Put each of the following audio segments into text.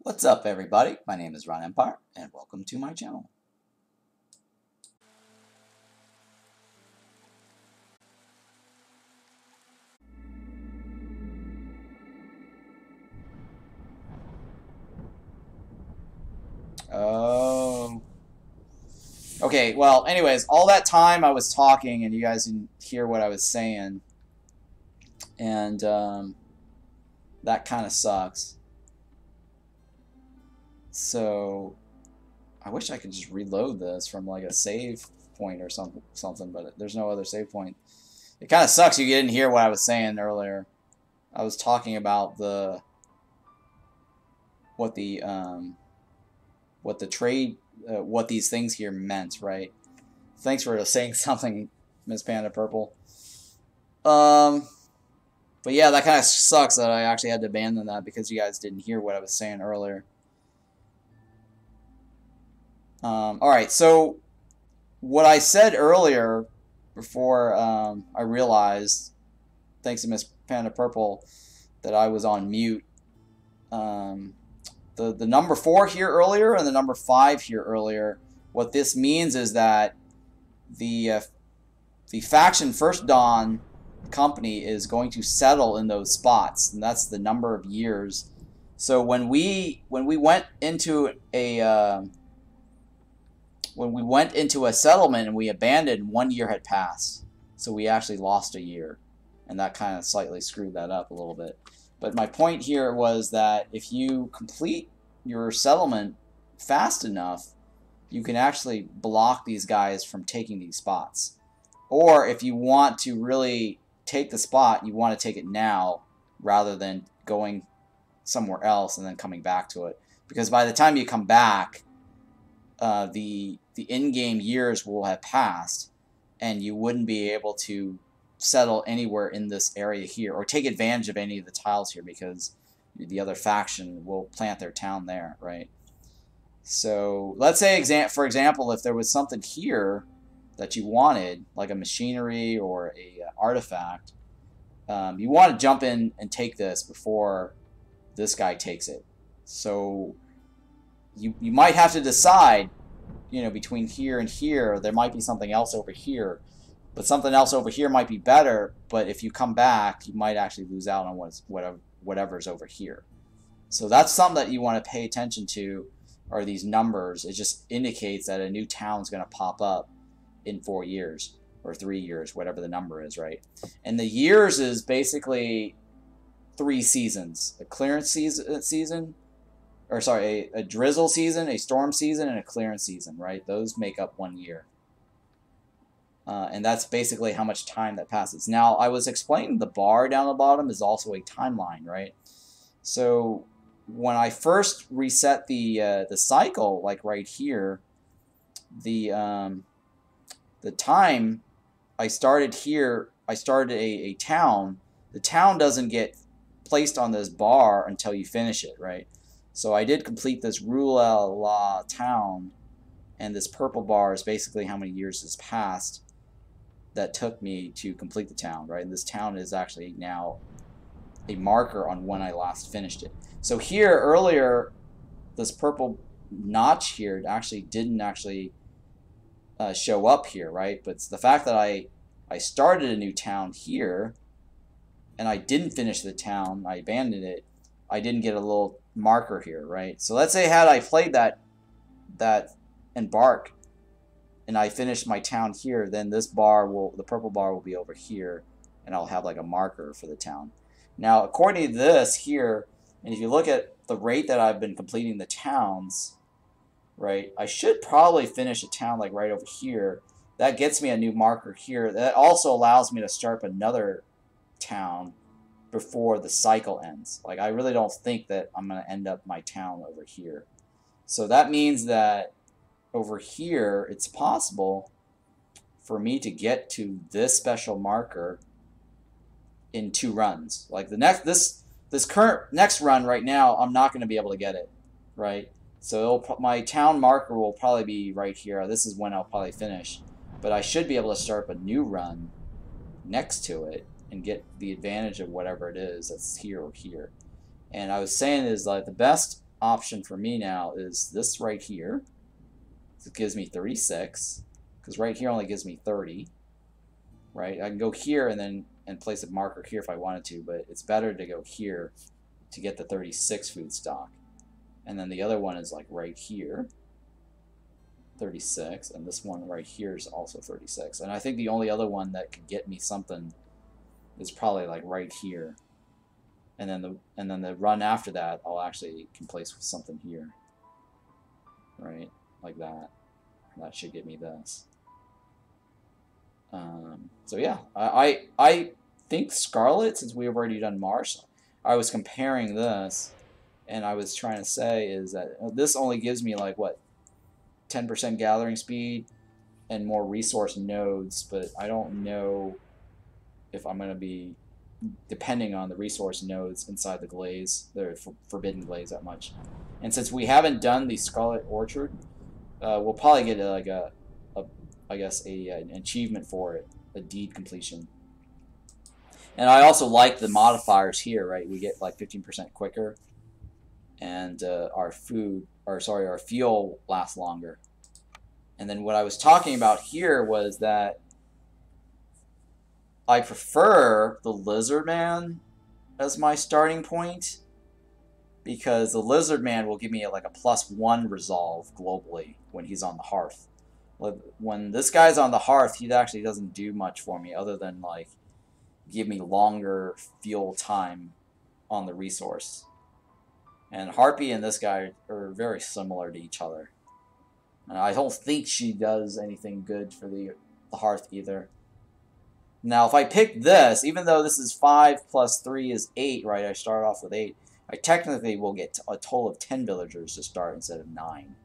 What's up, everybody? My name is Ron Empire, and welcome to my channel. Oh. Okay, well, anyways, all that time I was talking, and you guys didn't hear what I was saying, and that kind of sucks. So, I wish I could just reload this from like a save point or something, but there's no other save point. It kind of sucks you didn't hear what I was saying earlier. I was talking about what the trade, what these things here meant, right? Thanks for saying something, Miss Panda Purple. But yeah, that kind of sucks that I actually had to abandon that because you guys didn't hear what I was saying earlier. Alright, so what I said earlier before I realized, thanks to Miss Panda Purple, that I was on mute. The number 4 here earlier and the number 5 here earlier, what this means is that the faction First Dawn company is going to settle in those spots, and that's the number of years. So when we went into a settlement and we abandoned, 1 year had passed, so we actually lost a year, and that kind of slightly screwed that up a little bit. But my point here was that if you complete your settlement fast enough, you can actually block these guys from taking these spots. Or if you want to really take the spot, you want to take it now rather than going somewhere else and then coming back to it. Because by the time you come back, the in-game years will have passed, and you wouldn't be able to settle anywhere in this area here or take advantage of any of the tiles here because the other faction will plant their town there, right? So let's say, for example, if there was something here that you wanted, like a machinery or a artifact, you want to jump in and take this before this guy takes it. So you might have to decide, you know, between here and here. There might be something else over here, but something else over here might be better. But if you come back, you might actually lose out on whatever's over here. So that's something that you want to pay attention to, are these numbers. It just indicates that a new town is going to pop up in 4 years or 3 years, whatever the number is, right? And the years is basically 3 seasons: a clearance season, or sorry, a drizzle season, a storm season, and a clearance season, right? Those make up 1 year. And that's basically how much time that passes. Now, I was explaining the bar down the bottom is also a timeline, right? So when I first reset the cycle, like right here, the time I started here, I started a town. The town doesn't get placed on this bar until you finish it, right? So I did complete this Rula town, and this purple bar is basically how many years has passed that took me to complete the town, right? And this town is actually now a marker on when I last finished it. So here earlier, this purple notch here actually didn't show up here, right? But it's the fact that I started a new town here and I didn't finish the town, I abandoned it, I didn't get a little marker here, right? So let's say had I played that embark and I finished my town here, then this bar the purple bar will be over here, and I'll have like a marker for the town. Now, according to this here, and if you look at the rate that I've been completing the towns, right, I should probably finish a town like right over here. That gets me a new marker here. That also allows me to start another town before the cycle ends. Like, I really don't think that I'm going to end up my town over here. So that means that over here, it's possible for me to get to this special marker in 2 runs. Like this current next run right now, I'm not going to be able to get it, right? So my town marker will probably be right here. This is when I'll probably finish. But I should be able to start a new run next to it and get the advantage of whatever it is that's here or here. And I was saying is like the best option for me now is this right here. It gives me 36, because right here only gives me 30. Right? I can go here and place a marker here if I wanted to, but it's better to go here to get the 36 food stock. And then the other one is like right here, 36, and this one right here is also 36. And I think the only other one that could get me something is probably like right here. And then the run after that, I'll actually can place something here, right, like that. And that should get me this. So yeah, I think Scarlet, since we've already done Marsh, I was comparing this, and I was trying to say is that this only gives me like what, 10% gathering speed and more resource nodes, but I don't know if I'm going to be depending on the resource nodes inside the glaze, the forbidden glaze, that much. And since we haven't done the Scarlet Orchard, we'll probably get like I guess an achievement for it, a deed completion. And I also like the modifiers here, right? We get like 15% quicker, and our fuel lasts longer. And then what I was talking about here was that I prefer the Lizard Man as my starting point, because the Lizard Man will give me like a +1 resolve globally when he's on the hearth. When this guy's on the hearth, he actually doesn't do much for me other than like give me longer fuel time on the resource. And Harpy and this guy are very similar to each other. And I don't think she does anything good for the hearth either. Now, if I pick this, even though this is 5 plus 3 is 8, right? I start off with 8. I technically will get a total of 10 villagers to start instead of 9,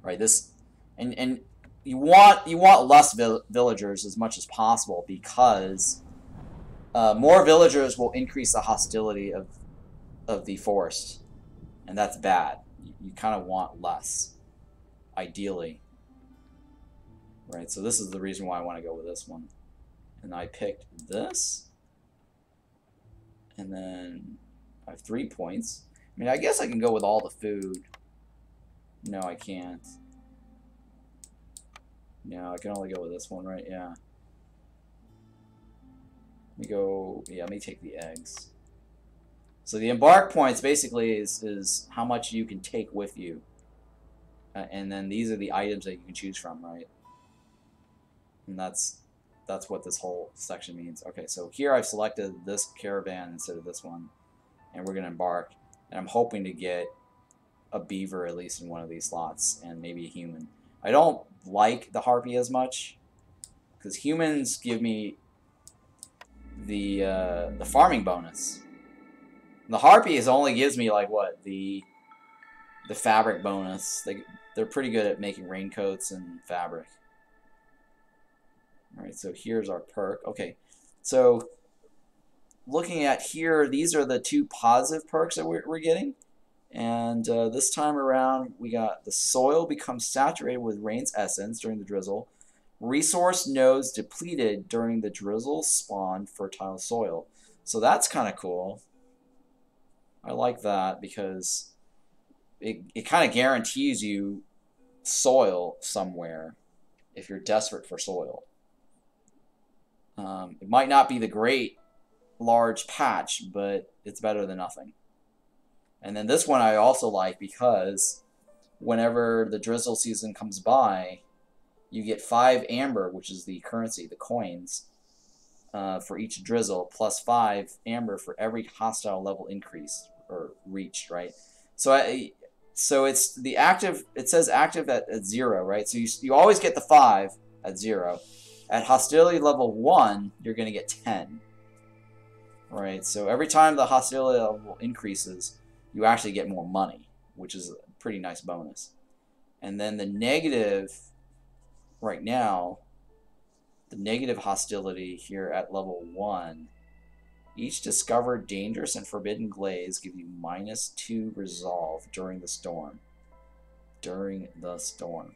right? This, and you want less villagers as much as possible, because more villagers will increase the hostility of the forest, and that's bad. You kind of want less, ideally, right? So this is the reason why I want to go with this one. And I picked this, and then I have 3 points. I mean, I guess I can go with all the food. No, I can't. No, I can only go with this one, right? Yeah. Let me go, yeah, let me take the eggs. So the embark points basically is how much you can take with you. And then these are the items that you can choose from, right? And that's what this whole section means. Okay, so here I've selected this caravan instead of this one, and we're going to embark. And I'm hoping to get a beaver at least in one of these slots, and maybe a human. I don't like the Harpy as much, because humans give me the farming bonus. The Harpies only gives me like what, the fabric bonus. They're pretty good at making raincoats and fabric. Alright, so here's our perk. Okay, so looking at here, these are the 2 positive perks that we're getting. And this time around, we got the soil becomes saturated with rain's essence during the drizzle. Resource nodes depleted during the drizzle spawn fertile soil. So that's kind of cool. I like that because it kind of guarantees you soil somewhere if you're desperate for soil. It might not be the great large patch, but it's better than nothing. And then this one I also like because whenever the drizzle season comes by, you get 5 amber, which is the currency, the coins, for each drizzle, plus 5 amber for every hostile level increase or reached, right? So it's the active. It says active at 0, right? So you always get the 5 at 0. At hostility level 1, you're going to get 10. Right? So every time the hostility level increases, you actually get more money, which is a pretty nice bonus. And then the negative, right now, the negative hostility here at level 1, each discovered dangerous and forbidden glaze give you -2 resolve during the storm. During the storm.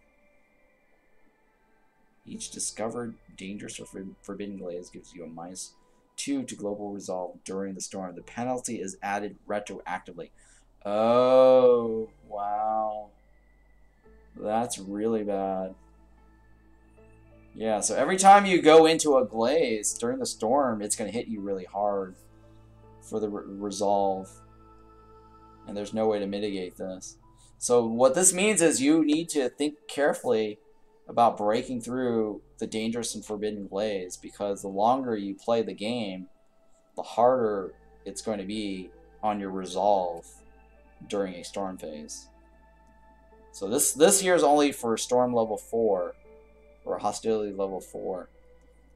Each discovered dangerous or forbidden glaze gives you a -2 to global resolve during the storm. The penalty is added retroactively. Oh. That's really bad. Yeah, so every time you go into a glaze during the storm, it's going to hit you really hard for the resolve. And there's no way to mitigate this. So what this means is you need to think carefully about breaking through the dangerous and forbidden glaze, because the longer you play the game, the harder it's going to be on your resolve during a storm phase. So this here is only for storm level 4 or hostility level 4.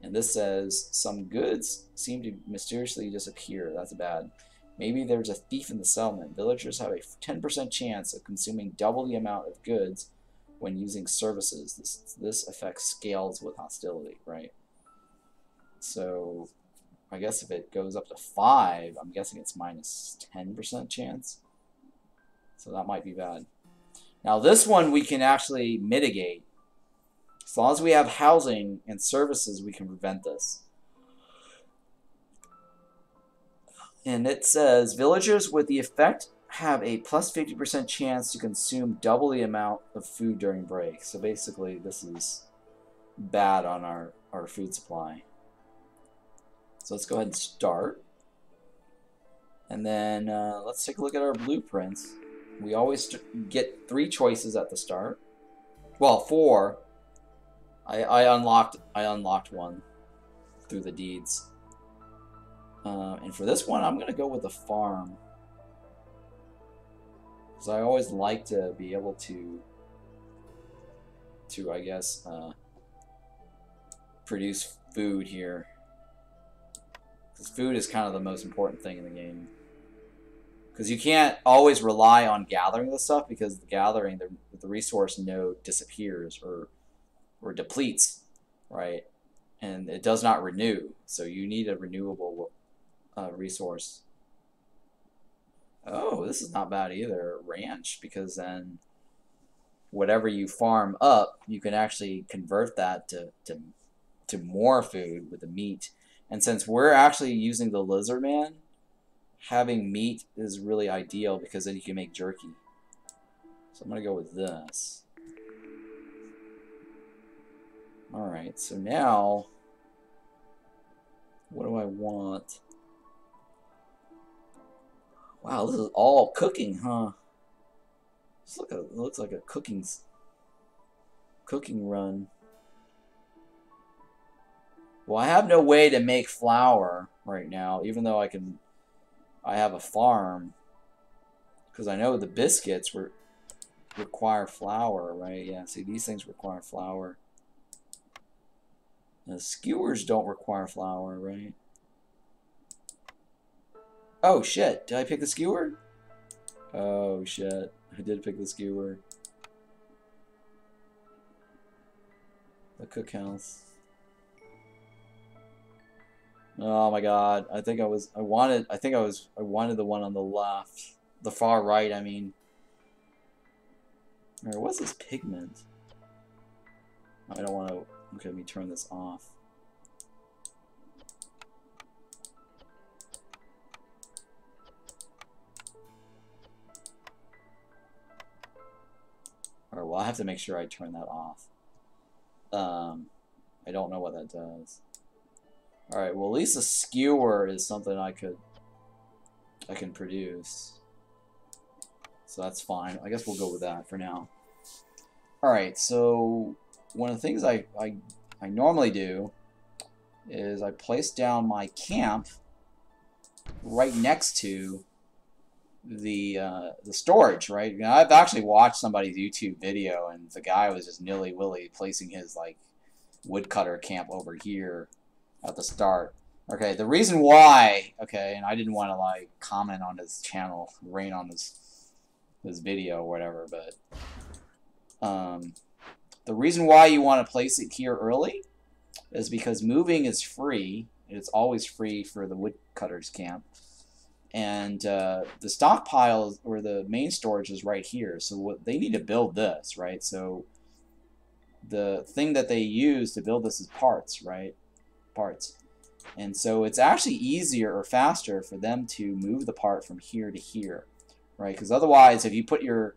And this says some goods seem to mysteriously disappear. That's bad. Maybe there's a thief in the settlement. Villagers have a 10% chance of consuming double the amount of goods when using services. This effect scales with hostility, right? So I guess if it goes up to 5, I'm guessing it's minus 10% chance. So that might be bad. Now this one we can actually mitigate. As long as we have housing and services, we can prevent this. And it says, villagers with the effect have a plus 50% chance to consume double the amount of food during break. So basically, this is bad on our food supply. So let's go ahead and start. And then let's take a look at our blueprints. We always get 3 choices at the start. Well, 4. I unlocked one through the deeds. And for this one, I'm going to go with the farm. Because I always like to be able to I guess, produce food here. Because food is kind of the most important thing in the game. Because you can't always rely on gathering this stuff, because the gathering, the resource node disappears or depletes, right? And it does not renew. So you need a renewable resource. Oh, this is not bad either. Ranch, because then whatever you farm up, you can actually convert that to more food with the meat. And since we're actually using the lizard man, having meat is really ideal, because then you can make jerky. So I'm going to go with this. Alright, so now, what do I want? Wow, this is all cooking, huh? This looks like a cooking run. Well, I have no way to make flour right now, even though I have a farm, because I know the biscuits require flour, right? Yeah, see, these things require flour. The skewers don't require flour, right? Oh, shit. Did I pick the skewer? Oh, shit. I did pick the skewer. The cookhouse. Oh my god. I wanted the one on the left. The far right, I mean. Alright, what's this pigment? I don't want to... Okay, let me turn this off. Alright, well, I have to make sure I turn that off. I don't know what that does. Alright, well, at least a skewer is something I can produce. So that's fine. I guess we'll go with that for now. Alright, so one of the things I normally do is I place down my camp right next to the storage, right? You know, I've actually watched somebody's YouTube video, and the guy was just nilly-willy placing his like woodcutter camp over here at the start. Okay, the reason why, okay, and I didn't want to like comment on his channel, rain on his video or whatever, but the reason why you want to place it here early is because moving is free. It's always free for the woodcutter's camp. And the stockpile or the main storage is right here. So what they need to build this, right? So the thing that they use to build this is parts, right? Parts. And so it's actually easier or faster for them to move the part from here to here, right? Because otherwise, if you put your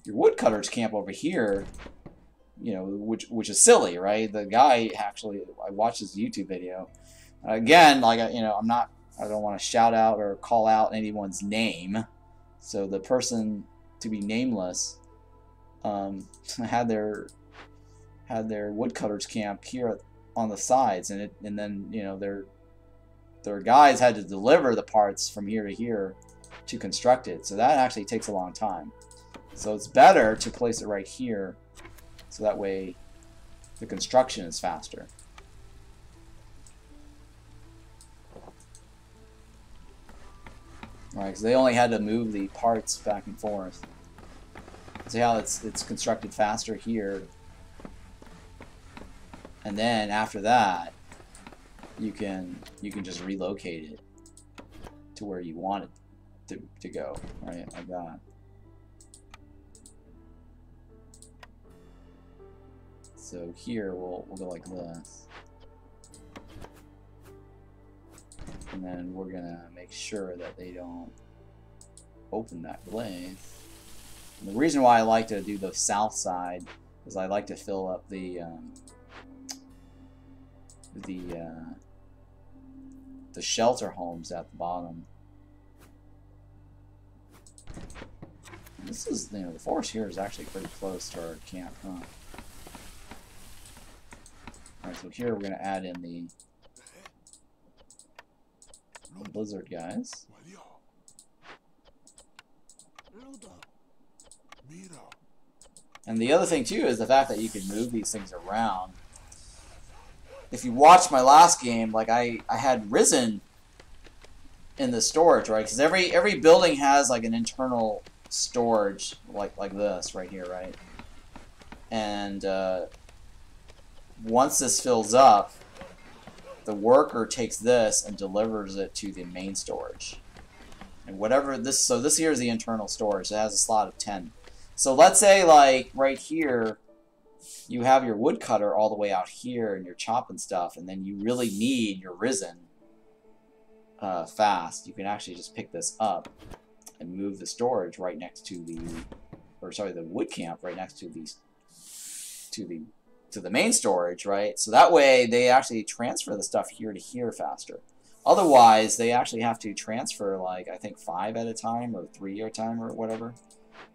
your woodcutters camp over here, you know, which is silly, right? The guy actually, I watched his YouTube video. Again, like, you know, I don't want to shout out or call out anyone's name. So the person to be nameless had their woodcutters camp here on the sides, and then, you know, their guys had to deliver the parts from here to here to construct it. So that actually takes a long time. So it's better to place it right here, so that way the construction is faster. Alright, because they only had to move the parts back and forth. See how it's constructed faster here. And then after that, you can just relocate it to where you want it to go, right? Like that. So here we'll go like this. And then we're gonna make sure that they don't open that glade. And the reason why I like to do the south side is I like to fill up the shelter homes at the bottom. This is, you know, the forest here is actually pretty close to our camp, huh? Alright, so here we're gonna add in the lizard guys. And the other thing too is the fact that you can move these things around. If you watched my last game, like I had risen in the storage, right? Because every building has like an internal storage like this right here, right? And once this fills up, the worker takes this and delivers it to the main storage. And whatever this, so this here is the internal storage. It has a slot of 10. So let's say like right here, you have your woodcutter all the way out here and you're chopping stuff, and then you really need your risen fast. You can actually just pick this up and move the storage right next to the, or sorry, the wood camp right next to these, to the main storage, right? So that way they actually transfer the stuff here to here faster. Otherwise, they actually have to transfer like I think 5 at a time or 3 at a time or whatever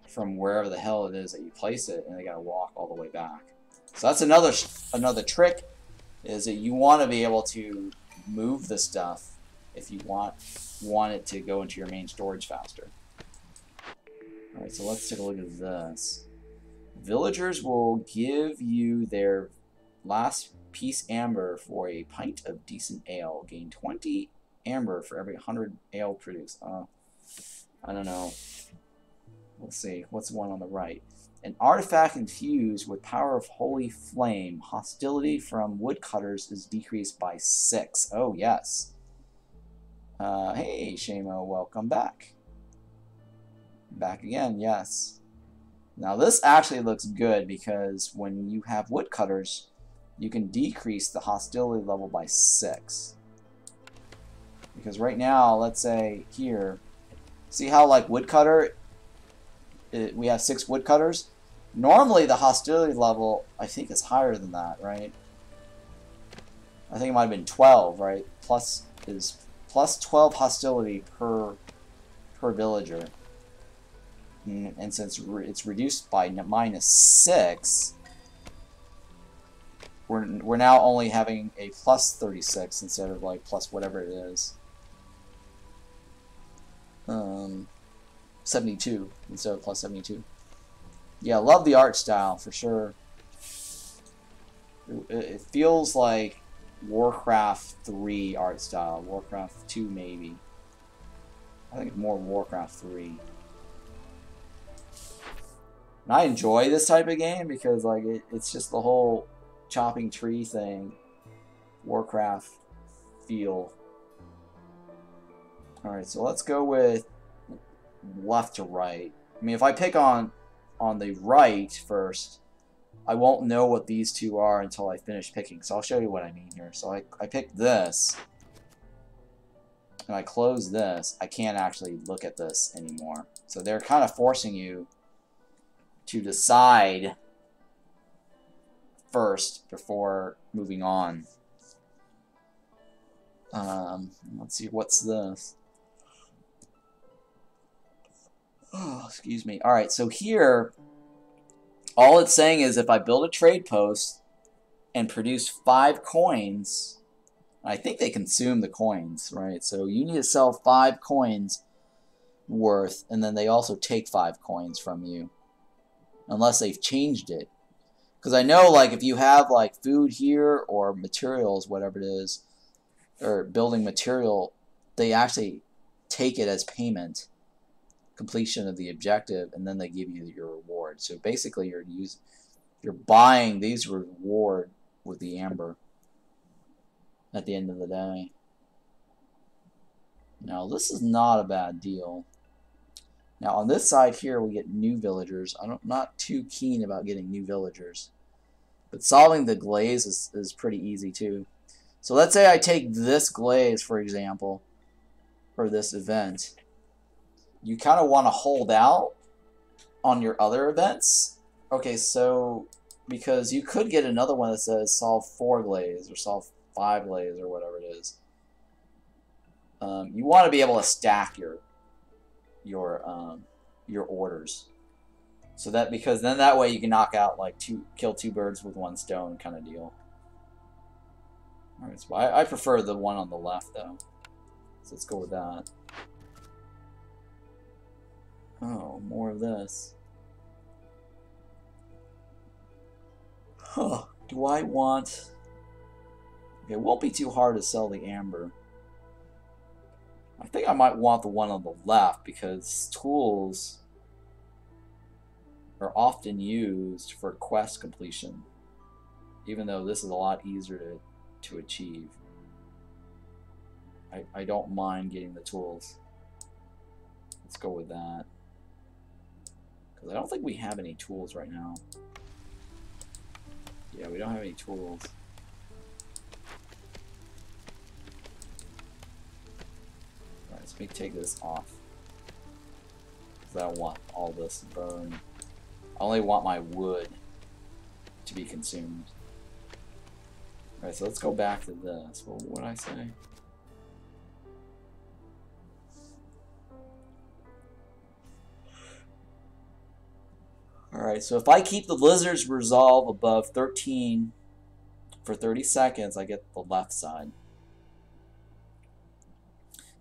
from wherever the hell it is that you place it, and they gotta walk all the way back. So that's another trick, is that you want to be able to move the stuff if you want it to go into your main storage faster. All right, so let's take a look at this. Villagers will give you their last piece amber for a pint of decent ale. Gain 20 amber for every 100 ale produced. I don't know. Let's see. What's the one on the right? An artifact infused with power of holy flame. Hostility from woodcutters is decreased by 6. Oh, yes. Hey, Shamo, welcome back. Back again, yes. Now this actually looks good because when you have woodcutters, you can decrease the hostility level by 6. Because right now, let's say here, see how like woodcutter, we have 6 woodcutters? Normally the hostility level, I think, is higher than that, right? I think it might have been 12, right? Plus 12 hostility per villager. And since it's reduced by -6, we're now only having a plus 36 instead of like plus whatever it is. 72 instead of plus 72. Yeah, love the art style for sure. It feels like Warcraft 3 art style. Warcraft 2 maybe. I think more Warcraft 3. And I enjoy this type of game because like it's just the whole chopping tree thing, Warcraft feel. Alright, so let's go with left to right. I mean, if I pick on the right first, I won't know what these two are until I finish picking. So I'll show you what I mean here. So I pick this, and I close this. I can't actually look at this anymore. So they're kind of forcing you to decide first before moving on. Let's see, what's this? Oh, excuse me. Alright, so here, all it's saying is if I build a trade post and produce 5 coins, I think they consume the coins, right? So you need to sell 5 coins worth, and then they also take 5 coins from you. Unless they've changed it. Because I know, like, if you have, like, food here or materials, whatever it is, or building material, they actually take it as payment, completion of the objective, and then they give you your reward. So basically, you're buying these reward with the amber at the end of the day. Now, this is not a bad deal. Now, on this side here, we get new villagers. I'm not too keen about getting new villagers. But solving the glaze is pretty easy, too. So let's say I take this glaze, for example, for this event. You kind of want to hold out on your other events. Okay, so because you could get another one that says solve 4 glaze or solve 5 glaze or whatever it is. You want to be able to stack your orders, so that, because then that way you can knock out, like, kill 2 birds with 1 stone kind of deal. Alright, so I prefer the one on the left though, so let's go with that. Oh, more of this. Huh, do I want... Okay, it won't be too hard to sell the amber. I think I might want the one on the left, because tools are often used for quest completion, even though this is a lot easier to achieve. I don't mind getting the tools. Let's go with that, because I don't think we have any tools right now. Yeah, we don't have any tools. Let me take this off, because I don't want all this to burn. I only want my wood to be consumed. Alright, so let's go back to this. What would I say? Alright, so if I keep the lizard's resolve above 13 for 30 seconds, I get the left side.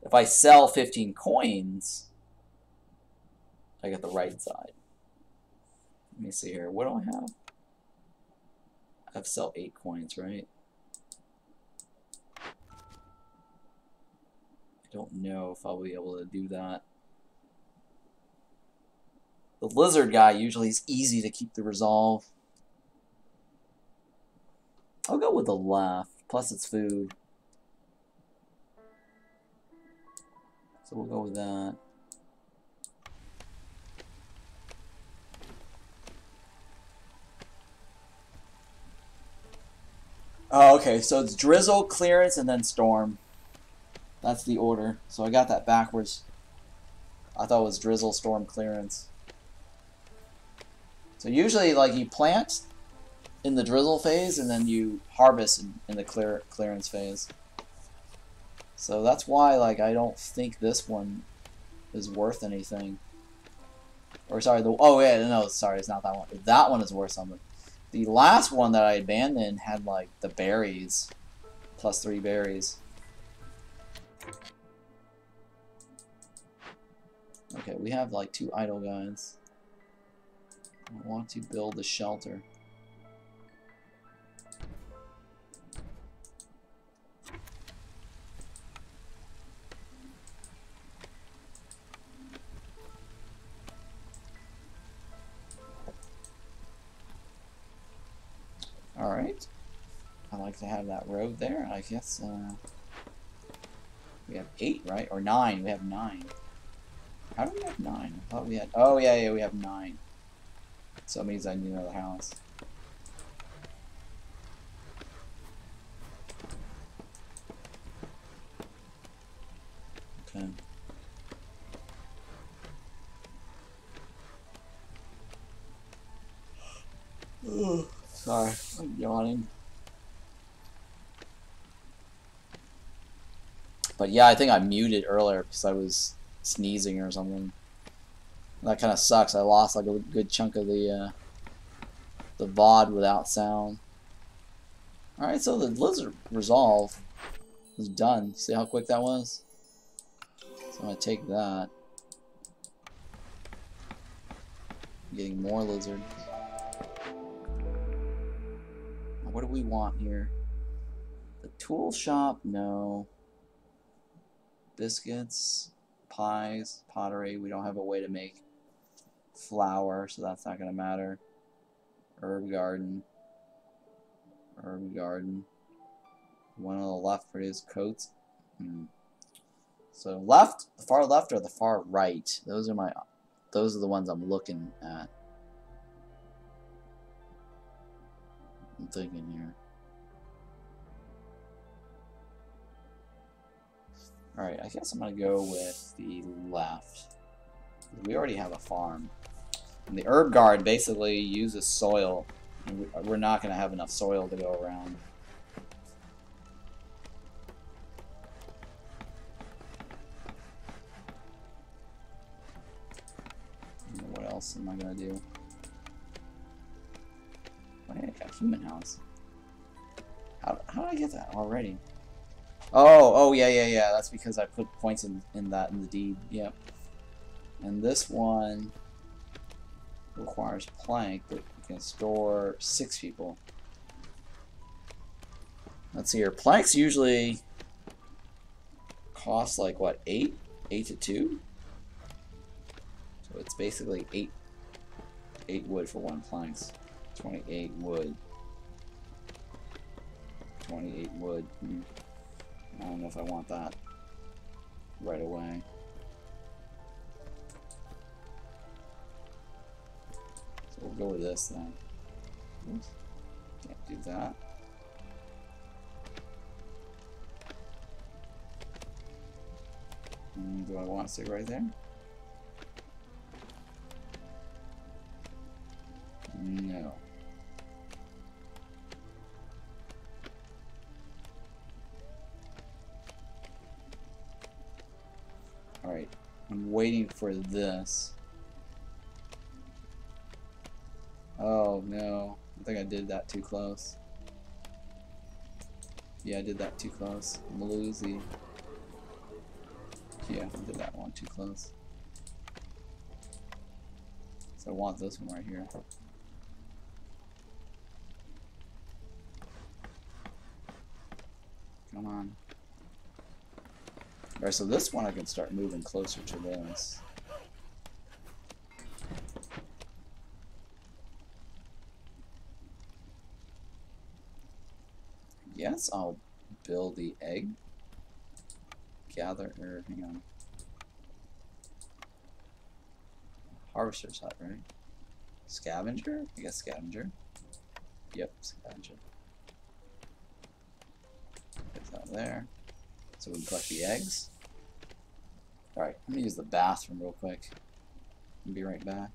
If I sell 15 coins, I get the right side. Let me see here. What do I have? I have to sell 8 coins, right? I don't know if I'll be able to do that. The lizard guy usually is easy to keep the resolve. I'll go with the left. Plus it's food. So we'll go with that. Oh, okay, so it's drizzle, clearance, and then storm. That's the order. So I got that backwards. I thought it was drizzle, storm, clearance. So usually, like, you plant in the drizzle phase, and then you harvest in the clearance phase. So that's why, like, I don't think this one is worth anything. Or sorry, oh yeah, no, sorry, it's not that one. That one is worth something. The last one that I abandoned had, like, the berries, plus 3 berries. Okay, we have, like, 2 idle guys. I want to build a shelter. Alright. I like to have that road there. I guess we have 8, right? Or 9. We have 9. How do we have 9? I thought we had... Oh, yeah, we have 9. So it means I need another house. Okay. Ugh, sorry, I'm yawning. But yeah, I think I muted earlier because I was sneezing or something. That kind of sucks. I lost like a good chunk of the VOD without sound. Alright, so the lizard resolve is done. See how quick that was? So I'm going to take that. I'm getting more lizard. What do we want here? The tool shop? No. Biscuits, pies, pottery. We don't have a way to make flour, so that's not going to matter. Herb garden. Herb garden. One on the left produce coats. So left, the far left or the far right? Those are the ones I'm looking at. I'm thinking here. Alright, I guess I'm gonna go with the left. We already have a farm. And the herb garden basically uses soil. And we're not gonna have enough soil to go around. What else am I gonna do? Oh, yeah, I got a human house. How did I get that already? Oh, yeah. That's because I put points in the deed. Yep. And this one requires plank, but you can store 6 people. Let's see here. Planks usually cost like what, 8? 8 to 2? So it's basically 8 wood for 1 planks. 28 wood. 28 wood. I don't know if I want that right away. So we'll go with this then. Oops. Can't do that. Do I want to stay right there? No. Alright, I'm waiting for this. Oh no, I think I did that too close. Yeah, I did that too close. I'm losing. Yeah, I did that one too close. So I want this one right here. Come on. Alright, so this one I can start moving closer to this. Yes, I'll build the egg. Gather, or hang on. Harvester's hut, right? Scavenger? I guess scavenger. Yep, scavenger. Put that there. So we can collect the eggs. Alright, I'm gonna use the bathroom real quick. I'll be right back.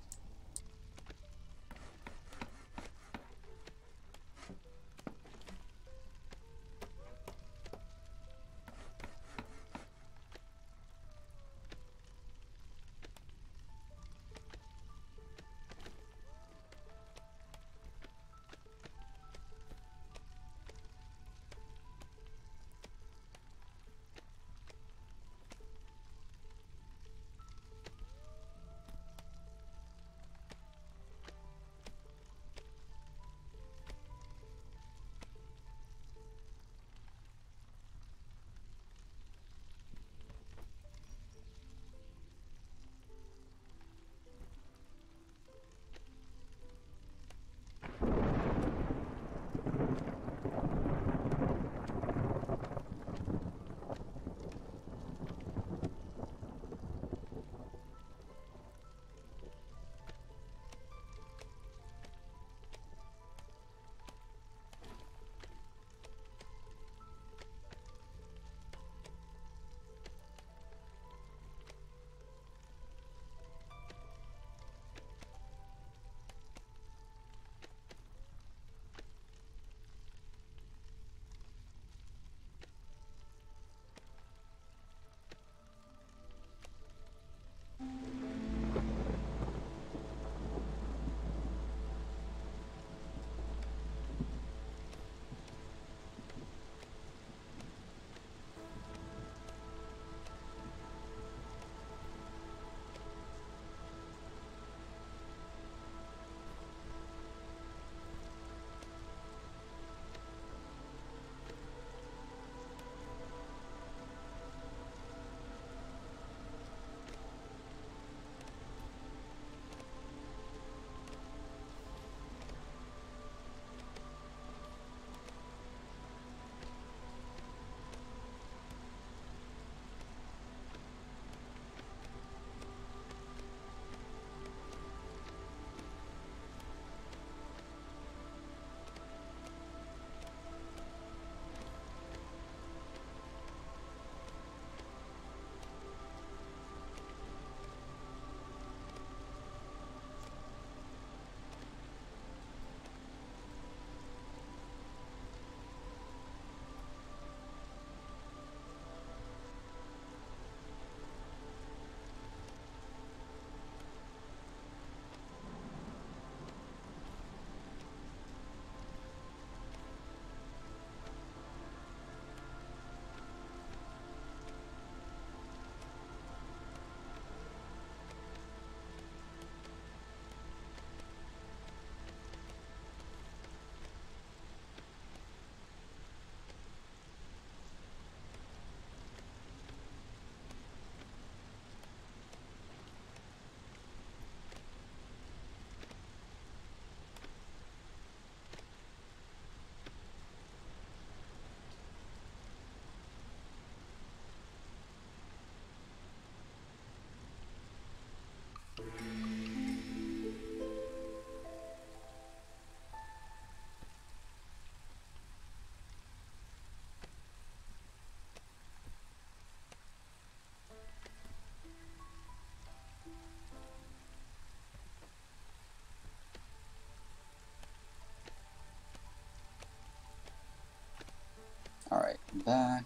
back.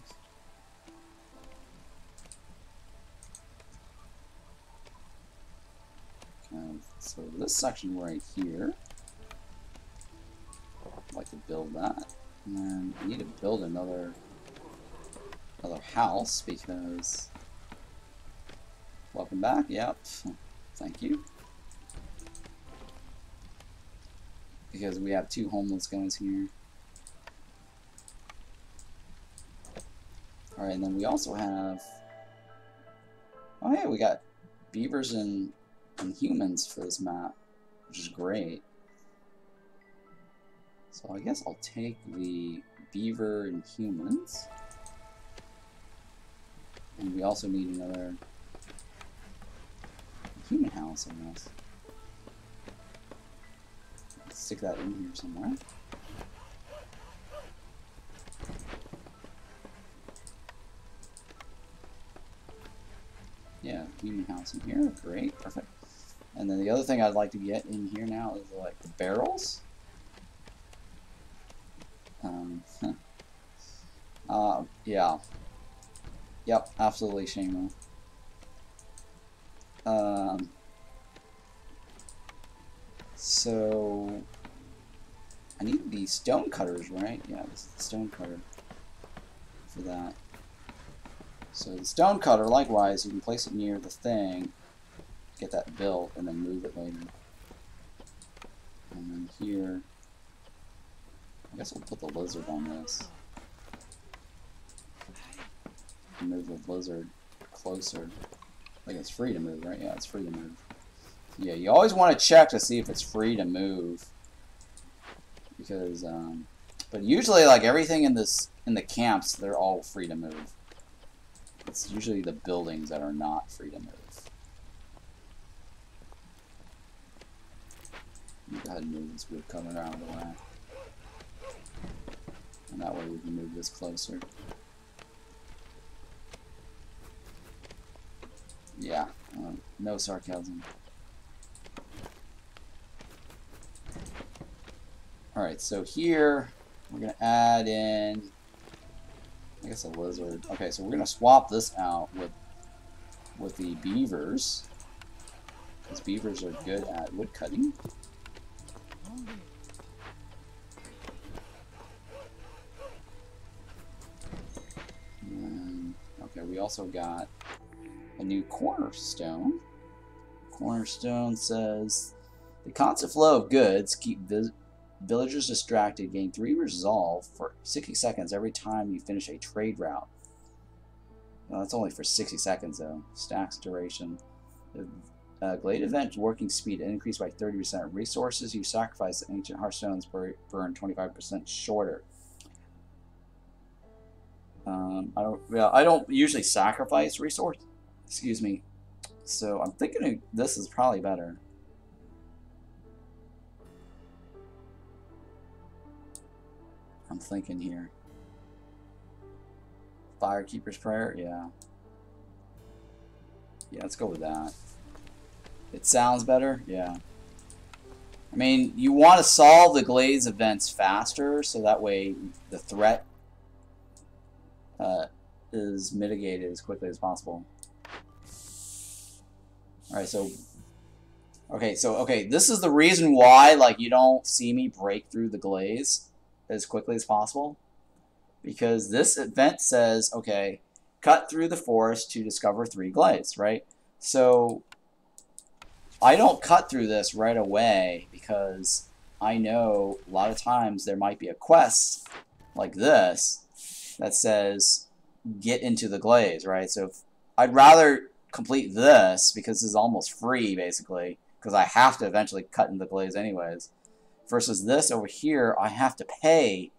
Okay, so this section right here, I'd like to build that. And then I need to build another house because... Welcome back, yep. Thank you. Because we have 2 homeless guys here. Alright, and then we also have... Oh yeah, we got beavers and humans for this map, which is great. So I guess I'll take the beaver and humans. And we also need another human house, I guess. Let's stick that in here somewhere. Yeah, human house in here. Great, perfect. And then the other thing I'd like to get in here now is like the barrels. Yeah. Yep, absolutely, Shamo. So I need the stone cutters, right? Yeah, this is the stone cutter for that. So the stone cutter, likewise, you can place it near the thing, get that built, and then move it later. And then here, I guess we'll put the lizard on this. Move the lizard closer. I think it's free to move, right? Yeah, it's free to move. Yeah, you always want to check to see if it's free to move. Because, but usually, like, everything in the camps, they're all free to move. It's usually the buildings that are not free to move. Go ahead and move this wood coming out of the way. And that way we can move this closer. Yeah, no sarcasm. Alright, so here we're going to add in, I guess, a lizard. Okay, so we're going to swap this out with the beavers, because beavers are good at wood cutting. And, okay, we also got a new cornerstone. Cornerstone says, the constant flow of goods keep villagers distracted, gain 3 resolve for 60 seconds every time you finish a trade route. Well, that's only for 60 seconds though. Stacks duration. The Glade event working speed increased by 30%. Resources you sacrifice in ancient hearthstones burn 25% shorter. I don't usually sacrifice resource. Excuse me. So I'm thinking this is probably better. I'm thinking here. Firekeeper's Prayer, yeah. Yeah, let's go with that. It sounds better, yeah. I mean, you want to solve the Glaze events faster, so that way the threat is mitigated as quickly as possible. Alright, so... Okay, this is the reason why, like, you don't see me break through the Glaze as quickly as possible. Because this event says, okay, cut through the forest to discover 3 Glaze, right? So, I don't cut through this right away because I know a lot of times there might be a quest like this that says, get into the Glaze, right? So, I'd rather complete this because this is almost free, basically, because I have to eventually cut into the Glaze anyways. Versus this over here, I have to pay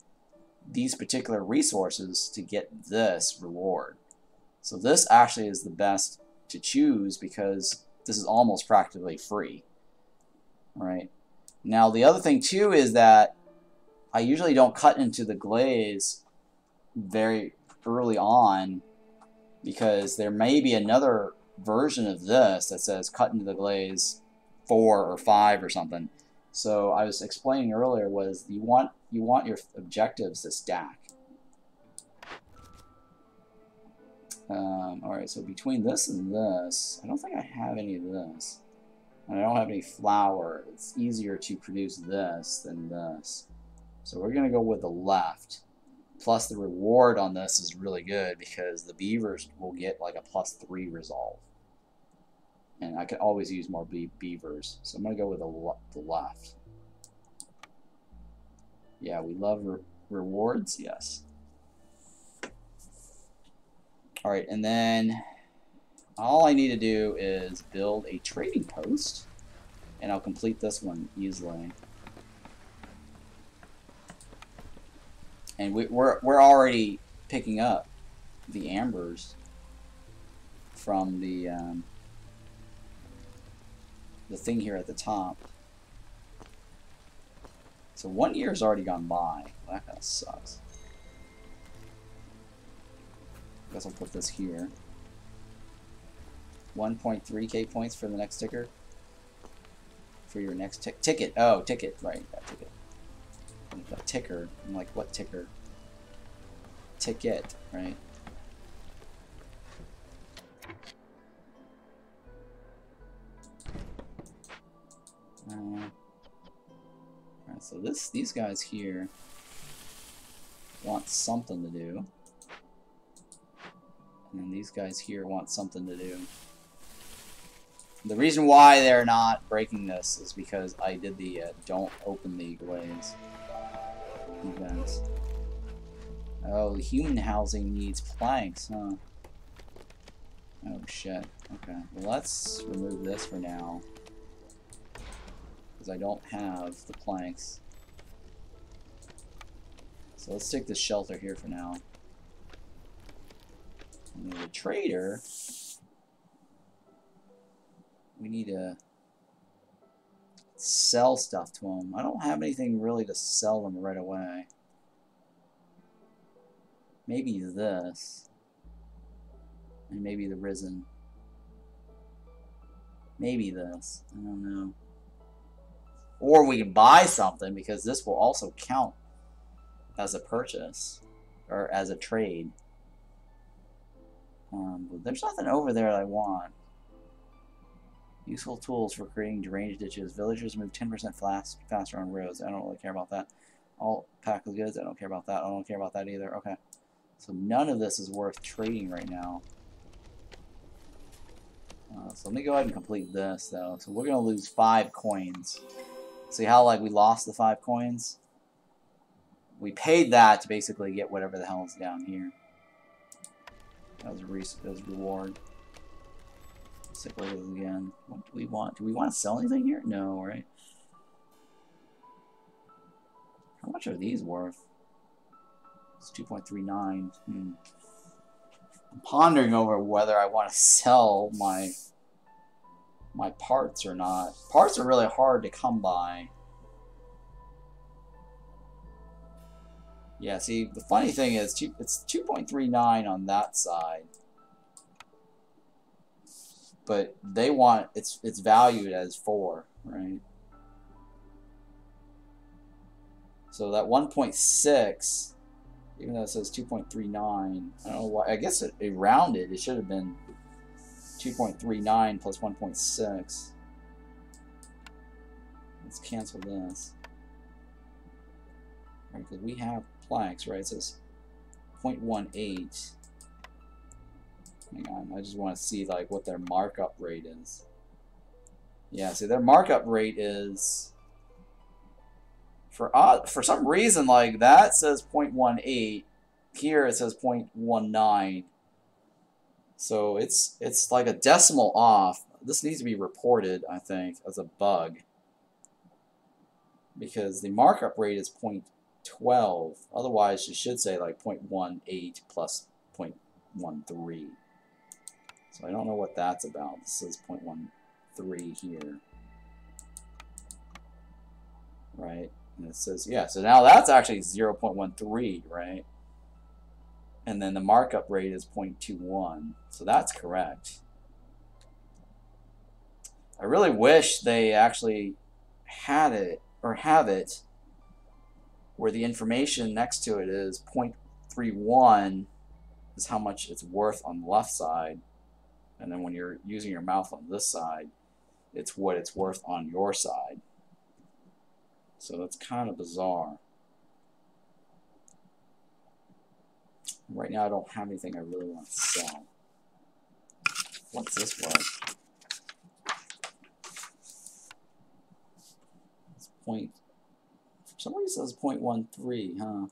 these particular resources to get this reward. So this actually is the best to choose because this is almost practically free. Right? Now the other thing too is that I usually don't cut into the Glaze very early on because there may be another version of this that says cut into the Glaze 4 or 5 or something. So I was explaining earlier was you want your objectives to stack. Alright, so between this and this, I don't think I have any of this. And I don't have any flour. It's easier to produce this than this. So we're going to go with the left. Plus the reward on this is really good because the beavers will get like a +3 resolve. And I can always use more beavers. So I'm going to go with the left. Yeah, we love rewards. Yes. Alright, and then all I need to do is build a trading post. And I'll complete this one easily. And we're already picking up the ambers from the thing here at the top. So 1 year's already gone by. Well, that kind of sucks. I guess I'll put this here. 1.3k points for the next ticker. For your next ticket. Oh, ticket. Right, that ticket. A ticker. I'm like, what ticker? Ticket, right? Alright, so these guys here want something to do. And then these guys here want something to do. The reason why they're not breaking this is because I did the don't open the glaze events. Oh, the human housing needs planks, huh? Oh shit. Okay, well let's remove this for now. Because I don't have the planks. So let's take this shelter here for now. And then the trader, we need to sell stuff to him. I don't have anything really to sell them right away. Maybe this. And maybe the risen. Maybe this. I don't know. Or we can buy something because this will also count as a purchase. Or as a trade. But there's nothing over there that I want. Useful tools for creating drainage ditches. Villagers move 10% faster on roads. I don't really care about that. All pack of goods. I don't care about that. I don't care about that either. Okay. So none of this is worth trading right now. So let me go ahead and complete this though. So we're going to lose 5 coins. See how like we lost the 5 coins? We paid that to basically get whatever the hell is down here. That was reward. Let's take a look at this again. What do we want? Do we want to sell anything here? No, right? How much are these worth? It's 2.39. I'm pondering over whether I want to sell my parts or not. Parts are really hard to come by. Yeah, see, the funny thing is, it's 2.39 on that side. But they want, it's valued as 4, right? So that 1.6, even though it says 2.39, I don't know why, I guess it rounded, it should have been 2.39 plus 1.6. Let's cancel this. Right, because we have planks, right? It says 0.18. Hang on, I just want to see like what their markup rate is. Yeah, see their markup rate is for some reason like that says 0.18. Here it says 0.19. So it's like a decimal off. This needs to be reported, I think, as a bug. Because the markup rate is 0.12. Otherwise, you should say like 0.18 plus 0.13. So I don't know what that's about. This says 0.13 here. Right? And it says, yeah, so now that's actually 0.13, right? And then the markup rate is 0.21. So that's correct. I really wish they actually had it, or have it, where the information next to it is 0.31 is how much it's worth on the left side, and then when you're using your mouth on this side, it's what it's worth on your side. So that's kind of bizarre. Right now I don't have anything I really want to sell. What's this worth? It's point. Somebody says 0.13, huh?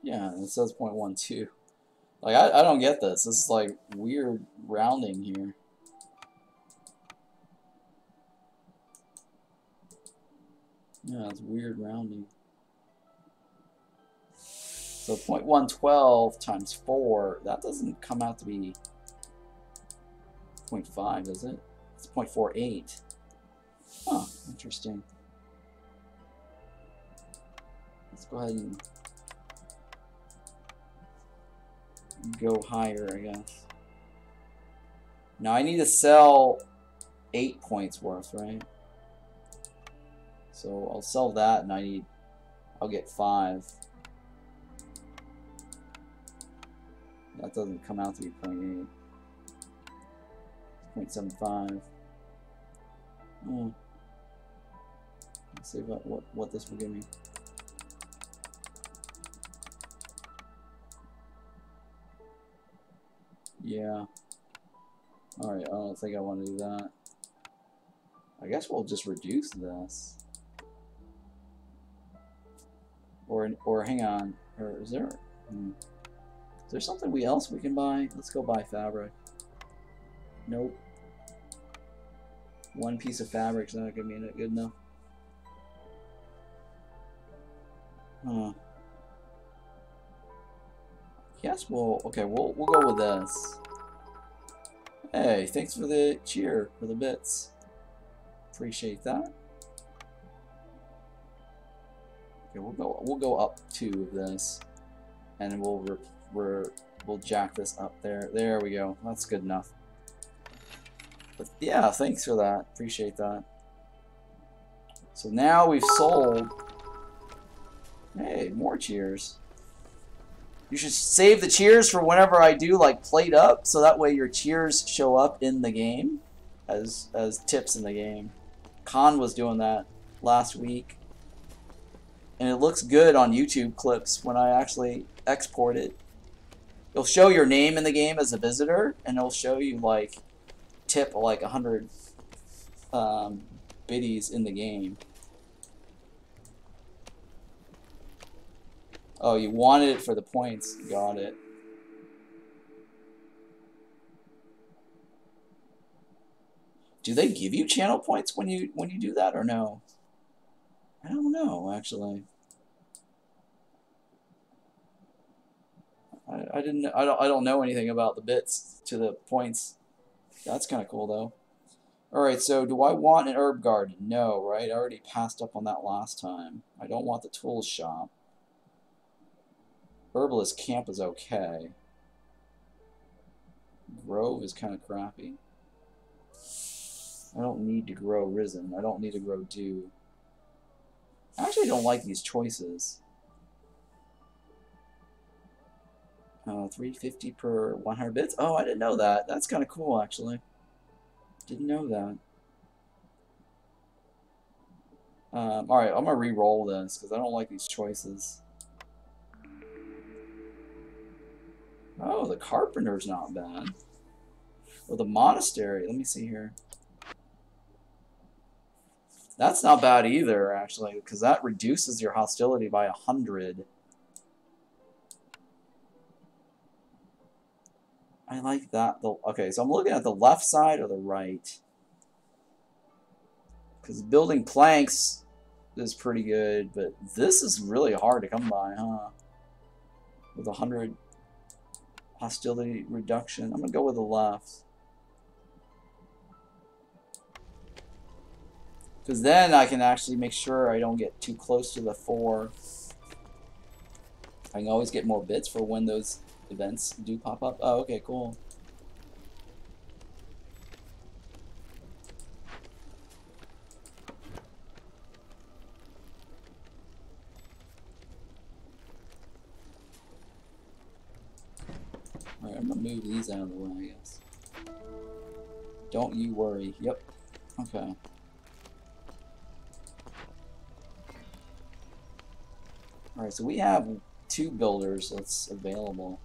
Yeah, it says 0.12. Like, I don't get this. This is like weird rounding here. Yeah, it's weird rounding. So 0.112 times 4, that doesn't come out to be 0.5, does it? It's 0.48. Huh, interesting. Let's go ahead and go higher, I guess. Now I need to sell 8 points worth, right? So I'll sell that, and I'll get 5. That doesn't come out to be 0.8. 0.75. Let's see what this will give me. Yeah. Alright, I don't think I want to do that. I guess we'll just reduce this. Or hang on. Or is there... Is there something else we can buy? Let's go buy fabric. Nope. One piece of fabric's not gonna be good enough. Huh. Yes, we'll go with this. Hey, thanks for the cheer, for the bits. Appreciate that. Okay, we'll go up 2 of this, and we'll jack this up there. There we go. That's good enough. But yeah, thanks for that. Appreciate that. So now we've sold. Hey, more cheers. You should save the cheers for whenever I do like plate up, so that way your cheers show up in the game as tips in the game. Khan was doing that last week, and it looks good on YouTube clips when I actually export it. It'll show your name in the game as a visitor, and it'll show you like tip like 100 biddies in the game. Oh, you wanted it for the points. Got it. Do they give you channel points when you do that or no? I don't know actually. I don't know anything about the bits to the points. That's kind of cool though. All right, so do I want an herb garden? No, right? I already passed up on that last time. I don't want the tools shop. Herbalist camp is okay. Grove is kind of crappy. I don't need to grow Risen. I don't need to grow Dew. I actually don't like these choices. 350 per 100 bits? Oh, I didn't know that. That's kind of cool, actually. Didn't know that. Alright, I'm going to re-roll this, because I don't like these choices. Oh, the Carpenter's not bad. Or the Monastery. Let me see here. That's not bad either, actually, because that reduces your hostility by 100. I like that. Okay, so I'm looking at the left side or the right. Because building planks is pretty good, but this is really hard to come by, huh? With 100 hostility reduction. I'm going to go with the left. Because then I can actually make sure I don't get too close to the 4. I can always get more bits for when those events do pop up. Oh, okay, cool. I'm gonna move these out of the way, I guess. Don't you worry. Yep. Okay. Alright, so we have 2 builders that's available.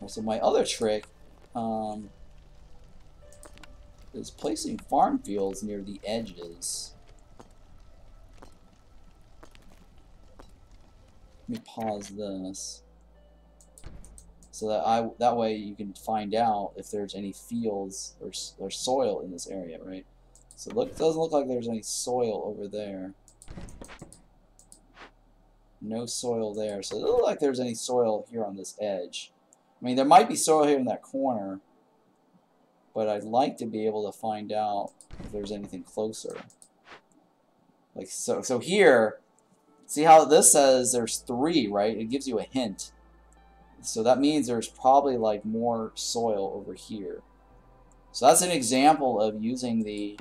Right, so my other trick is placing farm fields near the edges. Let me pause this so that that way you can find out if there's any fields or soil in this area, right? So it doesn't look like there's any soil over there. No soil there. So it doesn't look like there's any soil here on this edge. I mean, there might be soil here in that corner, but I'd like to be able to find out if there's anything closer. Like so here, see how this says there's 3, right? It gives you a hint. So that means there's probably like more soil over here. So that's an example of using the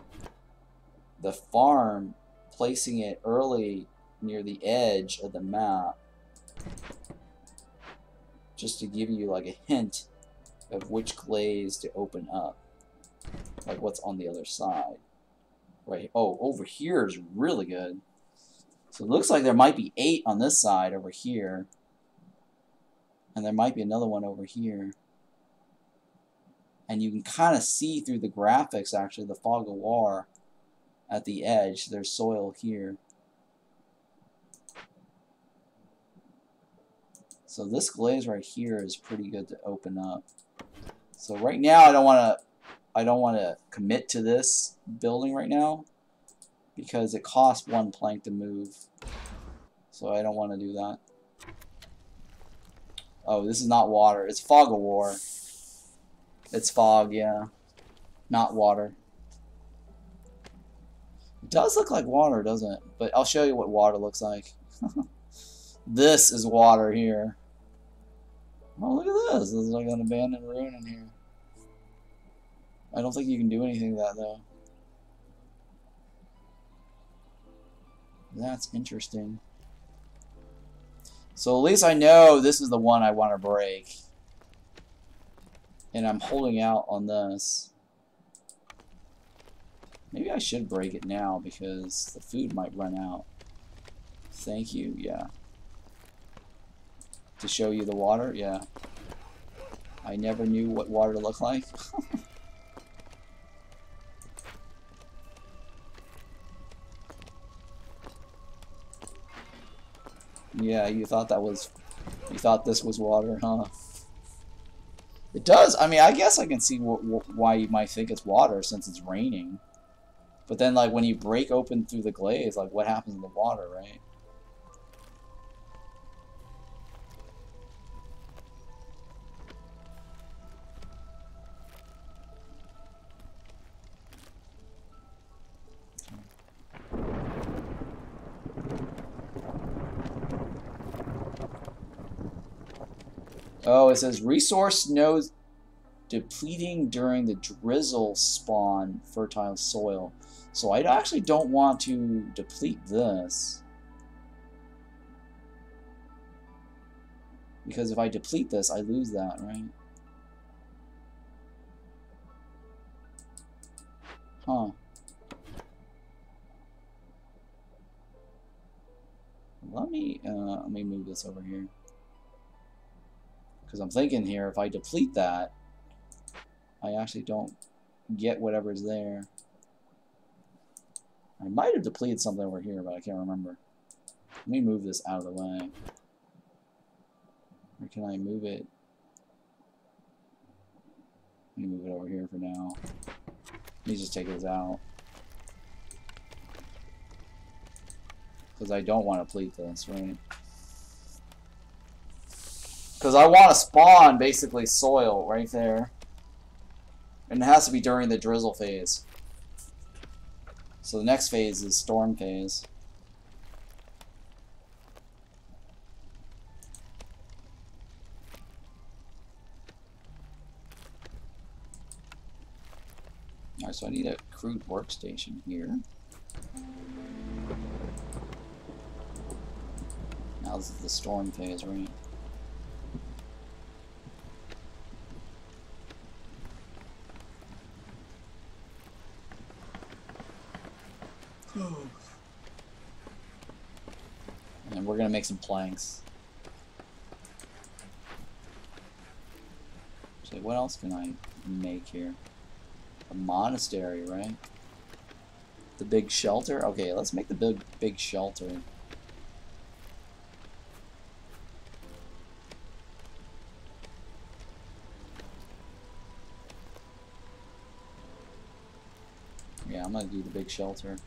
farm, placing it early near the edge of the map, just to give you like a hint of which glaze to open up, like what's on the other side. Right. Oh, over here is really good. So it looks like there might be 8 on this side over here, and there might be another one over here. And you can kind of see through the graphics, actually, the fog of war at the edge. There's soil here. So this glaze right here is pretty good to open up. So right now I don't want to commit to this building right now because it costs 1 plank to move. So I don't want to do that. Oh, this is not water. It's fog of war. It's fog, yeah. Not water. It does look like water, doesn't it? But I'll show you what water looks like. This is water here. Oh, look at this. This is like an abandoned ruin in here. I don't think you can do anything to that, though. That's interesting. So at least I know this is the one I want to break. And I'm holding out on this. Maybe I should break it now because the food might run out. Thank you, yeah. To show you the water, yeah. I never knew what water looked like. Yeah, you thought this was water, huh? It does. I mean, I guess I can see why you might think it's water since it's raining. But then, like, when you break open through the glaze, like, what happens in the water, right? Oh, it says resource nodes depleting during the drizzle spawn fertile soil. So I actually don't want to deplete this. Because if I deplete this, I lose that, right? Huh. Let me move this over here. Because I'm thinking here, if I deplete that, I actually don't get whatever's there. I might have depleted something over here, but I can't remember. Let me move this out of the way. Or can I move it? Let me move it over here for now. Let me just take this out. Because I don't want to deplete this, right? Because I want to spawn, basically, soil right there. And it has to be during the drizzle phase. So the next phase is storm phase. Alright, so I need a crude workstation here. Now this is the storm phase, right? And we're gonna make some planks. So what else can I make here? A monastery, right? The big shelter? Okay, let's make the big shelter. Yeah, I'm gonna do the big shelter.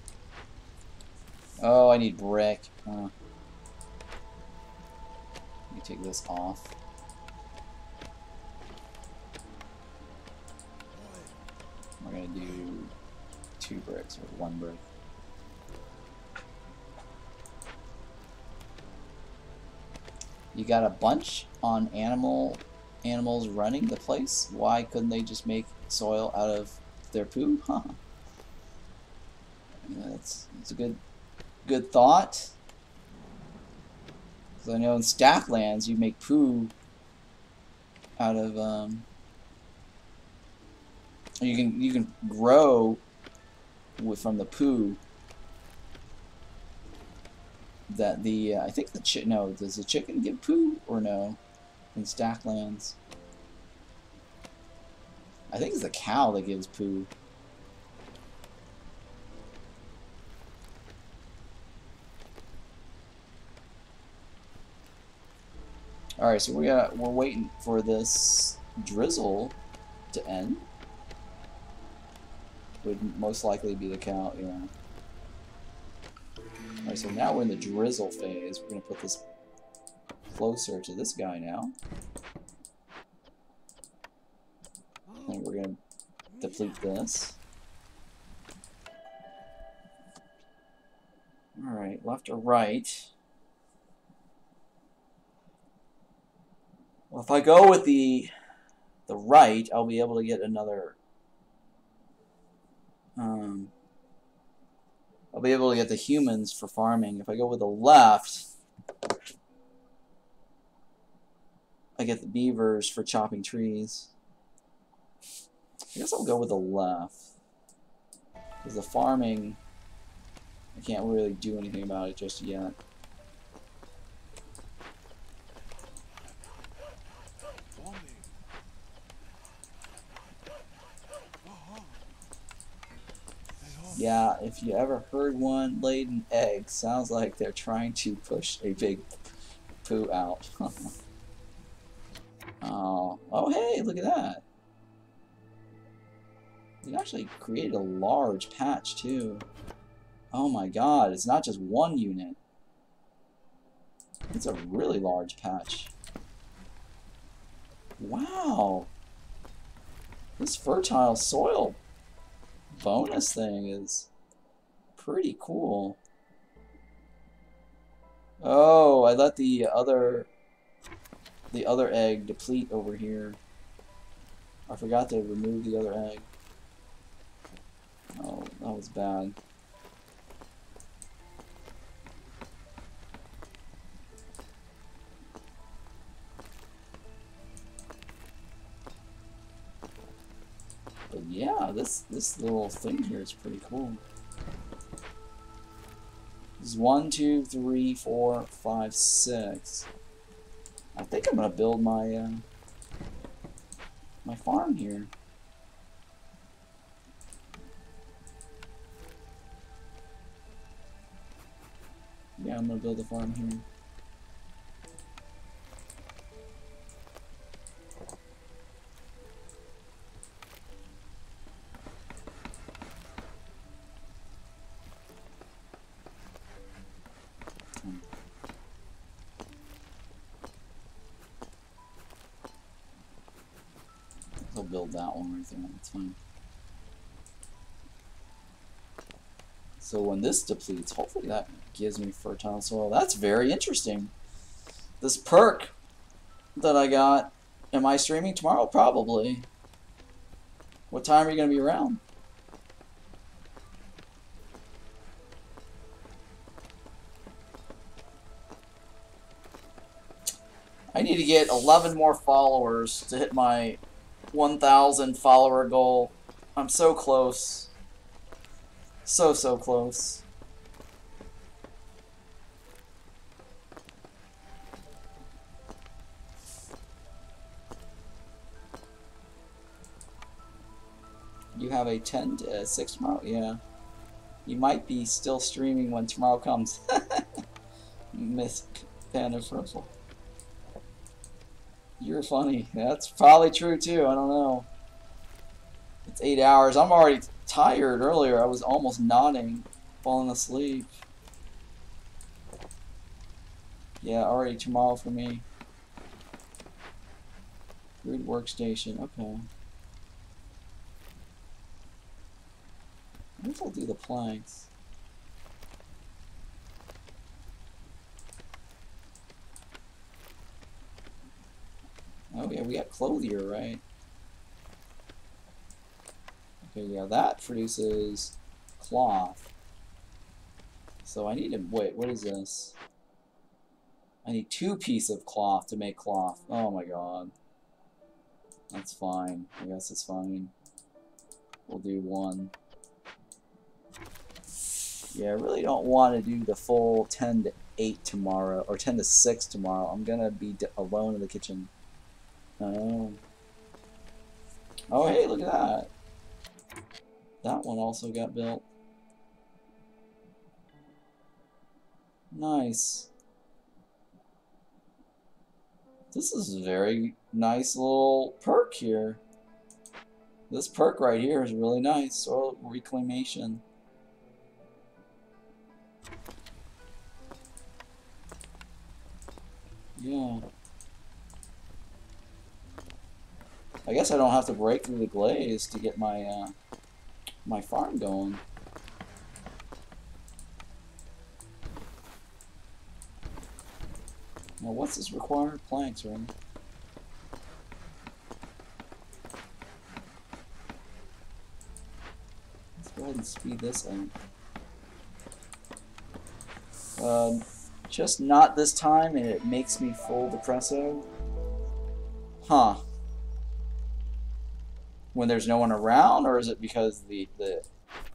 Oh, I need brick. Let me take this off. We're gonna do 2 bricks or 1 brick. You got a bunch on animals running the place. Why couldn't they just make soil out of their poo? Huh. Yeah, it's a good thought. Because I know in Stacklands you make poo out of you can grow from the poo that I think no, does the chicken give poo or no in Stacklands? I think it's the cow that gives poo. Alright, so we're waiting for this drizzle to end. Would most likely be the cow, yeah. Alright, so now we're in the drizzle phase. We're gonna put this closer to this guy now. And we're gonna deplete this. Alright, left or right? Well, if I go with the right, I'll be able to get another. I'll be able to get the humans for farming. If I go with the left, I get the beavers for chopping trees. I guess I'll go with the left. Because the farming, I can't really do anything about it just yet. Yeah, if you ever heard one laid an egg, sounds like they're trying to push a big poo out. Oh, hey, look at that. It actually created a large patch, too. Oh my god, it's not just one unit. It's a really large patch. Wow. This fertile soil bonus thing is pretty cool. Oh, I let the other egg deplete over here. I forgot to remove the other egg. Oh, that was bad. But yeah, this little thing here is pretty cool. This is 1, 2, 3, 4, 5, 6. I think I'm gonna build my my farm here. Yeah, I'm gonna build a farm here. I'll build that one right there. That's fine. So when this depletes, hopefully that gives me fertile soil. That's very interesting. This perk that I got. Am I streaming tomorrow? Probably. What time are you going to be around? I need to get 11 more followers to hit my 1,000 follower goal. I'm so close. So close. You have a 10 to 6 tomorrow? Yeah. You might be still streaming when tomorrow comes. Miss Panda Purple. You're funny. That's probably true too. I don't know. It's 8 hours. I'm already tired earlier. I was almost nodding, falling asleep. Yeah, already tomorrow for me. Food workstation. Okay. I guess I'll do the planks. Oh yeah, we got clothier, right? Okay, yeah, that produces cloth. So I need to, wait, what is this? I need 2 pieces of cloth to make cloth. Oh my god. That's fine. I guess it's fine. We'll do 1. Yeah, I really don't want to do the full 10 to 8 tomorrow, or 10 to 6 tomorrow. I'm gonna be alone in the kitchen. Oh. Oh, hey, look at that. That one also got built. Nice. This is a very nice little perk here. This perk right here is really nice. Soil reclamation. Yeah. I guess I don't have to break through the glaze to get my my farm going. Now, what's this required? Planks, right? Let's go ahead and speed this up. Just not this time, and it makes me full depresso. Huh. When there's no one around, or is it because the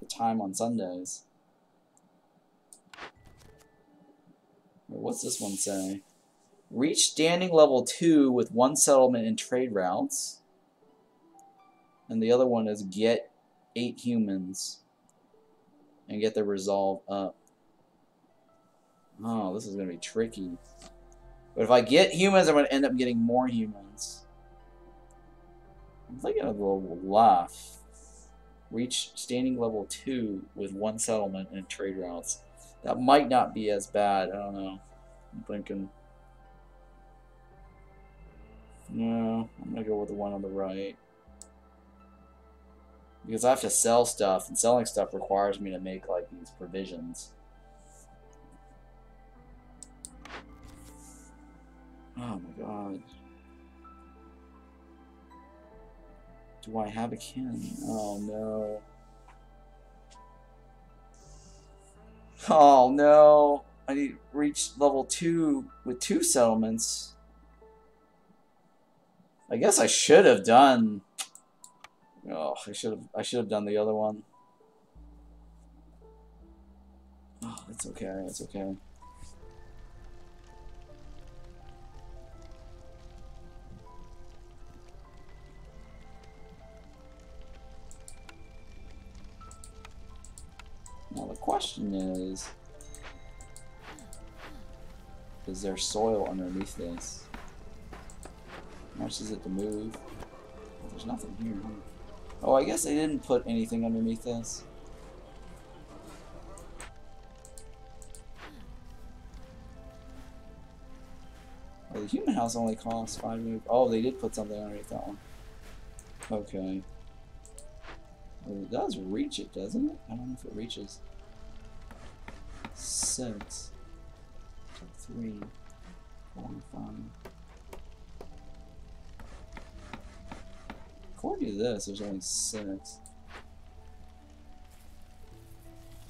time on Sundays? What's this one say? Reach standing level 2 with 1 settlement and trade routes. And the other one is get 8 humans and get their resolve up. Oh, this is going to be tricky. But if I get humans, I'm going to end up getting more humans. I'm thinking of the left. Reach standing level 2 with 1 settlement and trade routes. That might not be as bad. I don't know. I'm thinking. No, I'm going to go with the one on the right. Because I have to sell stuff, and selling stuff requires me to make, like, these provisions. Oh my god. Do I have a kin? Oh no. Oh no. I need to reach level 2 with 2 settlements. I guess I should have done. Oh, I should have done the other one. Oh, it's okay. It's okay. Now the question is there soil underneath this? How much is it to move? There's nothing here, huh? Oh, I guess they didn't put anything underneath this. Oh, the human house only costs 5 move. Oh, they did put something underneath that one. Okay. Well, it does reach it, doesn't it? I don't know if it reaches. 6, 3, 4, 5. According to this, there's only 6.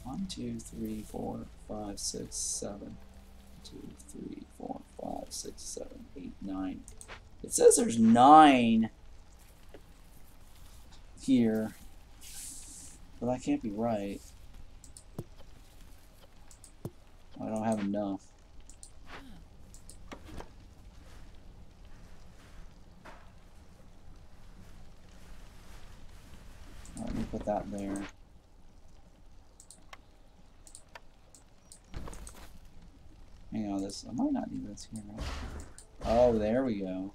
1, 2, 3, 4, 5, 6, 7. 2, 3, 4, 5, 6, 7, 8, 9. It says there's 9 here, but that can't be right. I don't have enough. put that there. Hang on, this I might not need this here. Right? Oh, there we go.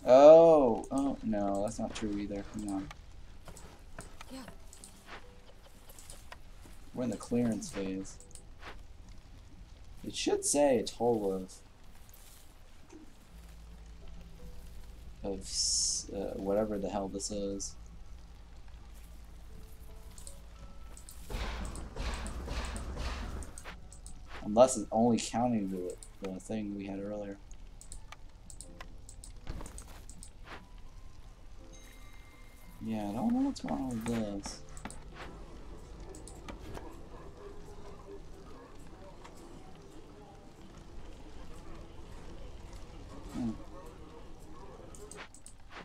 Oh no, that's not true either. Hang on. Yeah. We're in the clearance phase. It should say a total of whatever the hell this is. Unless it's only counting the thing we had earlier. Yeah, I don't know what's wrong with this.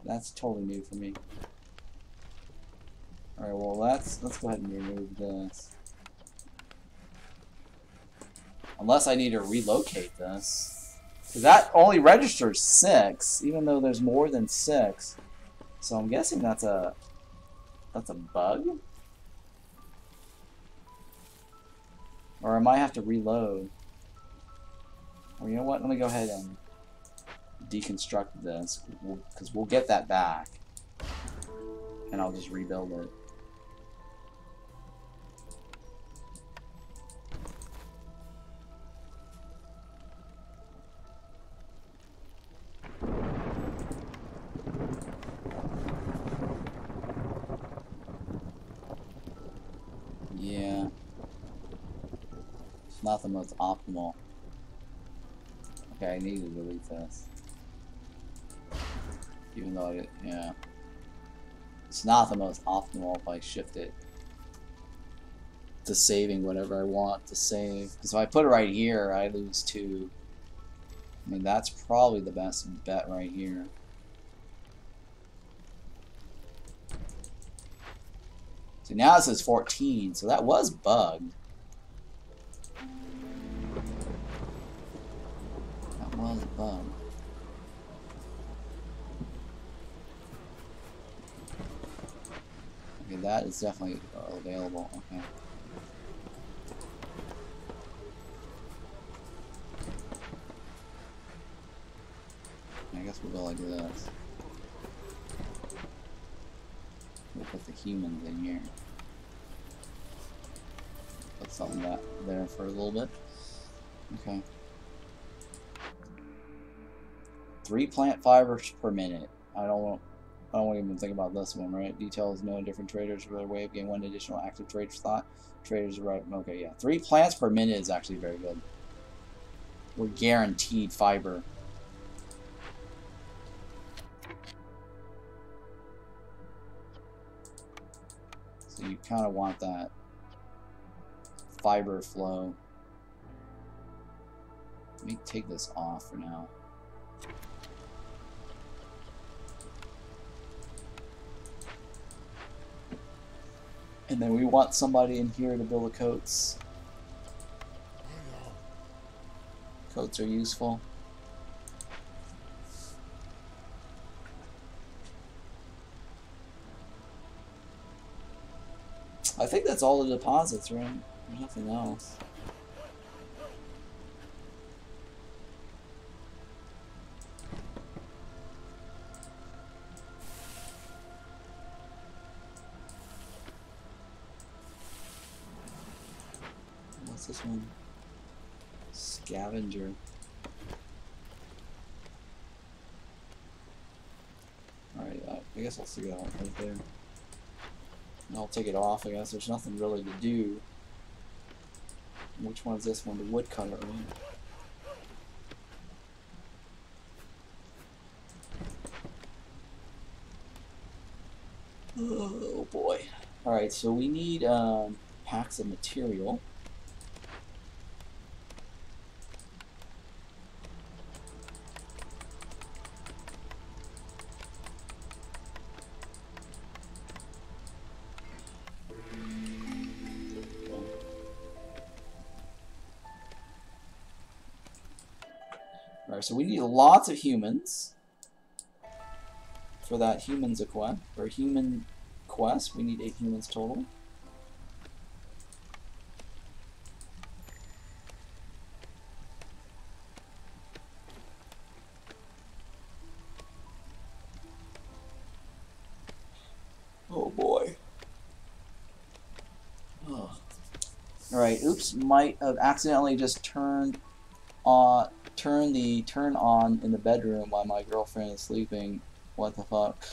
That's totally new for me. Alright, well let's go ahead and remove this. Unless I need to relocate this. Because that only registers 6, even though there's more than 6. So I'm guessing that's a bug? Or I might have to reload. Or you know what, let me go ahead and deconstruct this, because we'll get that back. And I'll just rebuild it. Yeah. It's not the most optimal. Okay, I need to delete this. Even though yeah. It's not the most optimal if I shift it to saving whatever I want to save. Because if I put it right here, I lose 2. I mean, that's probably the best bet right here. So now it says 14, so that was bugged. That was bugged. Okay, that is definitely available. Okay. I guess we'll go like this. We'll put the humans in here. Put something back there for a little bit. Okay. 3 plant fibers per minute. I don't even think about this one, right? Details known different traders for their way of getting 1 additional active trade slot. Traders are right. Okay, yeah. 3 plants per minute is actually very good. We're guaranteed fiber. So you kind of want that fiber flow. Let me take this off for now. And then we want somebody in here to build the coats. Coats are useful. I think that's all the deposits, right? There's nothing else. What's this one? Scavenger. Alright, I guess I'll stick that one right there. And I'll take it off, I guess. There's nothing really to do. Which one is this one? The woodcutter, right? Oh boy. Alright, so we need packs of material. Alright, Alright, so we need lots of humans for that humans quest. For a human quest, we need 8 humans total. Oh boy. Oh. Alright, oops, might have accidentally just turned the turn on in the bedroom while my girlfriend is sleeping. What the fuck?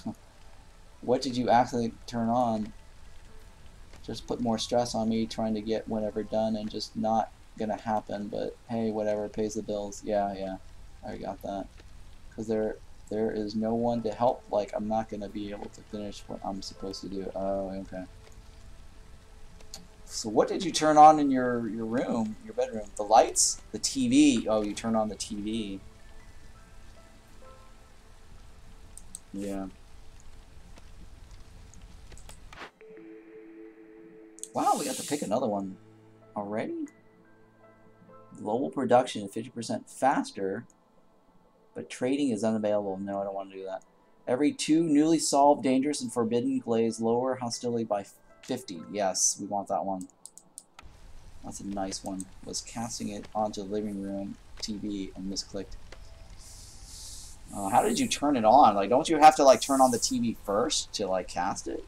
What did you accidentally turn on? Just put more stress on me trying to get whatever done and just not gonna happen, but hey, whatever, pays the bills. Yeah, I got that. Because there is no one to help, like, I'm not gonna be able to finish what I'm supposed to do. Oh, okay. So what did you turn on in your room, your bedroom? The lights? The TV? Oh, you turned on the TV. Yeah. Wow, we got to pick another one already? Global production 50% faster, but trading is unavailable. No, I don't want to do that. Every 2 newly solved dangerous and forbidden glades lower hostility by 50. Yes, we want that one. That's a nice one. Was casting it onto the living room TV and misclicked. How did you turn it on? Like, don't you have to like turn on the TV first to like cast it?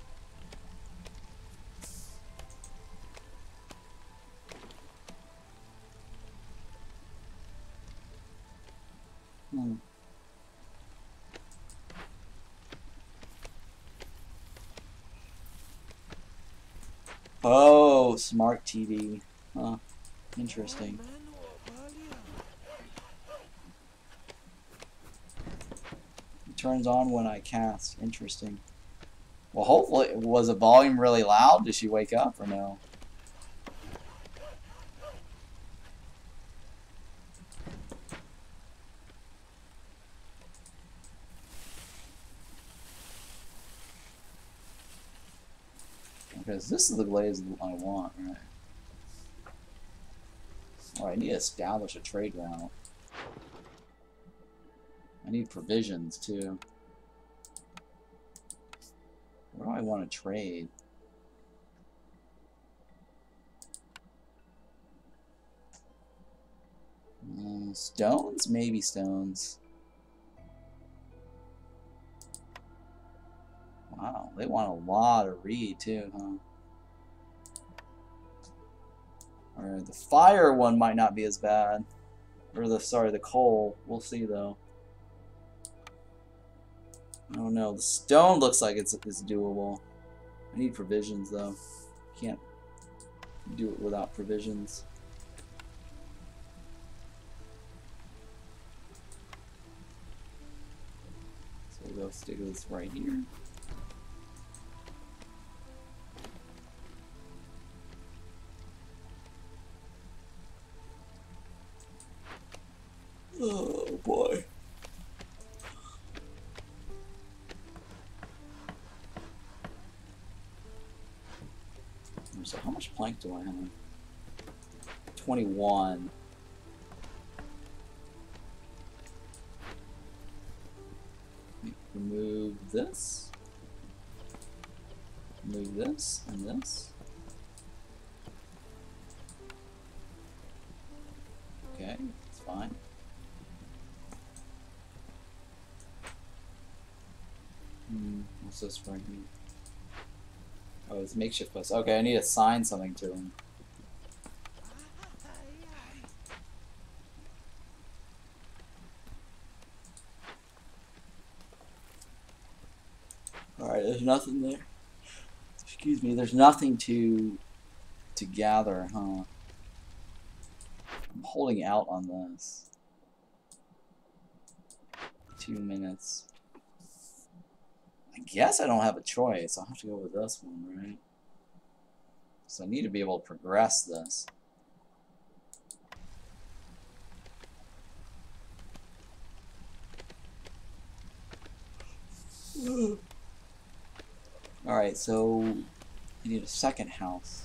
Oh, smart TV. Huh. Interesting. It turns on when I cast. Interesting. Well, hopefully, was the volume really loud? Did she wake up or no? Because this is the glaze I want, right? Oh, I need to establish a trade route. I need provisions, too. Where do I want to trade? Stones? Maybe stones. Wow, they want a lot of reed, too, huh? Or the fire one might not be as bad. Or the coal. We'll see, though. Oh no, the stone looks like it's doable. I need provisions, though. Can't do it without provisions. So we'll go stick this right here. Oh boy. So how much plank do I have? 21. Remove this. Remove this and this. Okay, it's fine. What's this right here? Oh, it's makeshift post. Okay, I need to assign something to him. Alright, there's nothing there. Excuse me, there's nothing to gather, huh? I'm holding out on this. 2 minutes. I guess I don't have a choice. I'll have to go with this one, right? So I need to be able to progress this. Alright, so I need a second house.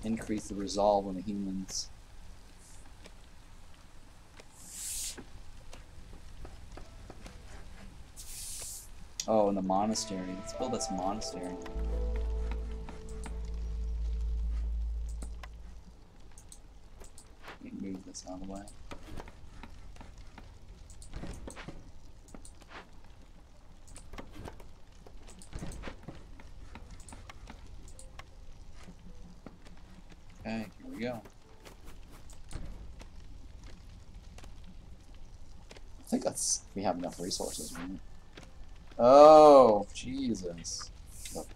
increase the resolve on the humans. Oh, and the monastery. Let's build this monastery. Let me move this out of the way. Okay, here we go. I think we have enough resources, right? Oh, Jesus. Look.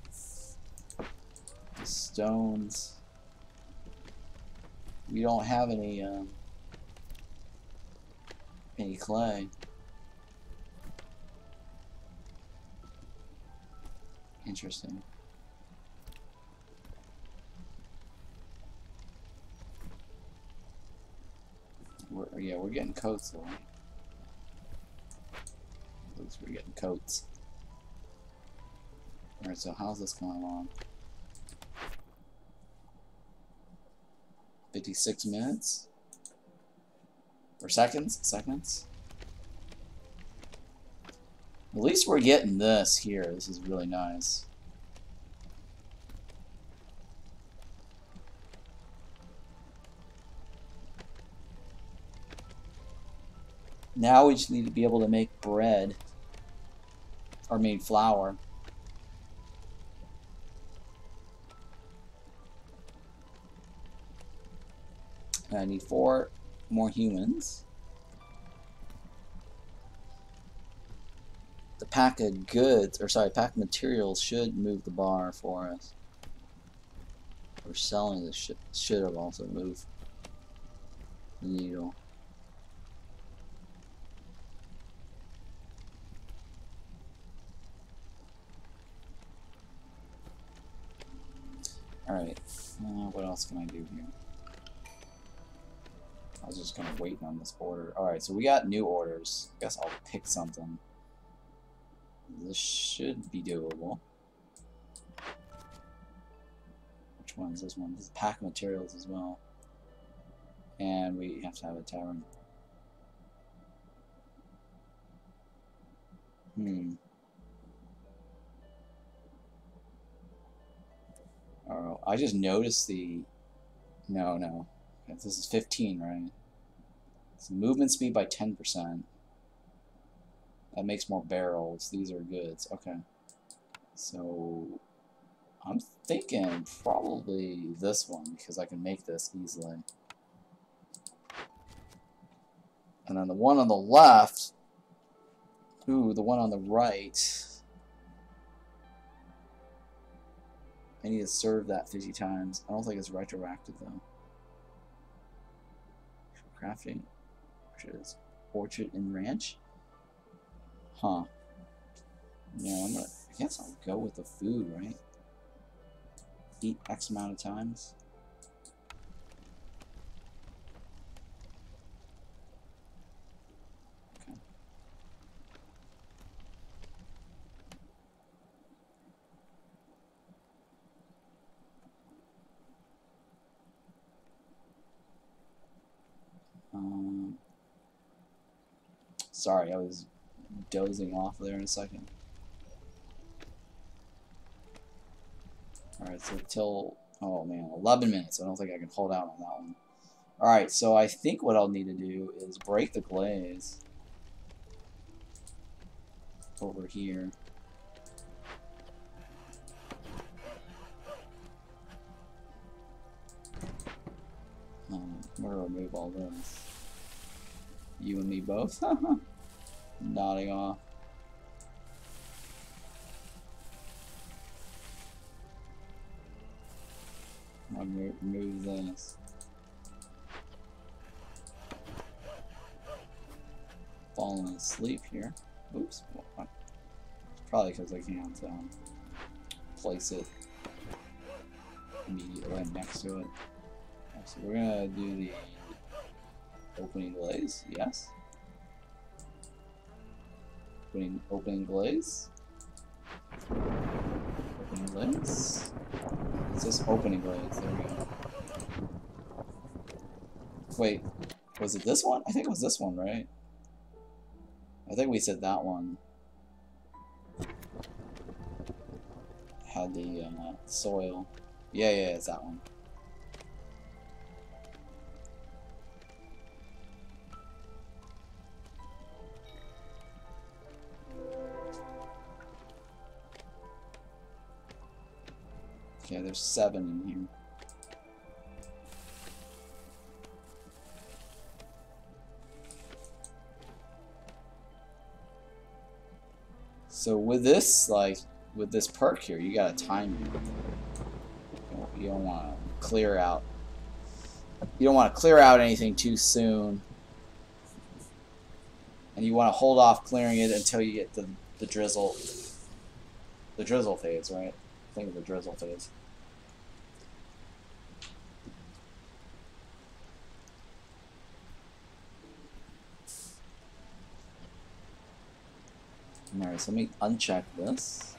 The stones. We don't have any clay. Interesting. We're getting coats though. At least we're getting coats. Alright, so how's this going along? 56 minutes? Or seconds? Seconds? At least we're getting this here. This is really nice. Now we just need to be able to make bread. Or make flour. And I need 4 more humans. The pack of goods, or sorry, pack of materials should move the bar for us. We're selling this should have also moved the needle. Alright, what else can I do here? I was just kind of waiting on this order. Alright, so we got new orders. I guess I'll pick something. This should be doable. Which one is this one? This is pack of materials as well. And we have to have a tavern. Oh, I just noticed the... No. This is 15, right? So movement speed by 10%. That makes more barrels. These are goods. Okay. So... I'm thinking probably this one, because I can make this easily. And then the one on the left... Ooh, the one on the right... I need to serve that 50 times. I don't think it's retroactive though. Crafting. Orchard and ranch? Huh. Yeah, I guess I'll go with the food, right? Eat X amount of times. Okay. Sorry, I was dozing off there in a second. Alright, so till, oh man, 11 minutes. I don't think I can hold out on that one. Alright, so I think what I'll need to do is break the glaze over here. I'm gonna remove all this. You and me both? Nodding off. I'll remove this. Falling asleep here. Oops. Probably because I can't place it immediately next to it. So we're gonna do the opening glaze, yes. Opening glaze. Opening glaze. It's just opening glaze, there we go. Wait, was it this one? I think it was this one, right? I think we said that one had the soil. Yeah, it's that one. Okay, there's 7 in here. So with this, like, with this perk here, you gotta time it. You don't want to clear out. You don't want to clear out anything too soon, and you want to hold off clearing it until you get the drizzle phase, right? Think of the drizzle phase. Alright, so let me uncheck this.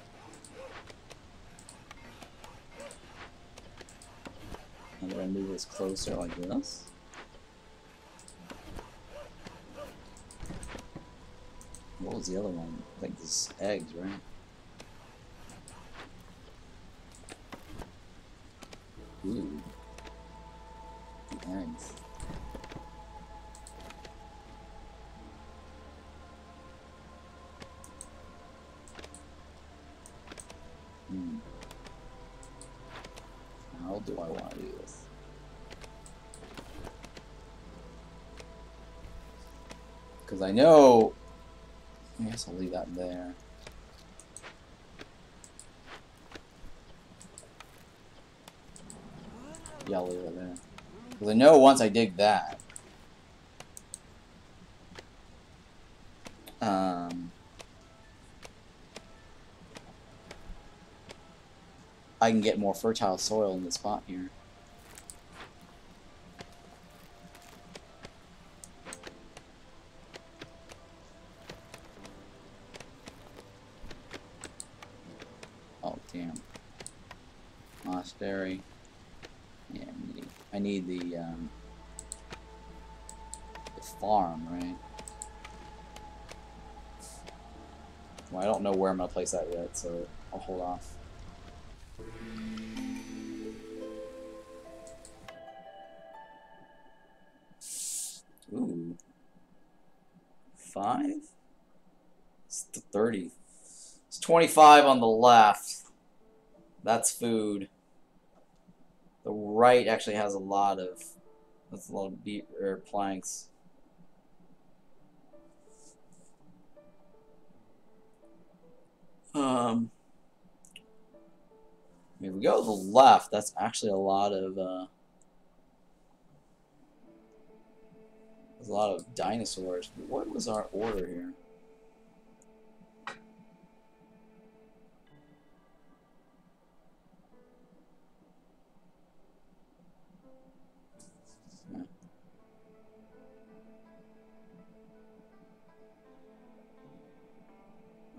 And then I move this closer like this. What was the other one? I think this is eggs, right? Ooh. The eggs. How do I want to do this? Because I know... I guess I'll leave that there. Yeah, I'll leave it there. Because I know once I dig that... I can get more fertile soil in the spot here. Oh, damn. Monastery. Yeah, I need the farm, right? Well, I don't know where I'm going to place that yet, so I'll hold off. Ooh. 5? It's 30. It's 25 on the left. That's food. The right actually has a lot of... That's a lot of planks. If we go to the left, that's actually a lot of there's a lot of dinosaurs. What was our order here? Yeah.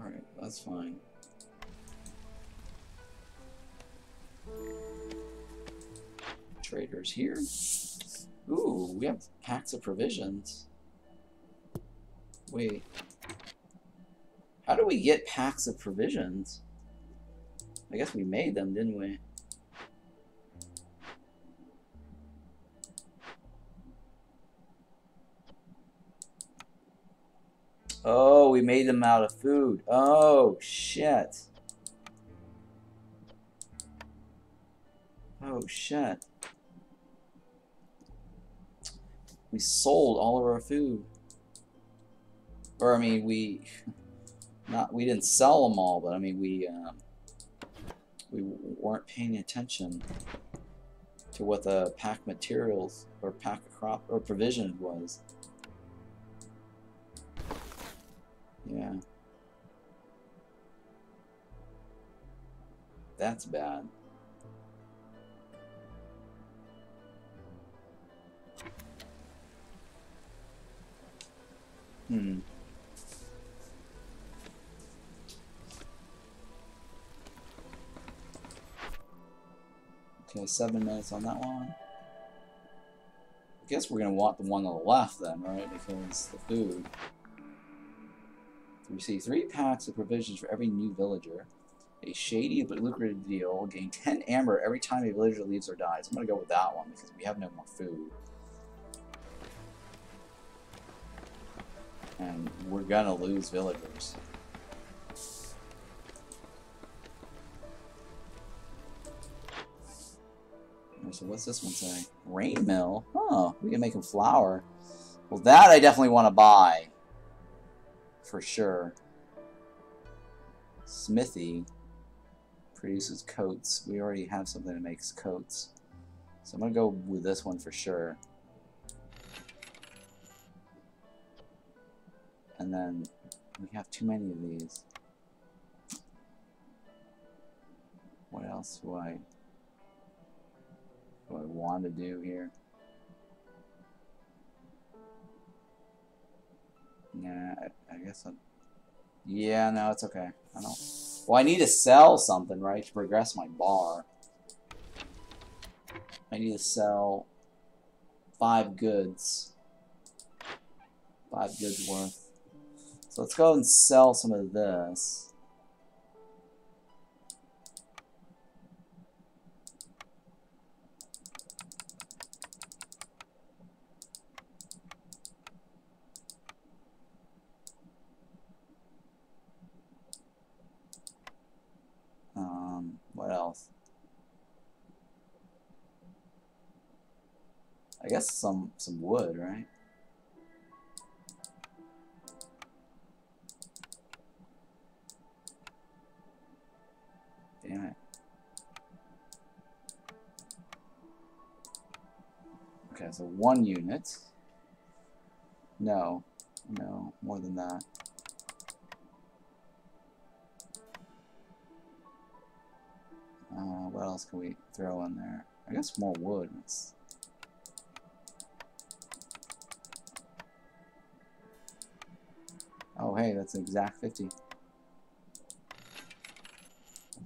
Alright, that's fine. Traders here. Ooh, we have packs of provisions. Wait. How do we get packs of provisions? I guess we made them, didn't we? Oh, we made them out of food. Oh, shit. Oh, shit. We sold all of our food. Or, I mean, we didn't sell them all, but I mean, we weren't paying attention to what the pack materials or pack of crop or provision was. Yeah. That's bad. Okay, 7 minutes on that one. guess we're gonna want the one on the left then, right? Because the food. We receive 3 packs of provisions for every new villager. A shady but lucrative deal. Gain 10 amber every time a villager leaves or dies. I'm gonna go with that one because we have no more food. And we're gonna lose villagers. So what's this one say? Rain mill? Oh, we can make them flour. Well, that I definitely want to buy. For sure. Smithy produces coats. We already have something that makes coats. So I'm going to go with this one for sure. And then we have too many of these. What else do I want to do here? Nah, I guess I'm... Yeah, no, it's okay. I don't... Well, I need to sell something, right, to progress my bar. I need to sell 5 goods. 5 goods worth. So let's go and sell some of this. What else? I guess some wood, right? Damn it. Okay, so 1 unit. No, more than that. What else can we throw in there? I guess more wood. Oh, hey, that's an exact 50.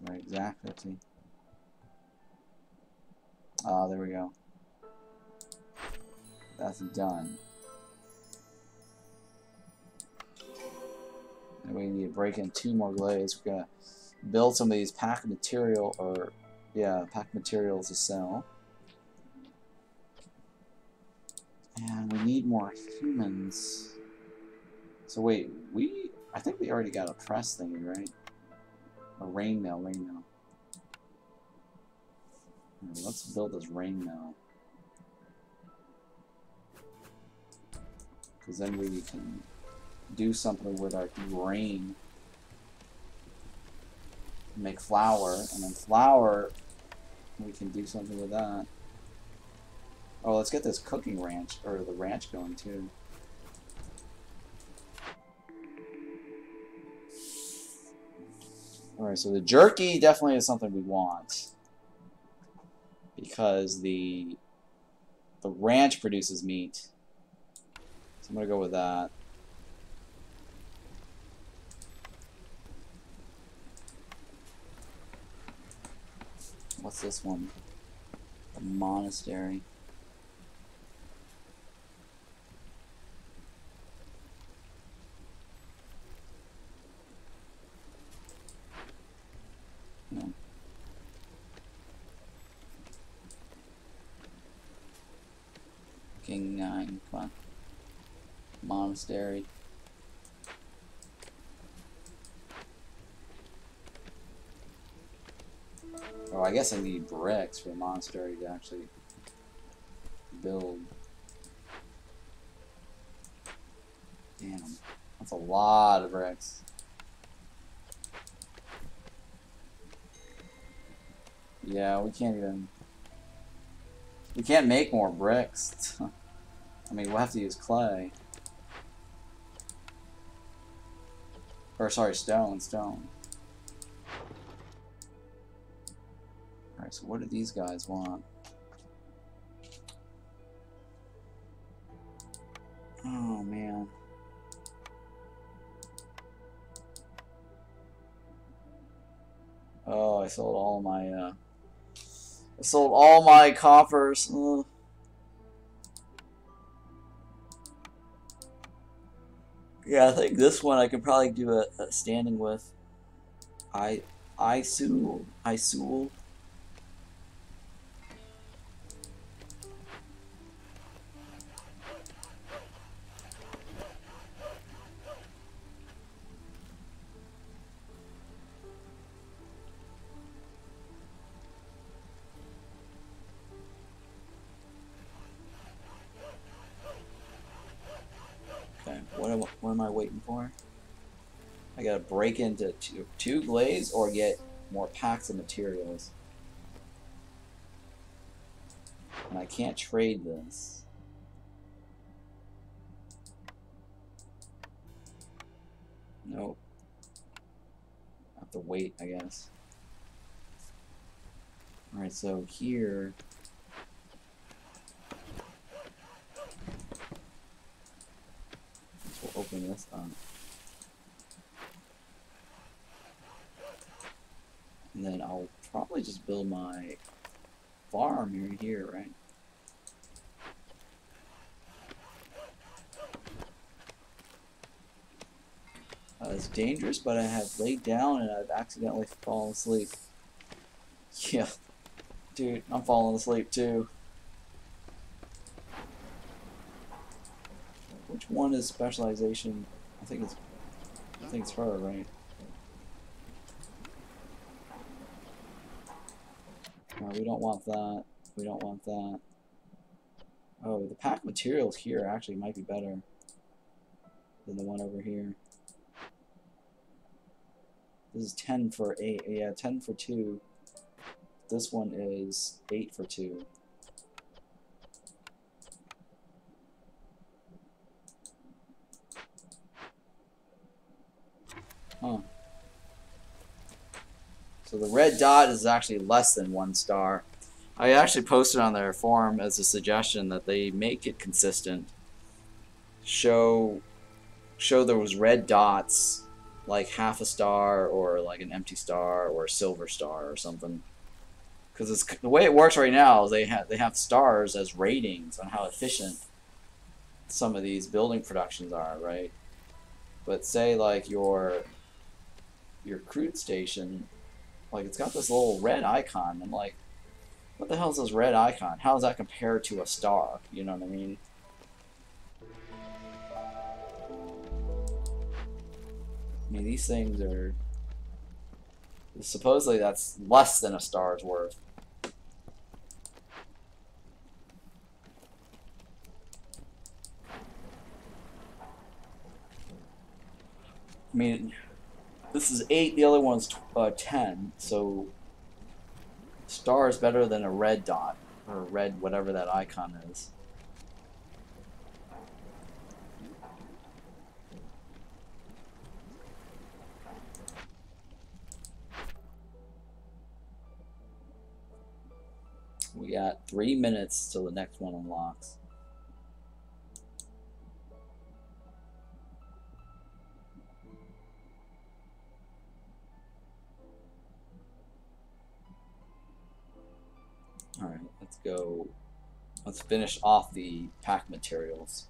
Right, exact 50. Ah, there we go. That's done. And we need to break in 2 more glades. We're gonna build some of these pack material, or yeah, pack materials to sell. And we need more humans. So wait, I think we already got a press thingy, right? A rain mill. Let's build this rain mill. Because then we can do something with our grain. Make flour, and then flour, we can do something with that. Oh, let's get this cooking ranch, or the ranch going too. Alright, so the jerky definitely is something we want. Because the ranch produces meat. So I'm gonna go with that. What's this one? The monastery. No. King 9, come on. Monastery. Oh, I guess I need bricks for the monastery to actually build. Damn, that's a lot of bricks. Yeah, we can't make more bricks. I mean, we'll have to use clay. Or, sorry, stone. Alright, so what do these guys want? Oh, man. Oh, I sold all my coffers. Ugh. Yeah, I think this one I could probably do a standing with. I Sool. Okay, what am I waiting for? I gotta break into two glades or get more packs of materials. And I can't trade this. Nope. I have to wait, I guess. Alright, so here... we'll open this up. And then I'll probably just build my farm right here, right? It's dangerous, but I have laid down and I've accidentally fallen asleep. Yeah, dude, I'm falling asleep too. Which one is specialization? I think it's her, right? No, we don't want that. We don't want that. Oh, the pack materials here actually might be better than the one over here. This is 10 for 8. Yeah, 10 for 2. This one is 8 for 2. Huh. So the red dot is actually less than 1 star. I actually posted on their forum as a suggestion that they make it consistent. Show those red dots like half a star or like an empty star or a silver star or something. Because it's the way it works right now is they have stars as ratings on how efficient some of these building productions are, right? But say like your crude station, like it's got this little red icon. I'm like, what the hell is this red icon? How does that compare to a star? You know what I mean? I mean, these things are... supposedly that's less than a star's worth. I mean, this is 8, the other one's 10, so star is better than a red dot, or red whatever that icon is. We got 3 minutes till the next one unlocks. Alright, let's go. Let's finish off the pack materials.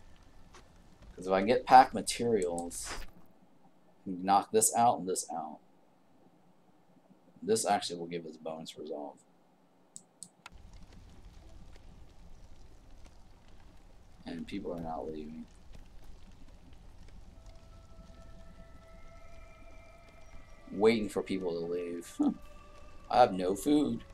Because if I get pack materials, I can knock this out and this out. This actually will give us bonus resolve. And people are not leaving. Waiting for people to leave. I have no food.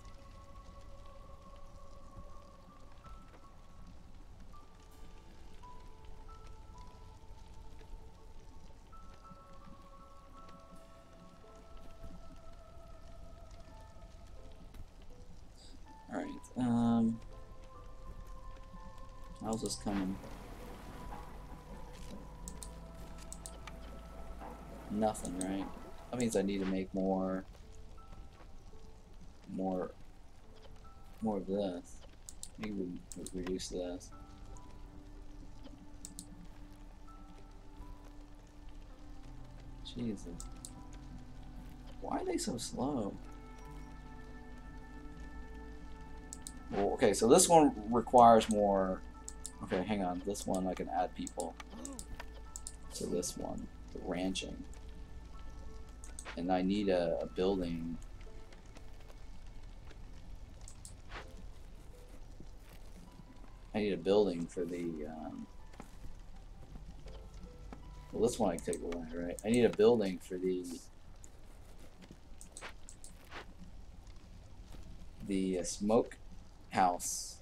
Alright, how's this coming? Nothing, right? That means I need to make more of this. Maybe we reduce this. Jesus. Why are they so slow? Well, okay, so this one requires more... Okay, hang on. This one I can add people. to this one, the ranching. And I need a building. I need a building for the, well, this one I take away, right? I need a building for the smoke house.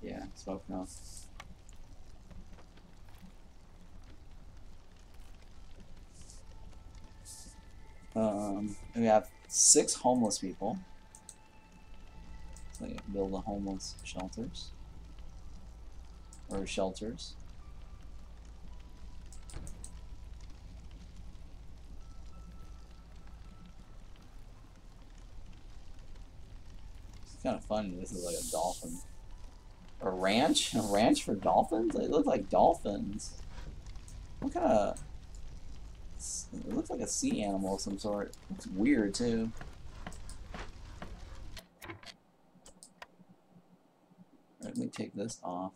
Yeah, smoke house. We have 6 homeless people. So build the homeless shelters. Or shelters. It's kind of funny. This is like a dolphin. A ranch? A ranch for dolphins? They look like dolphins. What kind of... It looks like a sea animal of some sort. It's weird too. Let me take this off.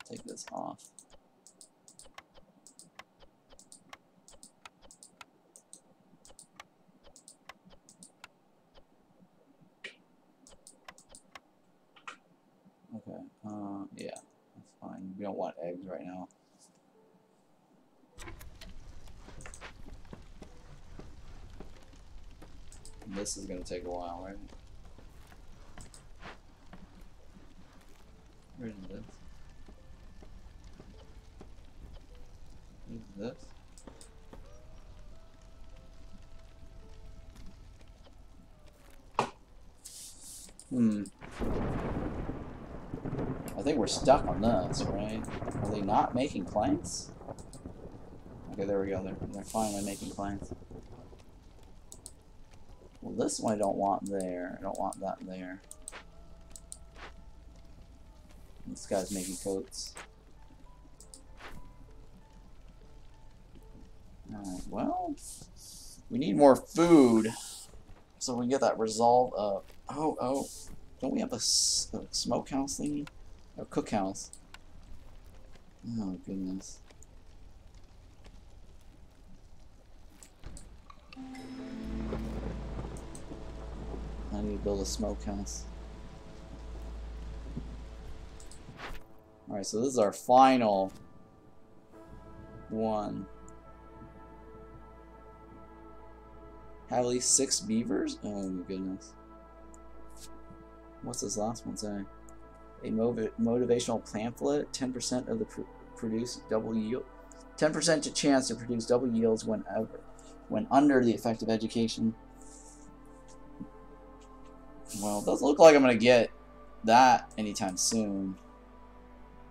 Take this off. Okay, yeah, that's fine. We don't want eggs right now. This is gonna take a while, right? Where is this? What is this? I think we're stuck on this, right? Are they not making planks? Okay, there we go. They're finally making planks. Well, this one I don't want there. I don't want that there. This guy's making coats. Alright, well, we need more food so we can get that resolved up. Oh, don't we have a smokehouse thingy? Or cookhouse? Oh, goodness. I need to build a smokehouse. Alright, so this is our final one. Have at least 6 beavers? Oh my goodness. What's this last one say? A motivational pamphlet, 10% of the produce double yield. 10% chance to produce double yields when under the effect of education. Well, it doesn't look like I'm going to get that anytime soon.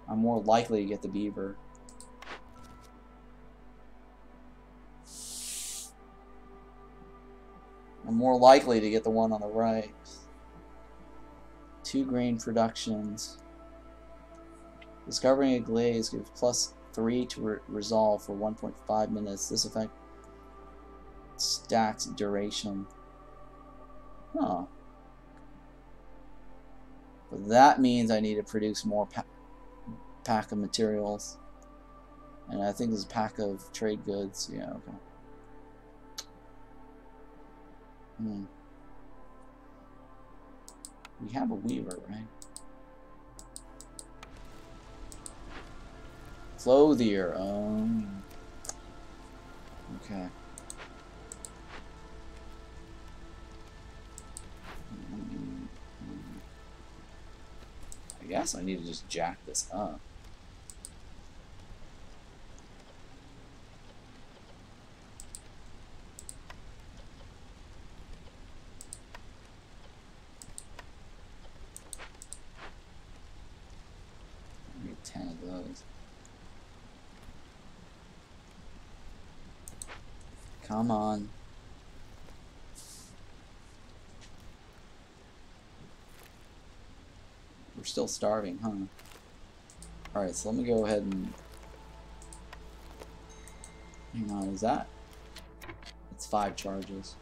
I'm more likely to get the beaver. I'm more likely to get the one on the right. 2 grain productions. Discovering a glaze gives +3 to resolve for 1.5 minutes. This effect stacks duration. Huh. But that means I need to produce more pack of materials. And I think this is a pack of trade goods. Yeah, okay. We have a weaver, right? Clothier. Okay. I guess I need to just jack this up. I need 10 of those. Come on. We're still starving, huh? Alright, so let me go ahead and... Hang on, is that? It's 5 charges.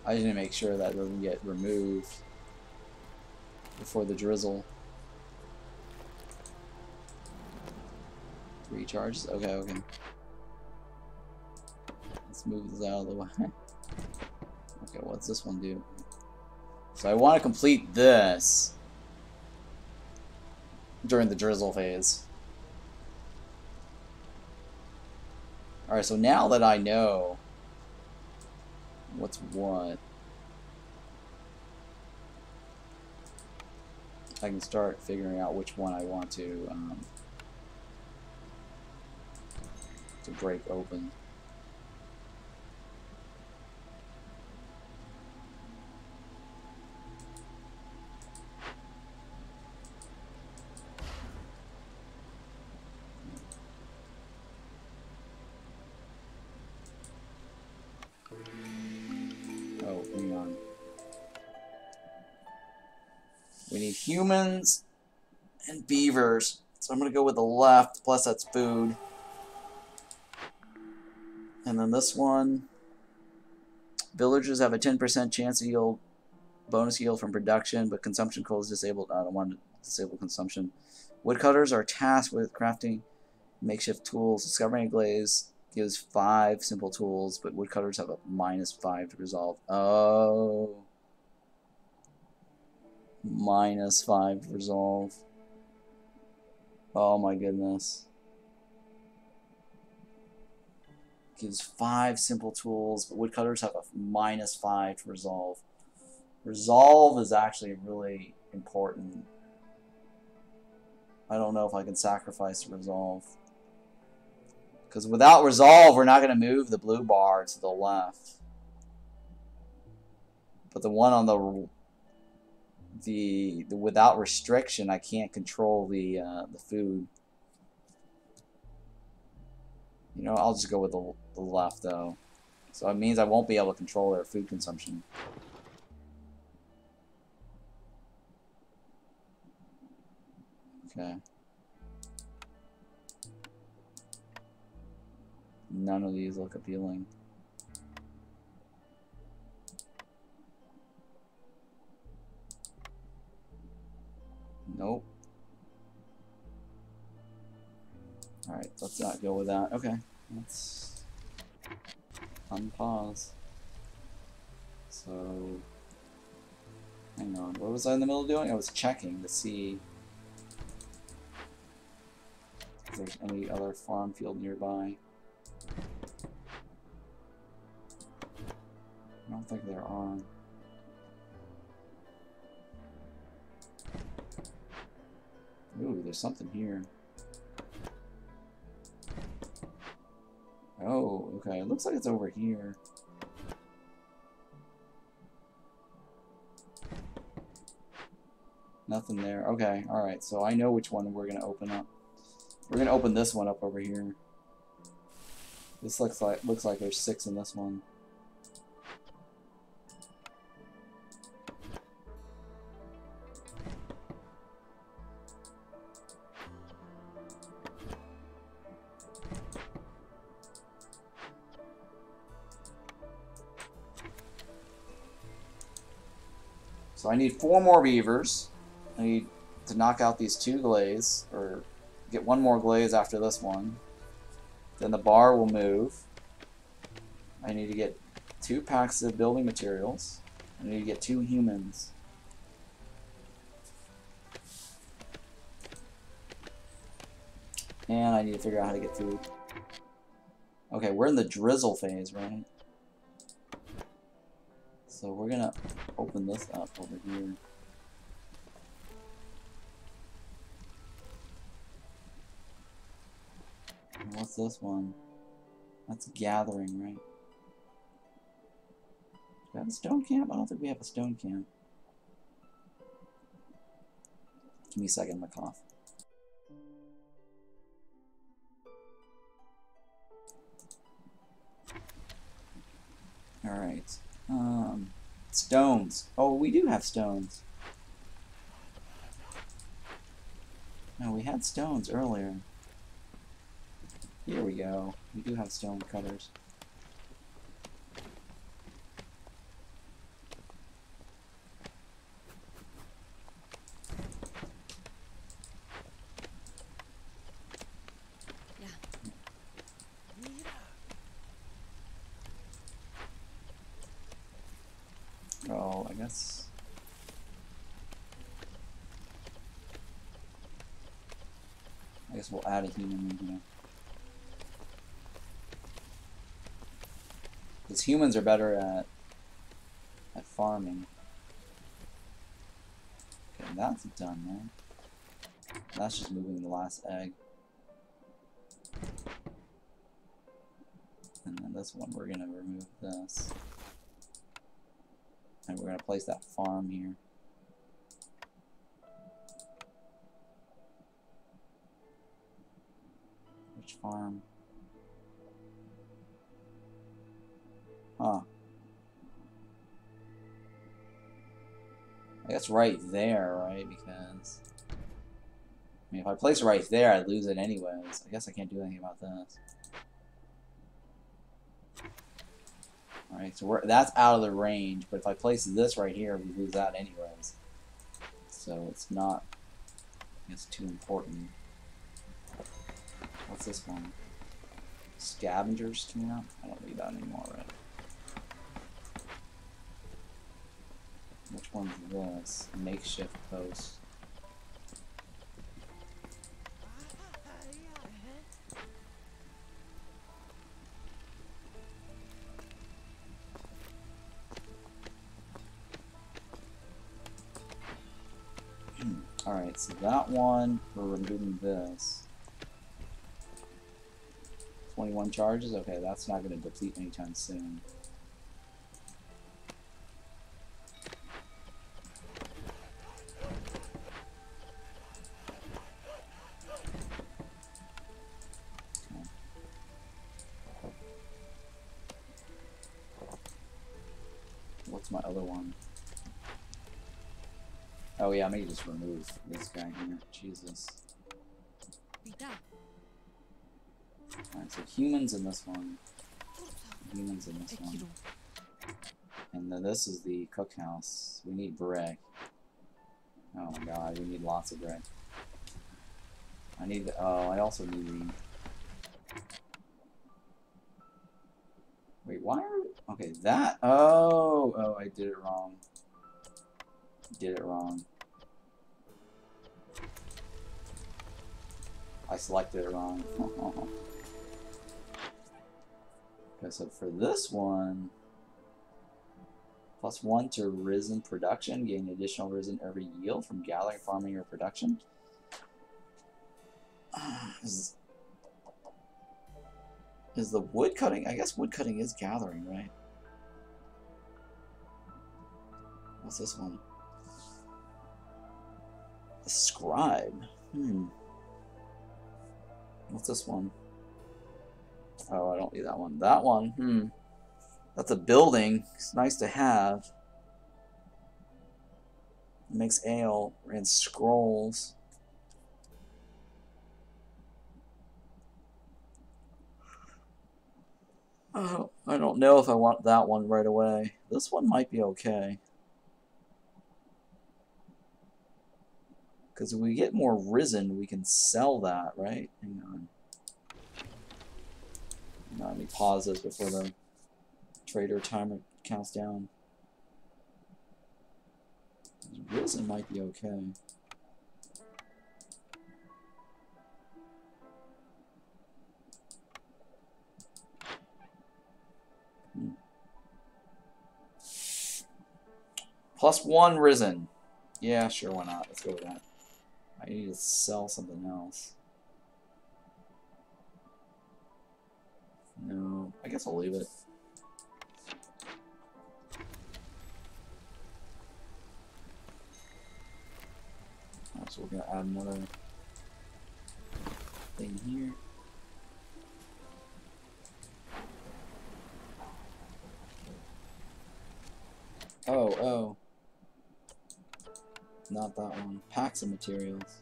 I just need to make sure that doesn't get removed before the drizzle. 3 charges? Okay, okay. Let's move this out of the way. Okay, what's this one do? So I want to complete this during the drizzle phase. Alright, so now that I know what's what, I can start figuring out which one I want to break open. Oh, hang on. We need humans and beavers. So I'm going to go with the left, plus that's food. And then this one, villagers have a 10% chance to yield bonus yield from production, but consumption coal is disabled. I don't want to disable consumption. Woodcutters are tasked with crafting makeshift tools. Discovering a glaze gives 5 simple tools, but woodcutters have a -5 to resolve. Oh. -5 to resolve. Oh my goodness. Gives 5 simple tools, but woodcutters have a -5 to resolve. Resolve is actually really important. I don't know if I can sacrifice resolve. Because without resolve, we're not going to move the blue bar to the left. But the one on the without restriction, I can't control the food. You know, I'll just go with the left, though. So it means I won't be able to control their food consumption. Okay. None of these look appealing. Nope. Alright, let's not go with that. Okay. Let's unpause. So, hang on. What was I in the middle of doing? I was checking to see if there's any other farm field nearby. I don't think there are. Ooh, there's something here. Oh, okay. It looks like it's over here. Nothing there. Okay, alright. So I know which one we're going to open up. We're going to open this one up over here. This looks like there's 6 in this one. So I need 4 more beavers. I need to knock out these 2 glaze, or get 1 more glaze after this one. Then the bar will move. I need to get 2 packs of building materials. I need to get 2 humans. And I need to figure out how to get food. Okay, we're in the drizzle phase, right? So we're gonna open this up over here. And what's this one? That's gathering, right? Do we have a stone camp? I don't think we have a stone camp. Give me a second, my cough. Alright. Stones. Oh, we do have stones. No, we had stones earlier. Here we go. We do have stone cutters. guess. I guess we'll add a human in here. Because humans are better at farming. Okay, that's done, man. That's just moving the last egg. And then this one, we're gonna remove this. And we're gonna place that farm here. Which farm? Huh. I guess right there, right? Because I mean, if I place it right there, I'd lose it anyways. I guess I can't do anything about this. Alright, so that's out of the range, but if I place this right here, we lose that anyways. So it's not, I guess, too important. What's this one? Scavengers camp? I don't need that anymore, right? Which one's this? Makeshift post. Alright, so that one, we're removing this. 21 charges? Okay, that's not going to deplete anytime soon. Okay. What's my other one? Oh yeah, I may just remove this guy here. Jesus. Alright, so humans in this one. Humans in this one. And then this is the cookhouse. We need brick. Oh my god, we need lots of brick. I need the, oh, I also need the... Wait, why are... Okay, that... Oh, I did it wrong. Did it wrong. I selected it wrong. Okay, so for this one, +1 to risen production, gain additional risen every yield from gathering, farming, or production. Is the wood cutting? I guess wood cutting is gathering, right? What's this one? The scribe. What's this one? Oh, I don't need that one. That one, that's a building. It's nice to have. It makes ale and scrolls. Oh, I don't know if I want that one right away. This one might be okay. Because if we get more risen, we can sell that, right? Hang on. No, let me pause this before the trader timer counts down. Risen might be okay. +1 risen. Yeah, sure, why not? Let's go with that. I need to sell something else. No, I guess I'll leave it. Alright, so we're gonna add another thing here. Oh. Not that one. Packs of materials.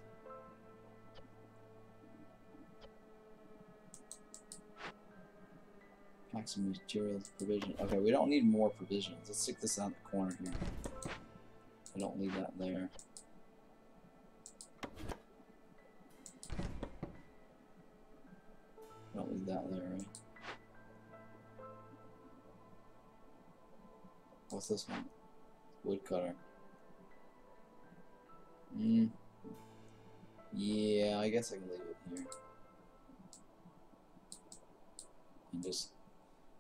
Packs of materials, provision. Okay, we don't need more provisions. Let's stick this out in the corner here. I don't need that there. I don't need that there, right? What's this one? Woodcutter. Yeah, I guess I can leave it here. And just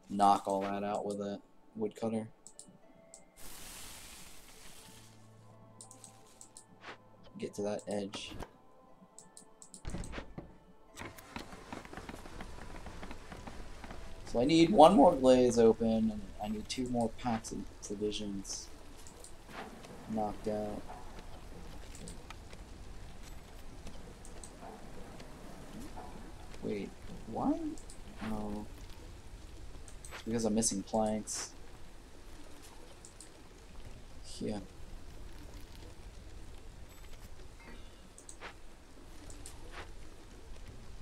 knock all that out with a woodcutter. Get to that edge. So I need one more glaze open, and I need 2 more packs of provisions knocked out. Wait, why? Oh, it's because I'm missing planks. Yeah.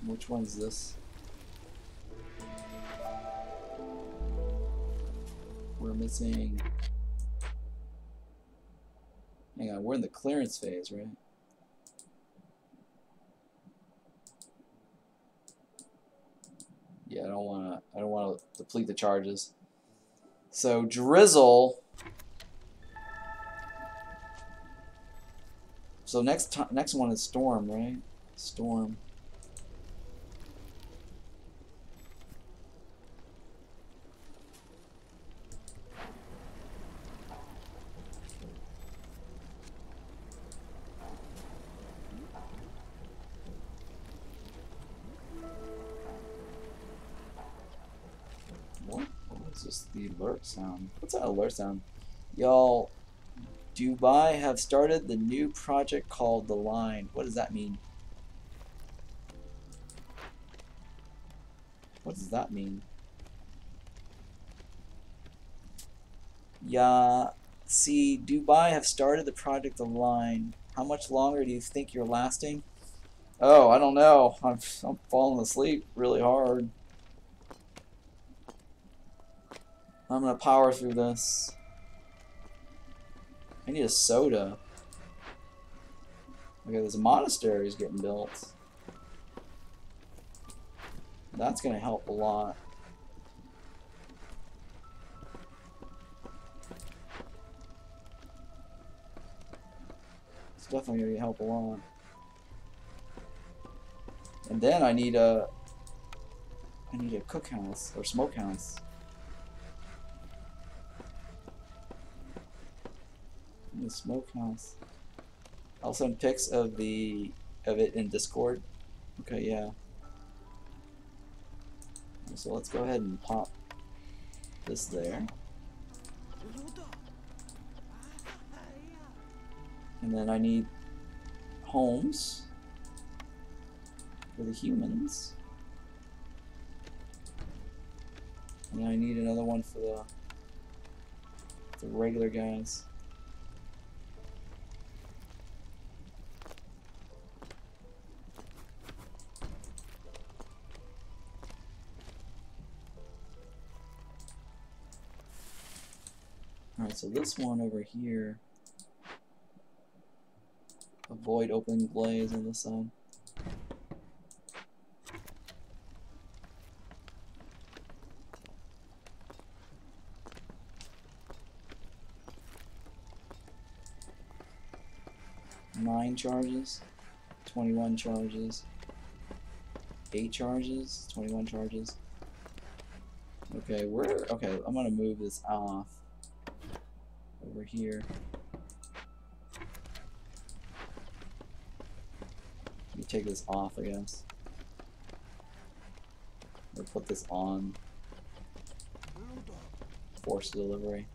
Which one's this? We're missing... Hang on, we're in the clearance phase, right? Yeah, I don't wanna deplete the charges. So drizzle. So next one is storm, right? Storm. What was this? The alert sound. What's that alert sound? Y'all, Dubai have started the new project called The Line. What does that mean? What does that mean? Yeah, see, Dubai have started the project The Line. How much longer do you think you're lasting? Oh, I don't know. I'm falling asleep really hard. I'm gonna power through this. I need a soda. Okay, there's a monastery getting built. That's gonna help a lot. It's definitely gonna help a lot. And then I need a cookhouse or smokehouse. I need a smokehouse. I'll send pics of it in Discord. Okay, yeah. So let's go ahead and pop this there. And then I need homes for the humans. And I need another one for the regular guys. Alright, so this one over here, avoid open glaze on this side. Nine charges, 21 charges, 8 charges, 21 charges. Okay, I'm gonna move this off over here. Let me take this off, I guess. Or put this on. Forced delivery.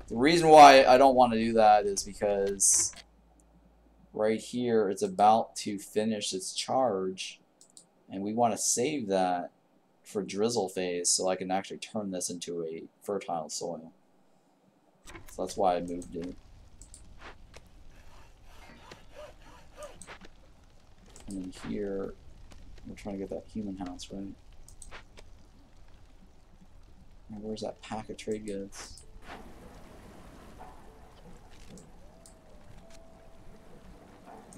The reason why I don't want to do that is because right here it's about to finish its charge, and we want to save that for drizzle phase so I can actually turn this into a fertile soil. So that's why I moved it. And then here, we're trying to get that human house, right? And where's that pack of trade goods?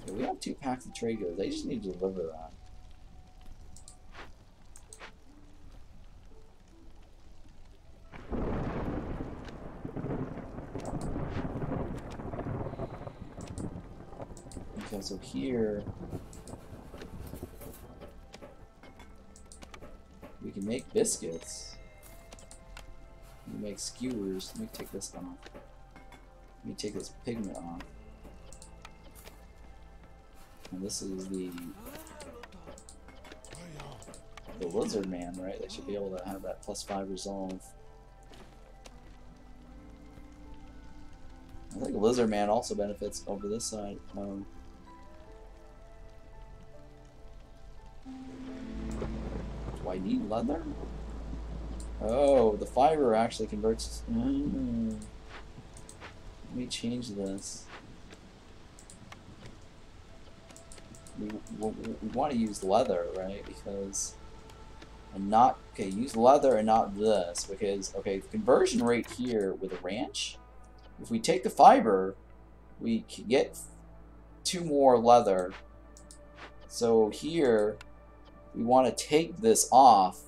Okay, we have 2 packs of trade goods. They just need to deliver that. So here we can make biscuits. We can make skewers. Let me take this off. Let me take this pigment off. And this is the lizard man, right? They should be able to have that +5 resolve. I think lizard man also benefits over this side. Do I need leather? Oh, the fiber actually converts. Let me change this. We want to use leather, right? Because and not use leather and not this because the conversion rate here with a ranch. If we take the fiber, we can get 2 more leather. So here we want to take this off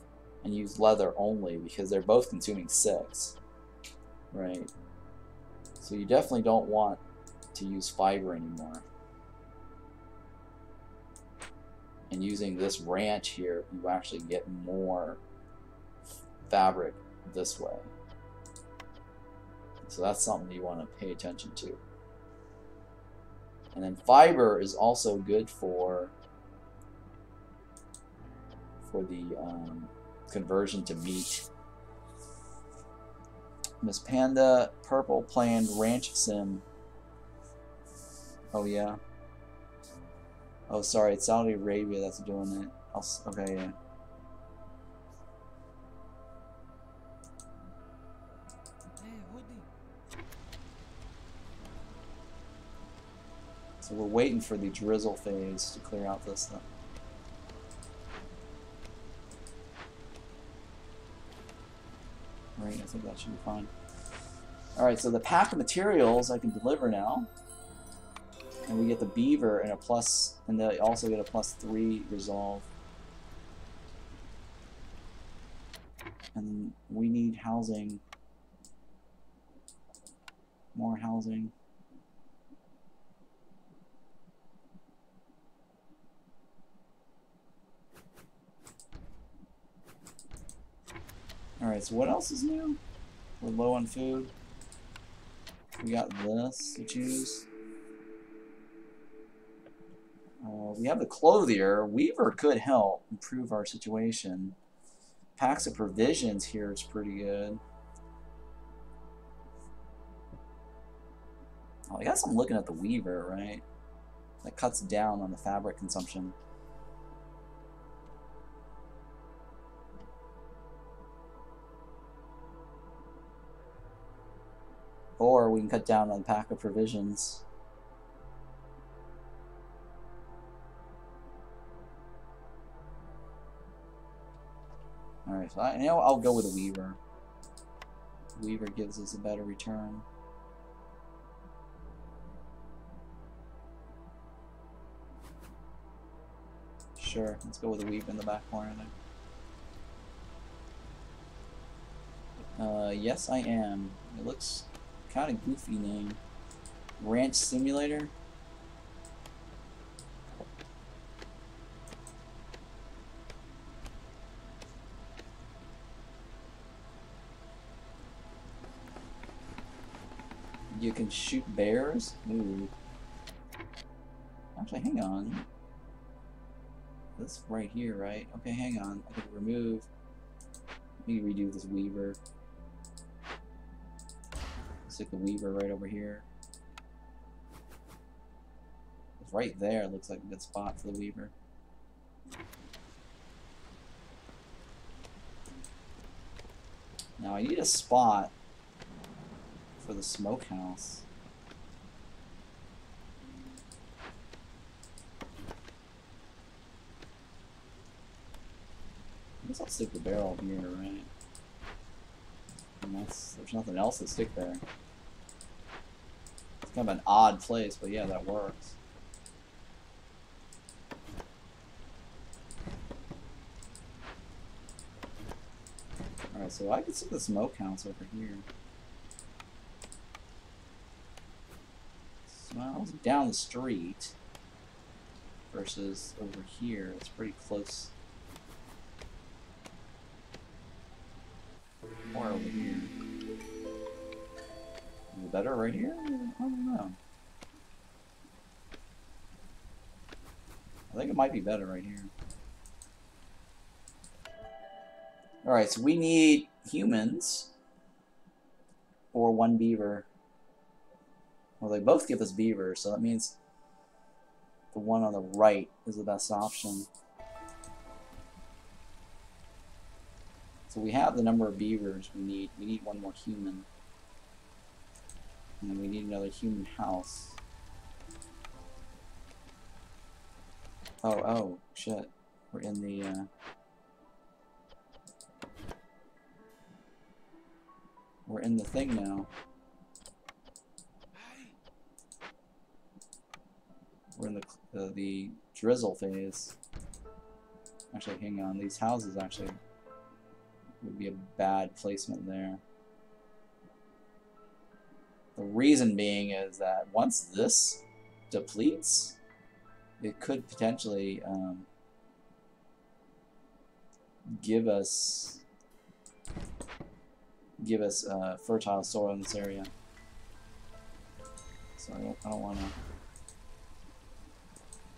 and use leather only because they're both consuming 6, right? So you definitely don't want to use fiber anymore. And using this ranch here, you actually get more fabric this way. So that's something you want to pay attention to. And then fiber is also good for the conversion to meat. Miss Panda, purple planned ranch sim. Oh yeah. Oh, sorry, it's Saudi Arabia that's doing it. Okay, yeah. So we're waiting for the drizzle phase to clear out this stuff. Right, I think that should be fine. Alright, so the pack of materials I can deliver now. And we get the beaver and a plus, and they also get a +3 resolve. And we need housing. More housing. Alright, so what else is new? We're low on food. We got this to choose. We have the clothier. Weaver could help improve our situation. Packs of provisions here is pretty good. Oh, I guess I'm looking at the weaver, right? That cuts down on the fabric consumption. Or we can cut down on the pack of provisions. Alright, so I'll go with a weaver. Weaver gives us a better return. Sure, let's go with a weaver in the back corner there. Yes I am. It looks kind of goofy name. Ranch Simulator? You can shoot bears? Ooh. Actually, hang on. This right here, right? Okay, hang on. I can remove. Let me redo this weaver. Stick the weaver right over here. It's right there. Looks like a good spot for the weaver. Now I need a spot for the smokehouse. I guess I'll stick the barrel here, right? And there's nothing else to stick there. It's kind of an odd place, but yeah, that works. Alright, so I can stick the smokehouse over here. Smells down the street. versus over here. It's pretty close. More over here. Is it better right here? I don't know. I think it might be better right here. Alright, so we need humans or 1 beaver. Well, they both give us beavers, so that means the one on the right is the best option. So we have the number of beavers we need. We need 1 more human. And then we need another human house. Oh, shit. We're in the, we're in the thing now. We're in the drizzle phase. Actually, hang on. These houses actually would be a bad placement there. The reason being is that once this depletes, it could potentially give us fertile soil in this area. So I don't want to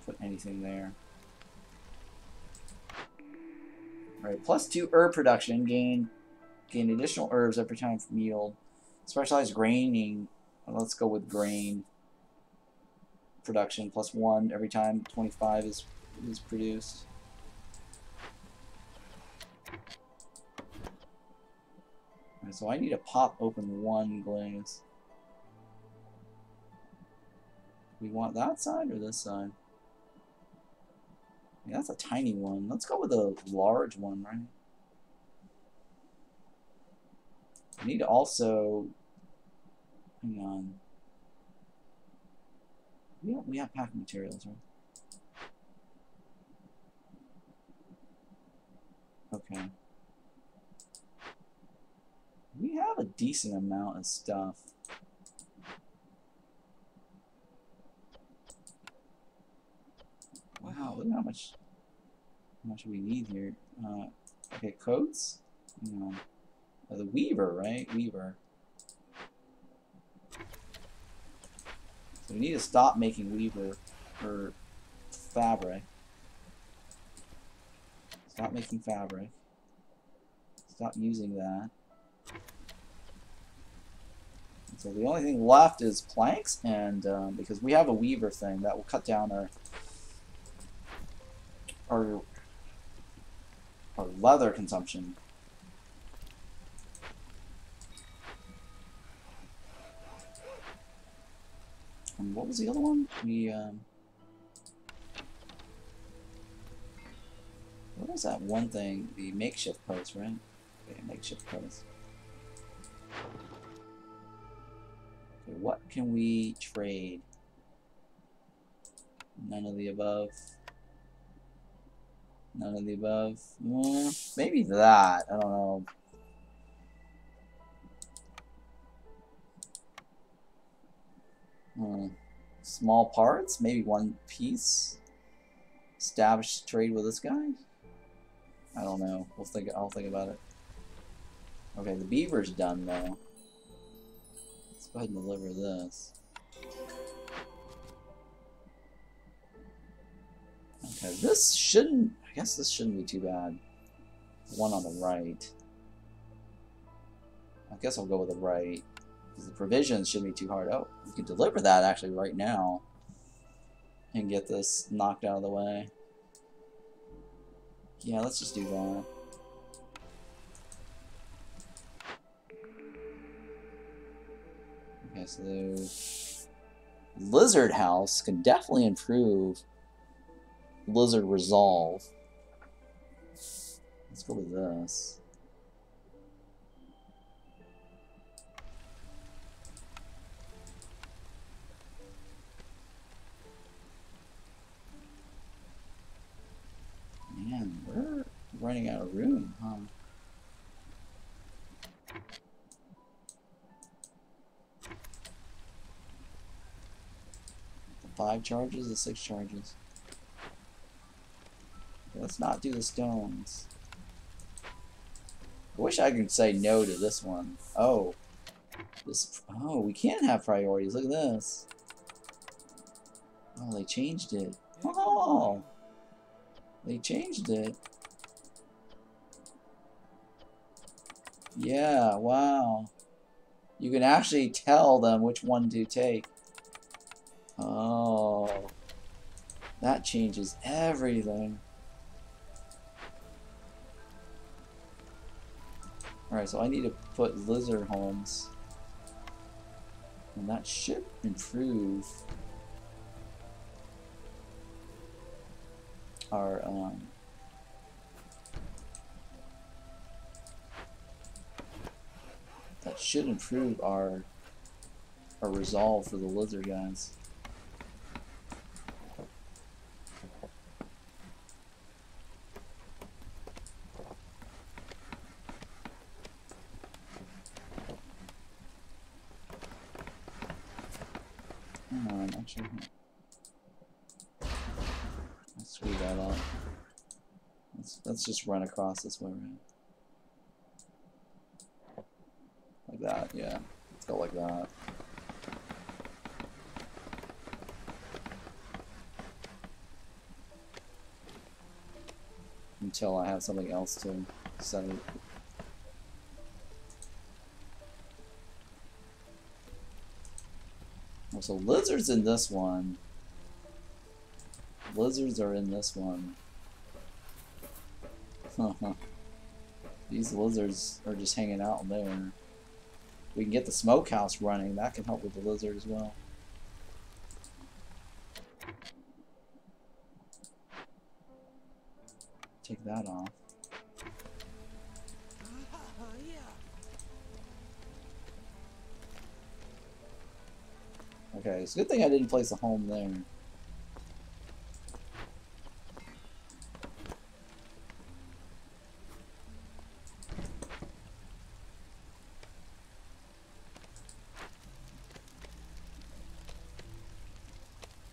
put anything there. Alright, +2 herb production. Gain additional herbs every time from yield. Specialized graining. Let's go with grain production. +1 every time 25 is produced. Alright, so I need to pop open 1 glaze. We want that side or this side? Yeah, that's a tiny one. Let's go with a large one, right? I need to also... Hang on. We have packing materials, right? Okay. We have a decent amount of stuff. Wow, look how much we need here. Okay, coats. Hang on. The weaver, right? Weaver. So we need to stop making weaver or fabric. Stop making fabric. Stop using that. And so the only thing left is planks, and because we have a weaver thing that will cut down our leather consumption. And what was the other one? What was that one thing? The makeshift post, right? Okay, makeshift post. Okay, what can we trade? None of the above. None of the above. Maybe that. I don't know. Small parts. Maybe 1 piece. Establish trade with this guy. I don't know. I'll think about it. Okay, the beaver's done though. Let's go ahead and deliver this. Okay, this shouldn't... I guess this shouldn't be too bad. The one on the right. I guess I'll go with the right. Because the provisions shouldn't be too hard. Oh, we can deliver that actually right now. And get this knocked out of the way. Yeah, let's just do that. Okay, so the lizard house can definitely improve lizard resolve. Let's go with this. Man, we're running out of room, huh? The 5 charges, the 6 charges. let's not do the stones. I wish I could say no to this one. Oh. Oh, we can't have priorities. Look at this. Oh, they changed it. Oh. They changed it. Yeah, wow. You can actually tell them which one to take. Oh. That changes everything. Alright, so I need to put lizard homes. And that should improve our, that should improve our resolve for the lizard guys. Actually, I'll screw that up. Let's just run across this way, right? Like that, yeah. Let's go like that. Until I have something else to set it. So lizards in this one. Lizards are in this one. These lizards are just hanging out there. We can get the smokehouse running. That can help with the lizard as well. Take that off. Okay, it's a good thing I didn't place a home there.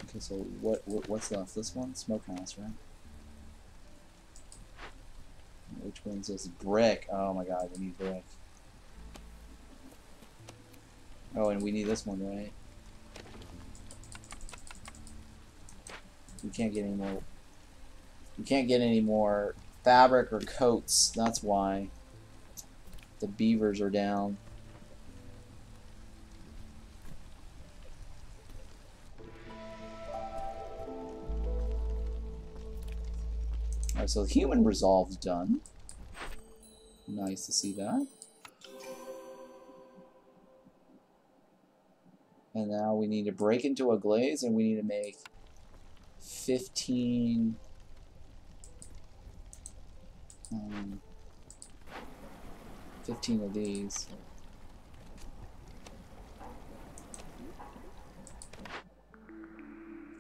Okay, so what's left? This one? Smokehouse, right? Which one's this? Brick. Oh my god, we need brick. Oh, and we need this one, right? We can't get any more. We can't get any more fabric or coats. That's why the beavers are down. Alright, so the human resolve's done. Nice to see that. And now we need to break into a glaze, and we need to make 15 15 of these.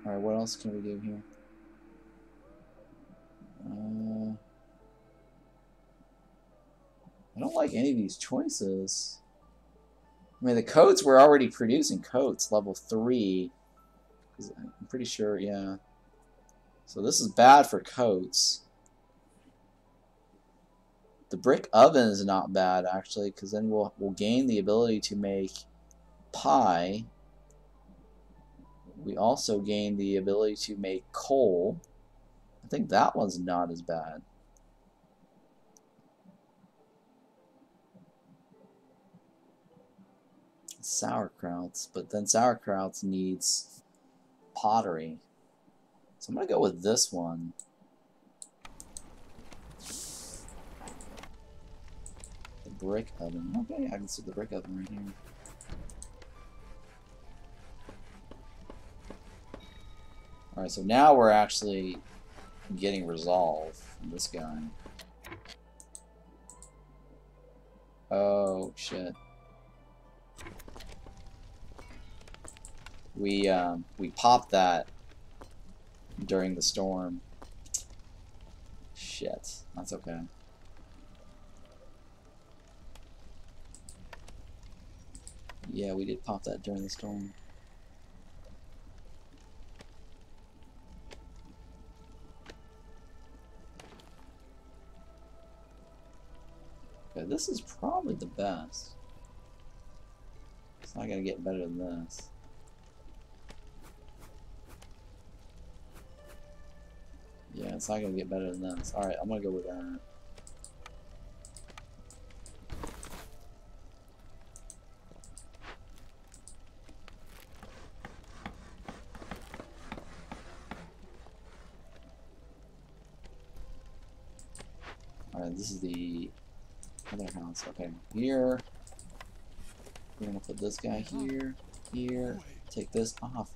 Alright, what else can we do here? I don't like any of these choices. I mean, the coats, we're already producing coats, level 3. I'm pretty sure, yeah. So this is bad for coats. The brick oven is not bad, actually, because then we'll gain the ability to make pie. We also gain the ability to make coal. I think that one's not as bad. Sauerkrauts, but then sauerkrauts needs pottery. So I'm going to go with this one. The brick oven. Okay, I can see the brick oven right here. Alright, so now we're actually getting resolve from this guy. Oh, shit. We popped that during the storm. Shit, that's okay. Yeah, we did pop that during the storm. Okay, this is probably the best. It's not gonna get better than this. Yeah, it's not gonna get better than this. Alright, I'm gonna go with that. Alright, this is the other house. Okay, here. We're gonna put this guy here, here. Take this off.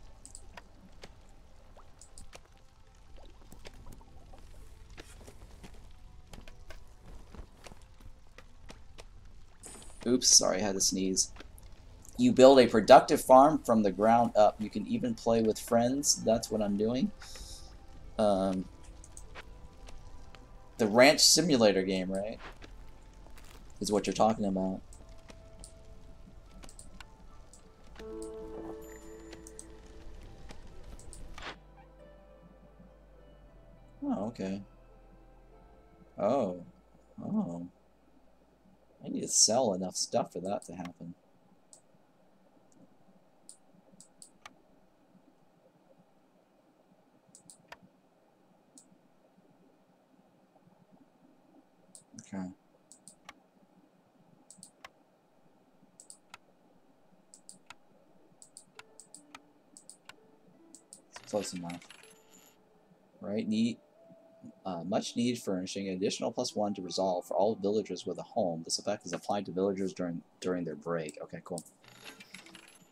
Oops, sorry, I had to sneeze. You build a productive farm from the ground up. You can even play with friends. That's what I'm doing. The ranch simulator game, right? Is what you're talking about. Oh, okay. Oh. Oh. I need to sell enough stuff for that to happen. Okay. It's close enough. Right, much needed furnishing, additional +1 to resolve for all villagers with a home. This effect is applied to villagers during their break. Okay, cool.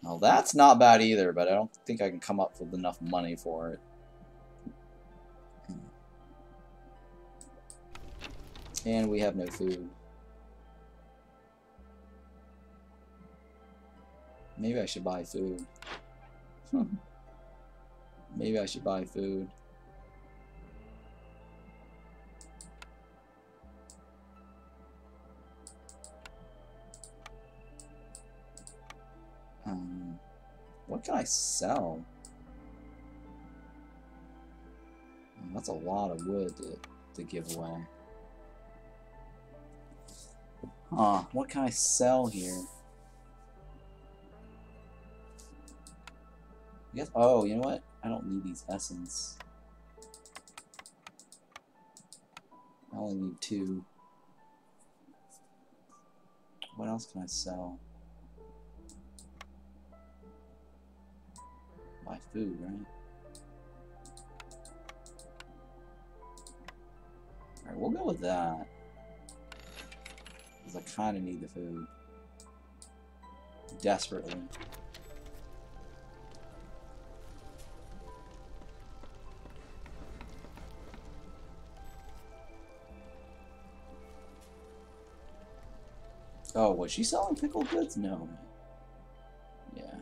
Well, that's not bad either, but I don't think I can come up with enough money for it. And we have no food. Maybe I should buy food. Maybe I should buy food. What can I sell? That's a lot of wood to give away. What can I sell here? I guess, oh, you know what? I don't need these essence. I only need 2. What else can I sell? Buy food, right? Alright, we'll go with that. Because I kind of need the food. Desperately. Oh, was she selling pickled goods? No. Yeah.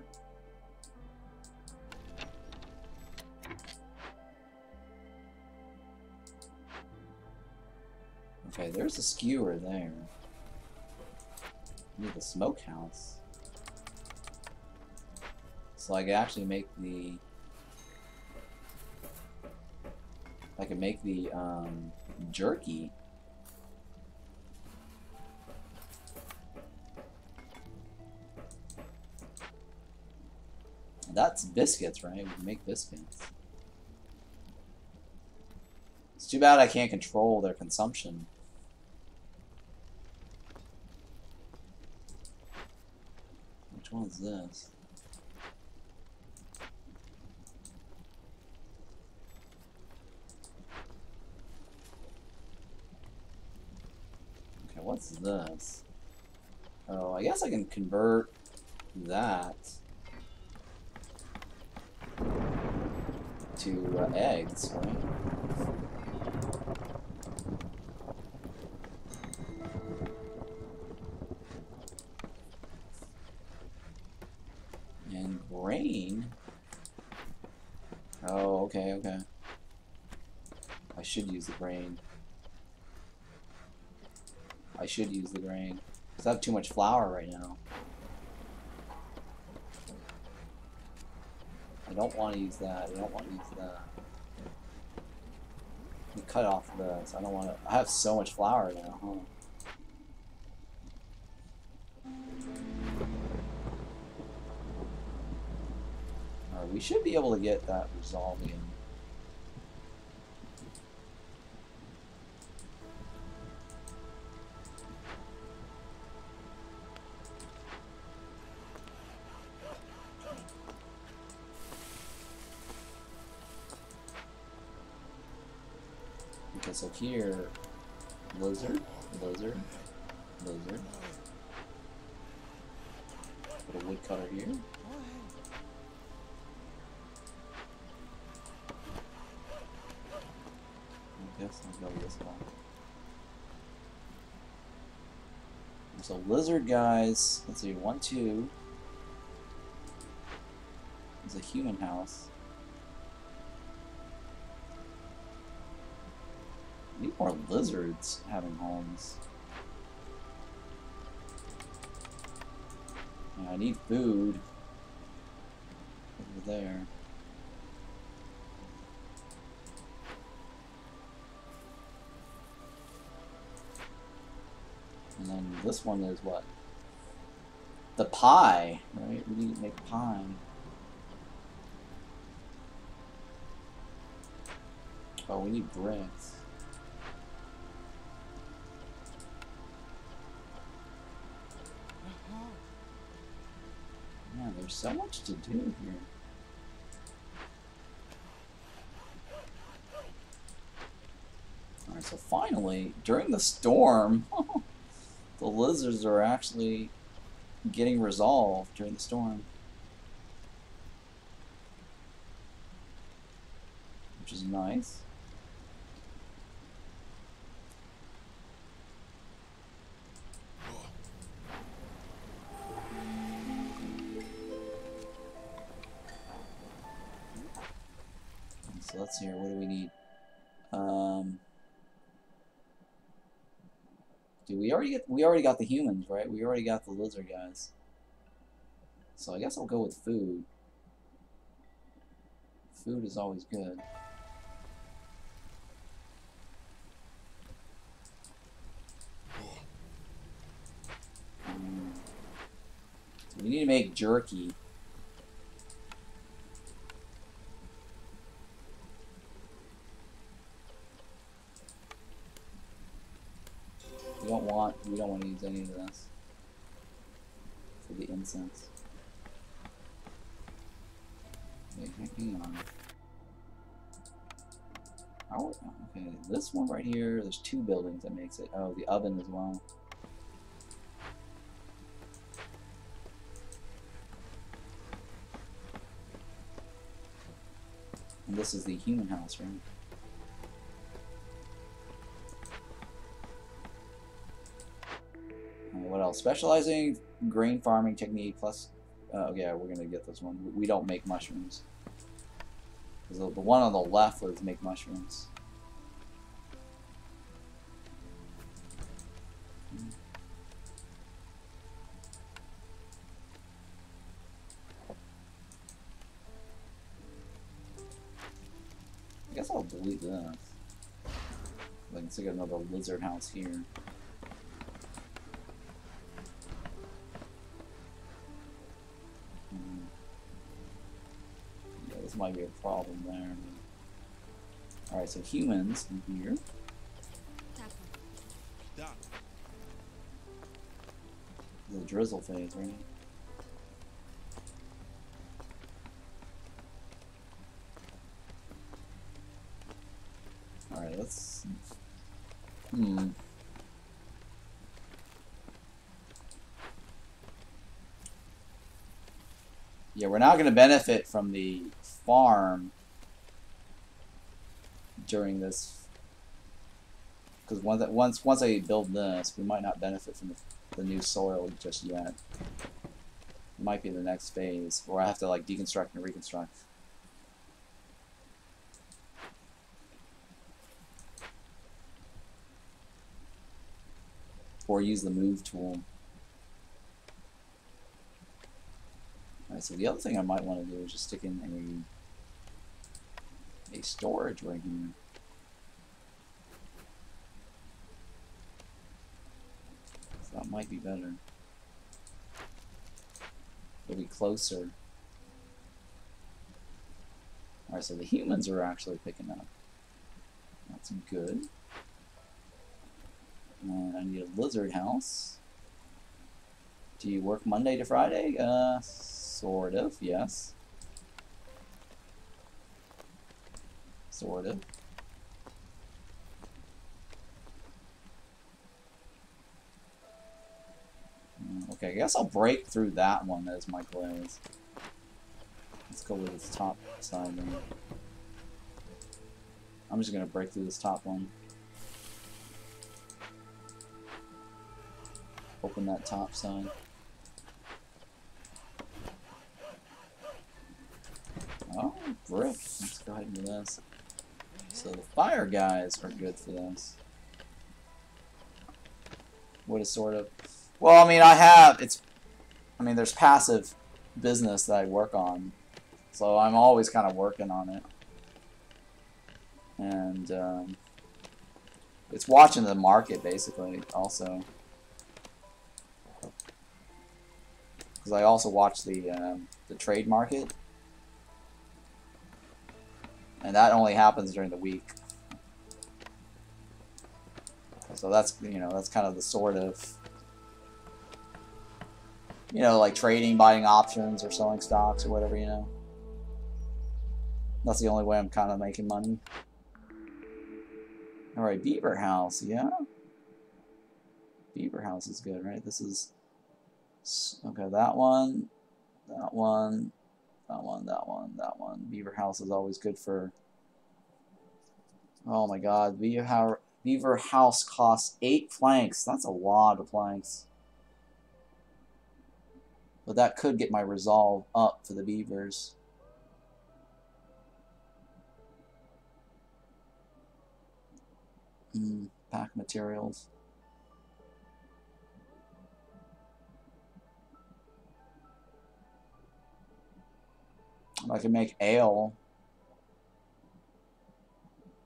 Okay, there's a skewer there. Need the smokehouse. So I can actually make the... I can make the jerky. That's biscuits, right? We can make biscuits. It's too bad I can't control their consumption. Which one is this? Okay, what's this? Oh, I guess I can convert that to eggs, right? And grain. Oh, okay, okay. I should use the grain. I should use the grain. Because I have too much flour right now. I don't want to use that. I don't want to use that. Let me cut off this. I don't want to. I have so much flour now, huh? we should be able to get that resolved again. Okay, so here, lizard, lizard, lizard. Put a woodcutter here. I guess I'll go this one. So lizard guys, let's see, 1, 2. There's a human house. I need more lizards having homes. Yeah, I need food over there. And then this one is what? The pie, right? We need to make pie. Oh, we need bricks. Man, there's so much to do here. Alright, so finally, during the storm, the lizards are actually getting resolved during the storm. Which is nice. So let's see here, what do we need? We already got the humans, right? We already got the lizard guys. So I guess I'll go with food. Food is always good. So we need to make jerky. We don't want to use any of this for the incense. Wait, hang on. Oh, okay, this one right here, there's 2 buildings that makes it. Oh, the oven as well. And this is the human house, right? What else? Specializing grain farming technique plus. Yeah, we're gonna get this one. We don't make mushrooms. Because the one on the left was make mushrooms. I guess I'll delete this. I can still get another lizard house here. This might be a problem there. Alright, so humans in here. The drizzle phase, right? Alright, let's... Yeah, we're not going to benefit from the farm during this, because once I build this, we might not benefit from the new soil just yet. It might be the next phase where I have to like deconstruct and reconstruct. Or use the move tool. Alright, so the other thing I might want to do is just stick in a storage right here. So that might be better. It'll be closer. Alright, so the humans are actually picking up. That's good. And I need a lizard house. Do you work Monday to Friday? Sort of, yes. Sort of. Okay, I guess I'll break through that one as my glaze. Let's go with this top side then. I'm just gonna break through this top one. Open that top side. Oh, brick. Let's go ahead and do this. So the fire guys are good for this. What is sort of... Well, I mean, there's passive business that I work on. So I'm always kind of working on it. And it's watching the market, basically, also. Because I also watch the trade market. And that only happens during the week. So that's, you know, that's kind of the sort of, you know, like trading, buying options or selling stocks or whatever, you know. That's the only way I'm kind of making money. Alright, Beaver House, yeah. Beaver House is good, right? This is, okay, that one, that one, that one, that one, that one. Beaver House is always good for, oh my god, Beaver House costs 8 planks. That's a lot of planks. But that could get my resolve up for the beavers. Pack materials. I can make ale.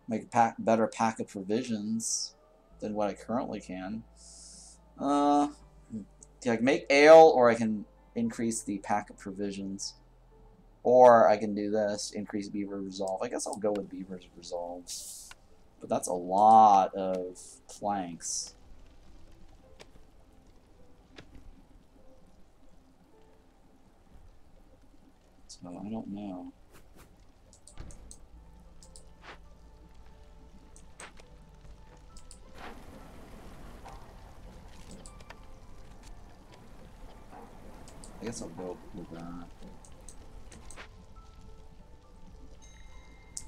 Make a better pack of provisions than what I currently can. I can make ale, or I can increase the pack of provisions. Or I can do this, increase beaver resolve. I guess I'll go with beaver's resolve. But that's a lot of planks. So I don't know. I guess I'll go with that.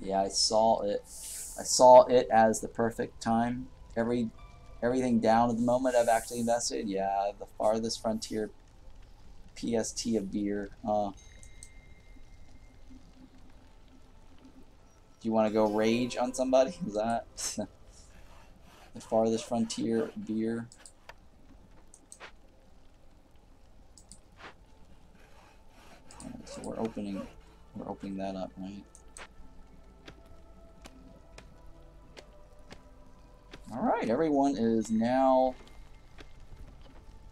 Yeah, I saw it. I saw it as the perfect time. Everything down at the moment I've actually invested. Yeah, the farthest frontier PST of beer. Do you want to go rage on somebody? Is that the farthest frontier beer? Right, so we're opening that up, right? Alright, everyone is now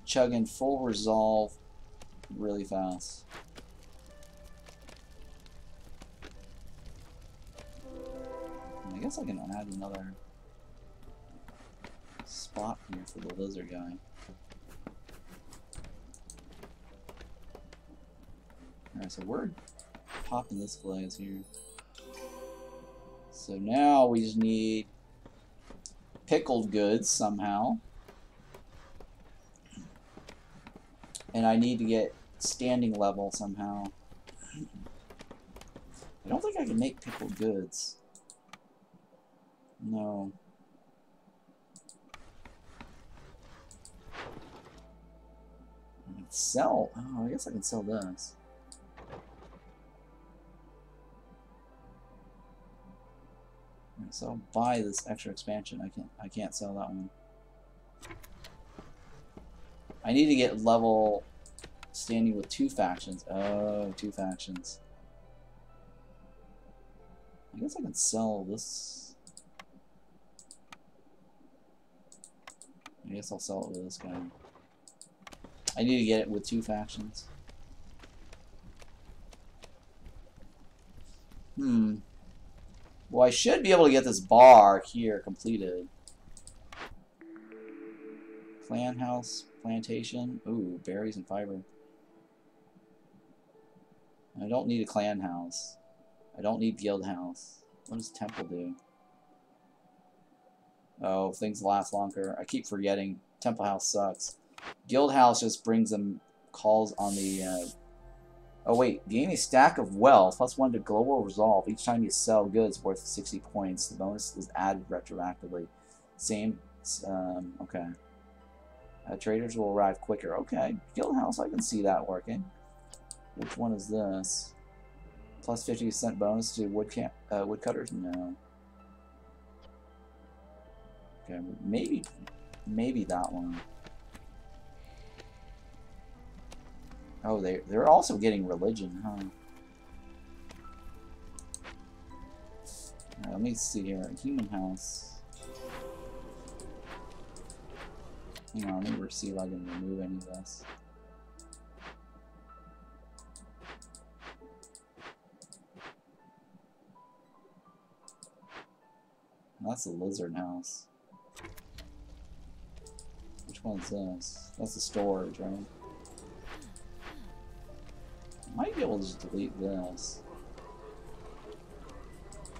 chugging full resolve really fast. I guess I can add another spot here for the lizard guy. Alright, so we're popping this glaze here. So now we just need pickled goods somehow. And I need to get standing level somehow. I don't think I can make pickled goods. No. I can sell. Oh, I guess I can sell this. So I'll buy this extra expansion. I can't sell that one. I need to get level standing with 2 factions. Oh, 2 factions. I guess I can sell this. I guess I'll sell it with this guy. I need to get it with 2 factions. Well, I should be able to get this bar here completed. Clan house, plantation. Ooh, berries and fiber. I don't need a clan house. I don't need guild house. What does temple do? Oh, things last longer. I keep forgetting. Temple house sucks. Guild house just brings them calls on the... Oh wait, gain a stack of wealth plus 1 to global resolve. Each time you sell goods worth 60 points. The bonus is added retroactively. Same, okay. Traders will arrive quicker. Okay, guild house, I can see that working. Which one is this? Plus 50% bonus to woodcutters? No. Okay, maybe that one. Oh, they're also getting religion, huh? Alright, let me see here. Human house. Hang on, let me see if I can remove any of this. That's the lizard house. Which one's this? That's the storage, right? Might be able to just delete this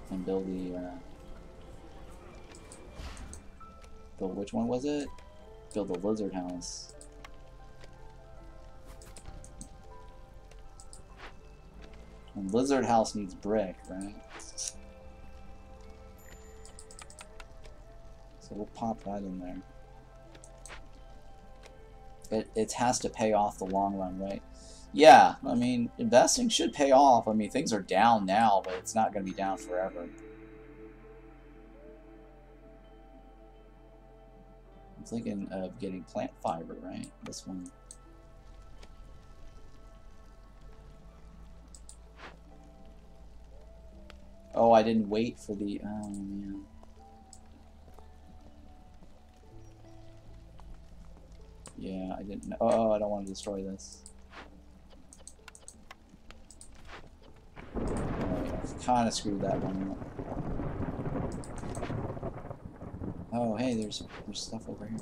and build the build which one was it? Build the lizard house. And lizard house needs brick, right? So we'll pop that in there. It has to pay off the long run, right? Yeah, I mean, investing should pay off. I mean, things are down now, but it's not going to be down forever. I'm thinking of getting plant fiber, right? This one. Oh, I didn't wait for the... Oh, man. Yeah, I didn't know. Oh, I don't want to destroy this. Kind of screwed that one up. Oh, hey, there's stuff over here.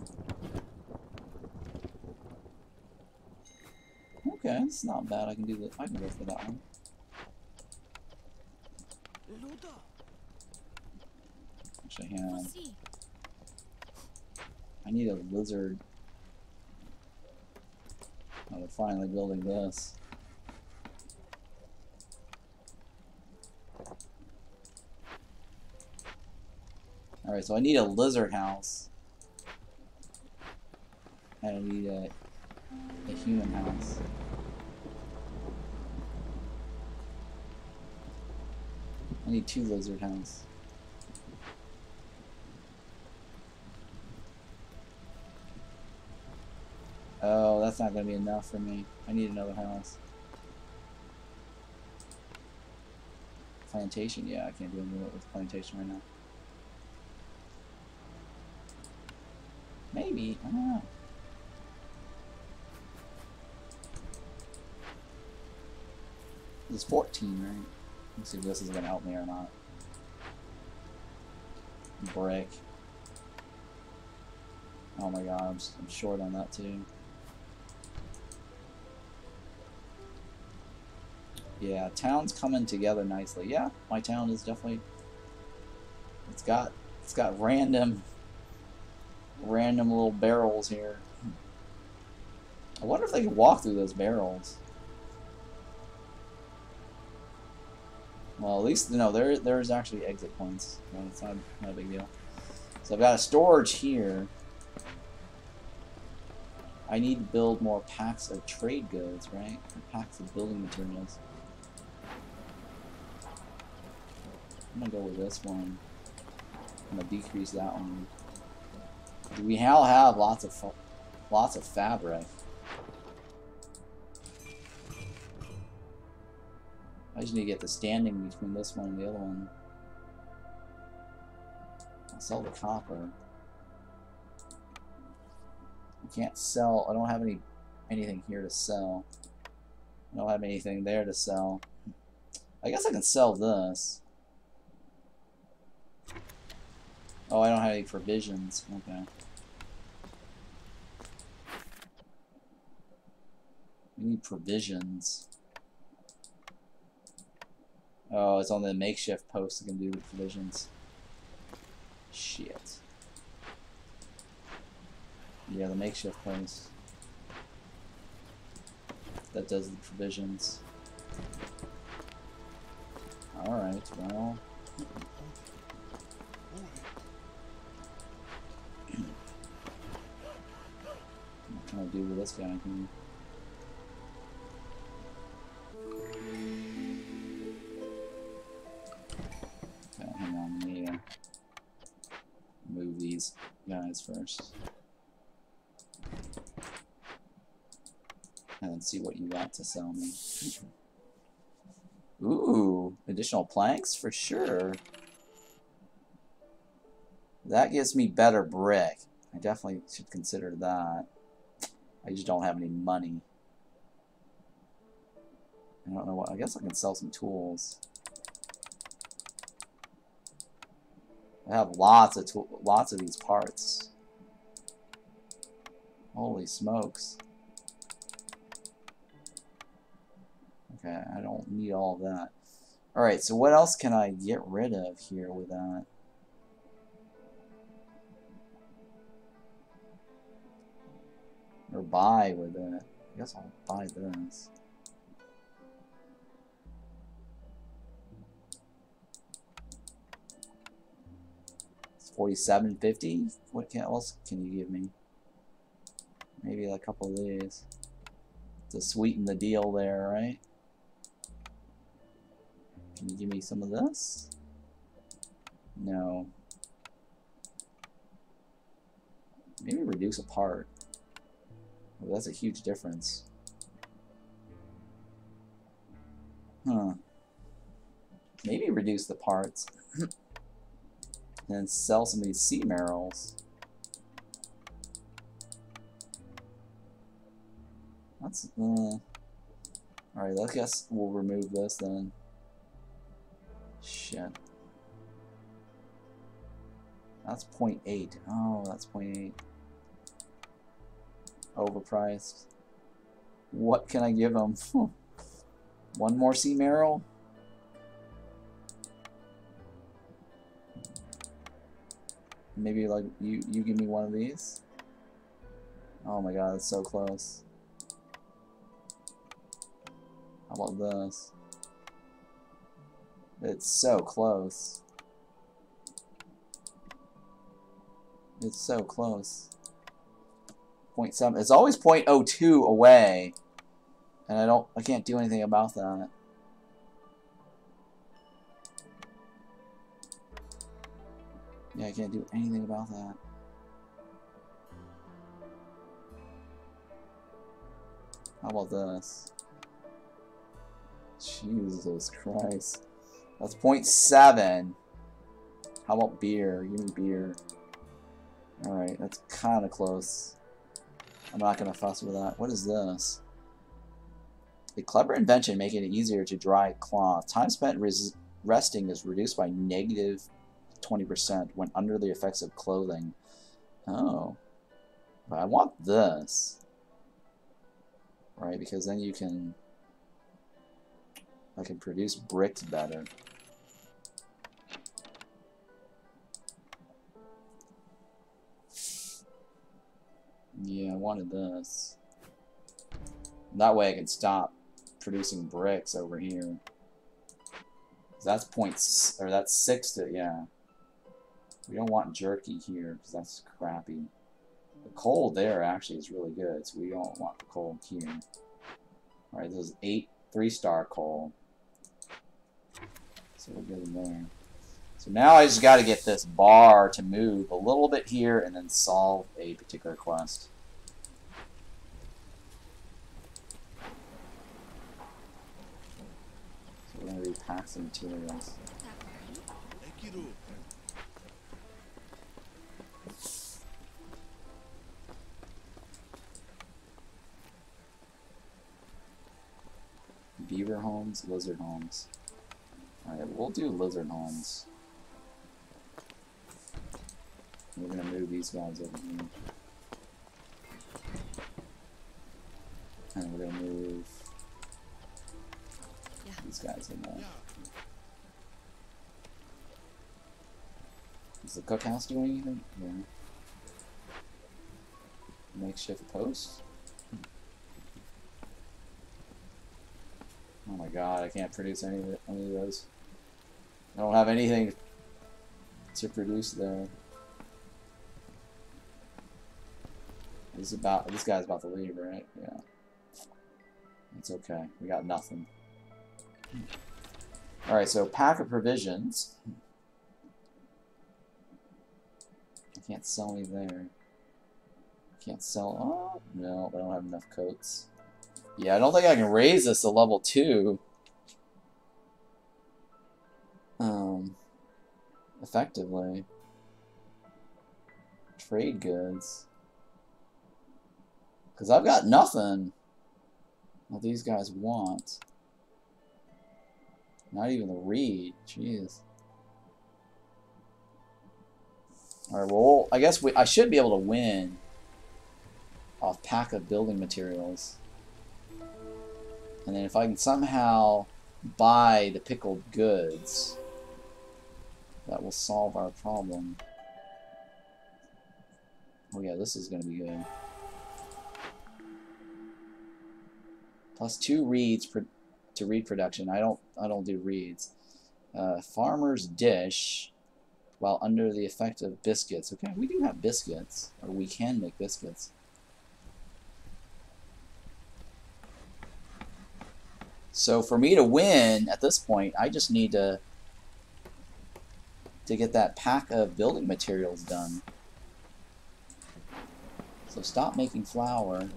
Okay, it's not bad. I can do that. I can go for that one. Actually, hang on. I need a lizard. Oh, we're finally building this. Alright, so I need a lizard house. And I need a human house. I need 2 lizard houses. Oh, that's not going to be enough for me. I need another house. Plantation? Yeah, I can't do anything with plantation right now. Maybe. I don't know. This is 14, right? Let's see if this is going to help me or not. Brick. Oh my god, I'm short on that too. Yeah, town's coming together nicely. Yeah, my town is definitely... It's got random little barrels here. I wonder if they can walk through those barrels. Well, at least, no, there's actually exit points. No, it's not a big deal. So I've got a storage here. I need to build more packs of trade goods, right? Or packs of building materials. I'm gonna go with this one. I'm gonna decrease that one. We now have lots of fabric. I just need to get the standing between this one and the other one. I'll sell the copper. I can't sell. I don't have anything here to sell. I don't have anything there to sell. I guess I can sell this. Oh, I don't have any provisions. Okay. We need provisions. Oh, it's on the makeshift post that can do the provisions. Shit. Yeah, the makeshift post. That does the provisions. Alright, well. What can I do with this guy here? Okay, hang on, let me move these guys first. And then see what you got to sell me. Ooh, additional planks for sure. That gives me better brick. I definitely should consider that. I just don't have any money. I don't know what. I guess I can sell some tools. I have lots of these parts. Holy smokes. Okay, I don't need all that. Alright, so what else can I get rid of here with that? Or buy with it? I guess I'll buy this. It's $47.50. What else can you give me? Maybe a couple of these to sweeten the deal there, right? Can you give me some of this? No. Maybe reduce a part. Oh, that's a huge difference. Huh. Maybe reduce the parts. And then sell some of these sea marrows. That's, alright, I guess we'll remove this then. Shit. That's 0.8. Oh, that's 0.8. Overpriced. What can I give them? One more sea marrow? Maybe like you give me one of these? Oh my god, it's so close. How about this? It's so close. It's so close. 0.7. It's always 0.02 away. And I can't do anything about that. Yeah, I can't do anything about that. How about this? Jesus Christ. That's 0.7. How about beer? Give me beer. Alright, that's kind of close. I'm not going to fuss with that. What is this? A clever invention making it easier to dry cloth. Time spent resting is reduced by negative 20% when under the effects of clothing. Oh. But I want this. Right, because then you can... I can produce bricks better. Yeah, I wanted this. That way I can stop producing bricks over here. That's that's 6 to, yeah. We don't want jerky here because that's crappy. The coal there actually is really good, so we don't want the coal here. Alright, this is 8 3-star coal. So we're good in there. So now I just got to get this bar to move a little bit here and then solve a particular quest. So we're going to repack some materials. Beaver homes, lizard homes. Alright, we'll do lizard homes. We're gonna move these guys over here. And we're gonna move these guys in there. Is the cookhouse doing anything? Yeah. Makeshift post? Oh my god, I can't produce any of those. I don't have anything to produce there. This guy's about to leave, right? Yeah. It's okay. We got nothing. Alright, so pack of provisions. I can't sell any there. Can't sell. Oh, no, I don't have enough coats. Yeah, I don't think I can raise this to level 2. Effectively. Trade goods. Because I've got nothing what these guys want. Not even the reed. Jeez. Alright, well, I guess I should be able to win off pack of building materials. And then if I can somehow buy the pickled goods, that will solve our problem. Oh yeah, this is going to be good. Plus 2 reeds to reed production. I don't do reeds. Farmer's dish, while under the effect of biscuits. Okay, we do have biscuits, or we can make biscuits. So for me to win at this point, I just need to get that pack of building materials done. So stop making flour.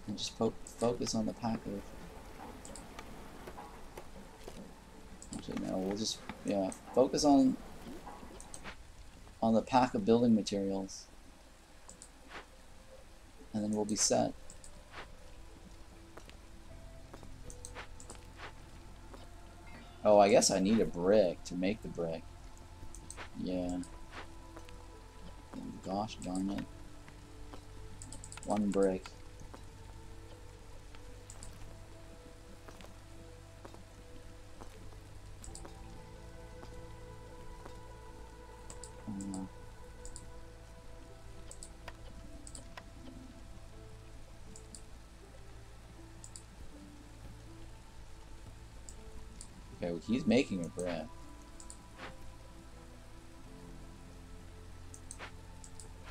And just focus on the pack of... Actually, no, we'll just... Yeah, focus on the pack of building materials. And then we'll be set. Oh, I guess I need a brick to make the brick. Yeah. Gosh darn it. 1 brick. Okay, well, he's making a brick.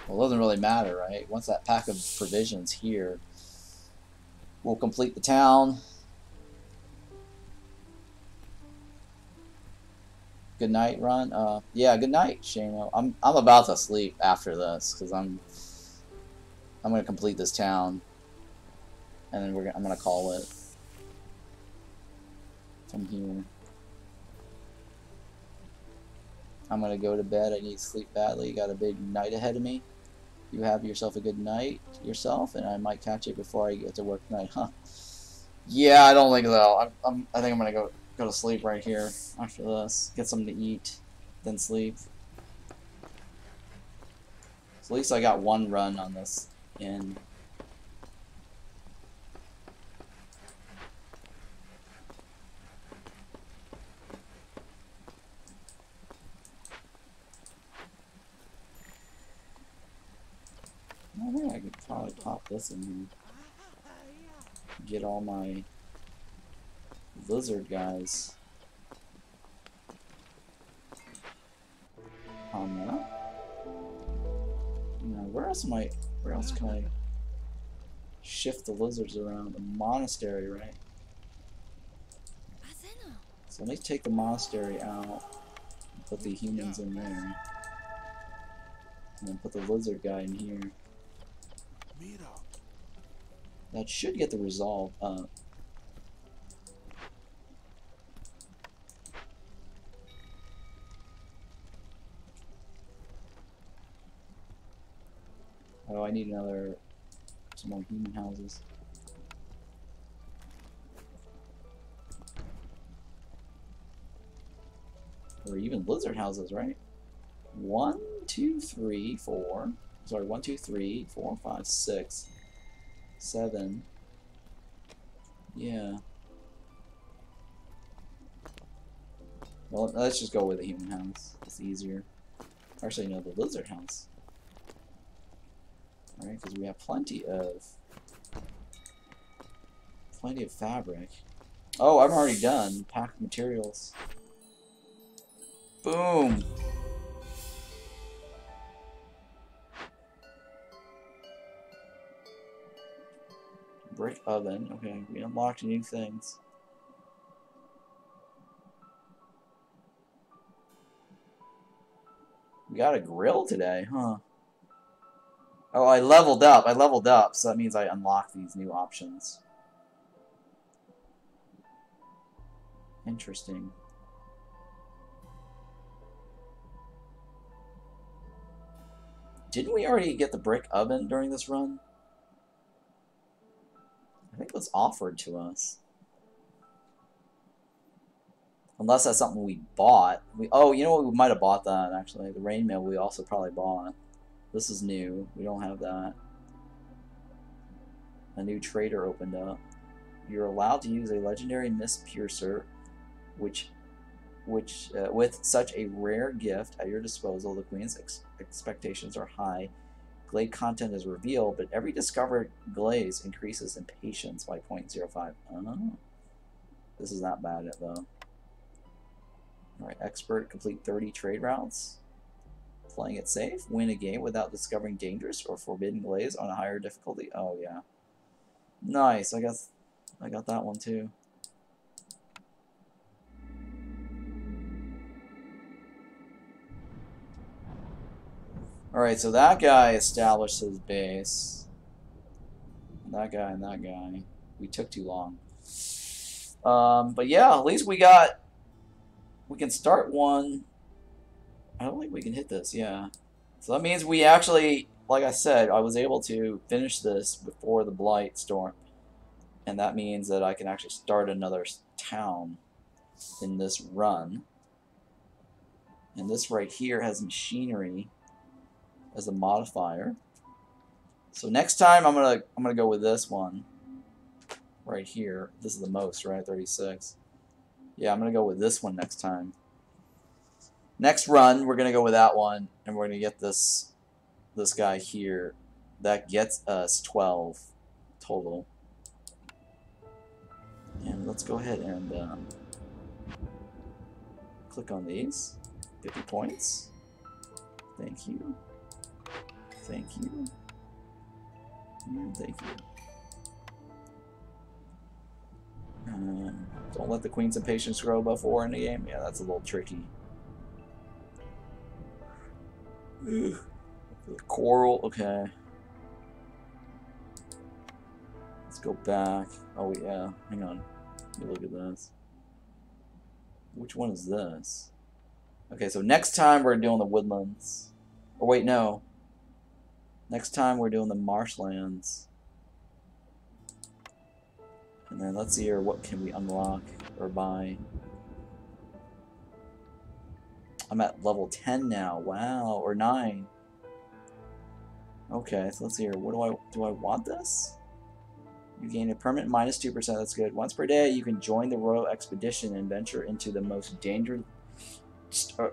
Well, it doesn't really matter, right? Once that pack of provisions here, we'll complete the town. Good night, Ron. Yeah, good night, Shano. I'm about to sleep after this because I'm gonna complete this town, and then I'm gonna call it from here. I'm gonna go to bed. I need to sleep badly. Got a big night ahead of me. You have yourself a good night yourself, and I might catch you before I get to work tonight, huh? Yeah, I don't think so. I think I'm gonna go to sleep right here after this. Get something to eat, then sleep. So at least I got 1 run on this inn. I think I could probably pop this in here. Get all my lizard guys on that. Now, where else can I shift the lizards around? The monastery, right? So let me take the monastery out and put the humans in there. And then put the lizard guy in here. That should get the resolve up. Oh, I need some more human houses. Or even lizard houses, right? 1, 2, 3, 4. Sorry, 1, 2, 3, 4, 5, 6, 7. Yeah. Well, let's just go with the human house. It's easier. Actually, no, the lizard house. Alright, because we have plenty of fabric. Oh, I'm already done. Packed materials. Boom! Brick oven. Okay, we unlocked new things. We got a grill today, huh? Oh, I leveled up. I leveled up, so that means I unlocked these new options. Interesting. Didn't we already get the brick oven during this run? I think it was offered to us. Unless that's something we bought. Oh, you know what? We might have bought that, actually. The rain mill we also probably bought. This is new. We don't have that. A new trader opened up. You're allowed to use a legendary Mist Piercer, which with such a rare gift at your disposal, the Queen's expectations are high. Glade content is revealed, but every discovered glaze increases in patience by 0.05. Oh. This is not bad, though. Alright, expert, complete 30 trade routes. Playing it safe, win a game without discovering dangerous or forbidden glaze on a higher difficulty. Oh, yeah. Nice, I got that one, too. Alright, so that guy established his base. That guy and that guy. We took too long. But yeah, at least we can start one. I don't think we can hit this, yeah. So that means we actually, like I said, I was able to finish this before the Blight Storm. And that means that I can actually start another town in this run. And this right here has machinery as a modifier. So next time I'm gonna go with this one right here. This is the most, right? 36. Yeah, I'm gonna go with this one next time. Next run, we're gonna go with that one, and we're gonna get this guy here. That gets us 12 total. And let's go ahead and click on these. 50 points. Thank you. Thank you. And thank you. Don't let the Queen's impatience grow before in the game. Yeah, that's a little tricky. Ugh. Coral, okay. Let's go back. Oh yeah, hang on. Let me look at this. Which one is this? Okay, so next time we're doing the woodlands. Or wait, no. Next time we're doing the marshlands. And then let's see here, what can we unlock or buy? I'm at level 10 now. Wow, or 9. Okay, so let's see here. What do I want this? You gain a permanent minus 2%. That's good. Once per day, you can join the royal expedition and venture into the most dangerous,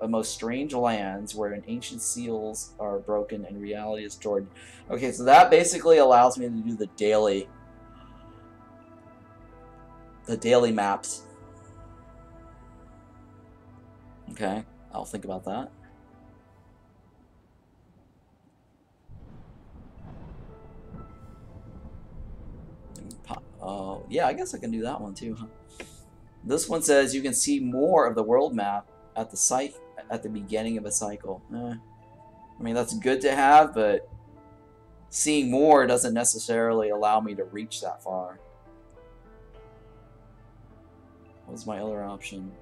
most strange lands where ancient seals are broken and reality is stored. Okay, so that basically allows me to do the daily maps. Okay, I'll think about that. Yeah, I guess I can do that one too, huh? This one says you can see more of the world map at the beginning of a cycle. I mean, that's good to have, but seeing more doesn't necessarily allow me to reach that far. What's my other option?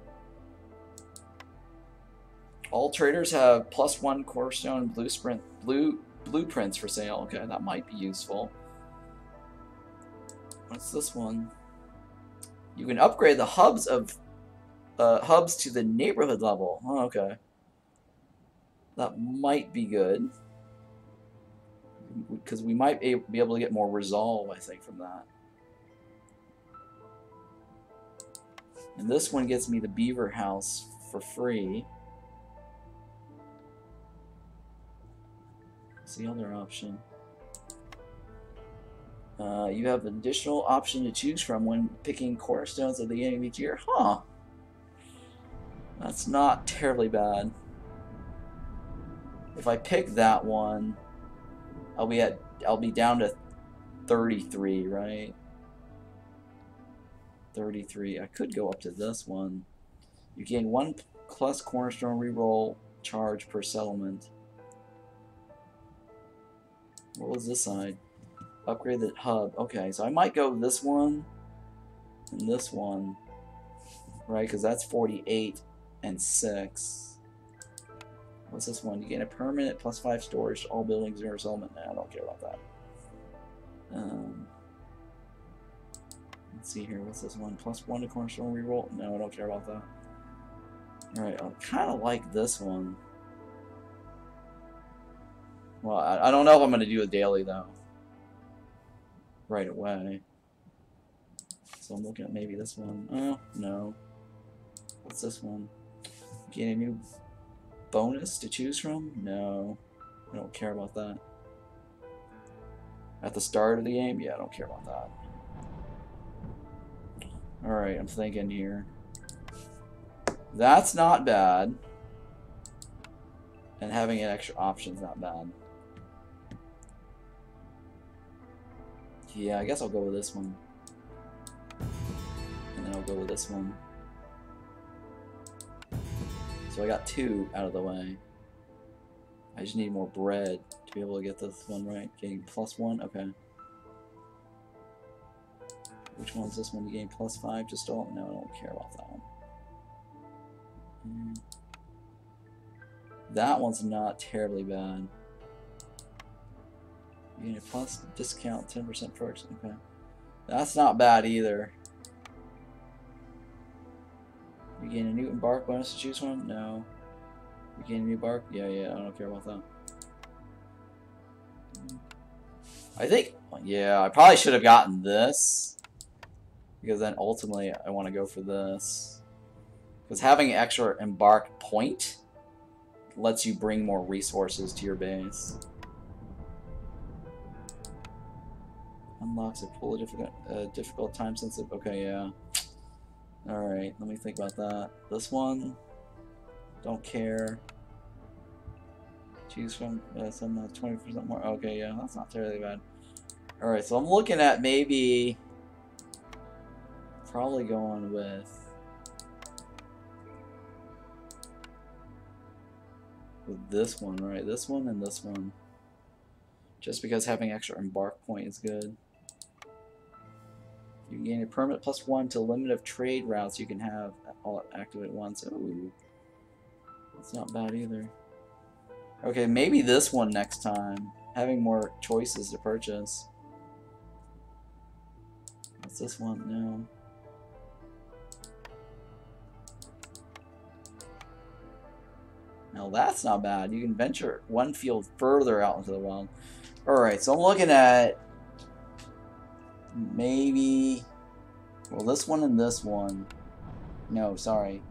All traders have +1 Cornerstone blueprints for sale. Okay, that might be useful. What's this one? You can upgrade the hubs of hubs to the neighborhood level. Oh, okay. That might be good. Because we might be able to get more resolve, I think, from that. And this one gets me the beaver house for free. What's the other option? You have an additional option to choose from when picking cornerstones at the beginning of each year. Huh. That's not terribly bad. If I pick that one, I'll be down to 33, right? 33. I could go up to this one. You gain 1 plus cornerstone reroll charge per settlement. What was this side? Upgrade the hub. Okay, so I might go this one and this one, right? Because that's 48 and 6. What's this one? You gain a permanent plus 5 storage to all buildings in your settlement. Nah, I don't care about that. Let's see here. What's this one? Plus 1 to cornerstone reroll. No, I don't care about that. All right, I kind of like this one. Well, I don't know if I'm going to do a daily though. Right away. So I'm looking at maybe this one. Oh, no. What's this one? Gain a new bonus to choose from? No. I don't care about that. At the start of the game? Yeah, I don't care about that. Alright, I'm thinking here. That's not bad. And having an extra option's not bad. Yeah, I guess I'll go with this one. And then I'll go with this one. So I got 2 out of the way. I just need more bread to be able to get this one right. Getting plus 1? Okay. Which one's this one? You gain plus 5 just all? No, I don't care about that one. That one's not terribly bad. You gain a plus discount 10% perks. Okay. That's not bad either. You gain a new embark bonus to choose from? No. You gain a new bark? Yeah, I don't care about that. I think, yeah, I probably should have gotten this. Because then ultimately I want to go for this. Because having an extra embark point lets you bring more resources to your base. Unlocks a pool of difficult time sensitive. Okay, yeah. Alright, let me think about that. This one, don't care. Choose from some 20% more. Okay, yeah, that's not terribly bad. Alright, so I'm looking at maybe probably going with this one, right? This one and this one. Just because having extra embark point is good. You gain a permanent plus 1 to limit of trade routes you can have all active at once. Ooh. That's not bad either. Okay, maybe this one next time. Having more choices to purchase. What's this one? No. Now that's not bad. You can venture 1 field further out into the wild. Alright, so I'm looking at maybe, well, this one and this one. No, sorry.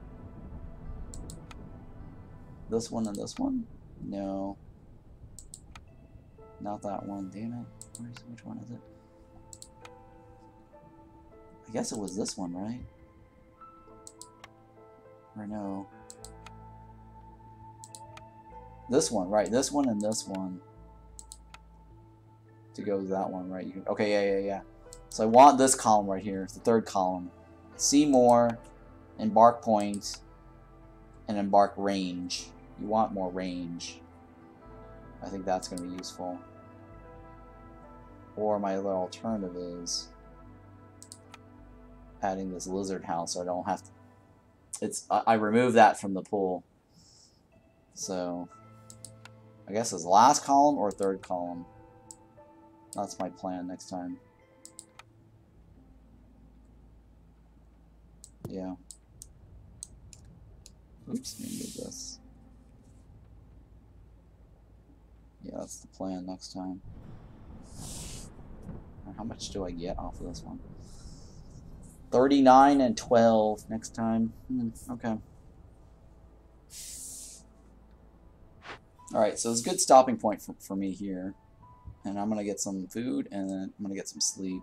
This one and this one? No. Not that one. Damn it. Which one is it? I guess it was this one, right? Or no. This one, right? This one and this one. To go to that one, right? You can, okay, yeah. So I want this column right here. It's the 3rd column. See more, embark point, and embark range. You want more range. I think that's going to be useful. Or my other alternative is adding this lizard house so I don't have to. I remove that from the pool. So I guess it's last column or 3rd column. That's my plan next time. Yeah. Oops, let me move this. Yeah, that's the plan next time. How much do I get off of this one? 39 and 12 next time. Okay. Alright, so it's a good stopping point for me here. And I'm going to get some food, and then I'm going to get some sleep.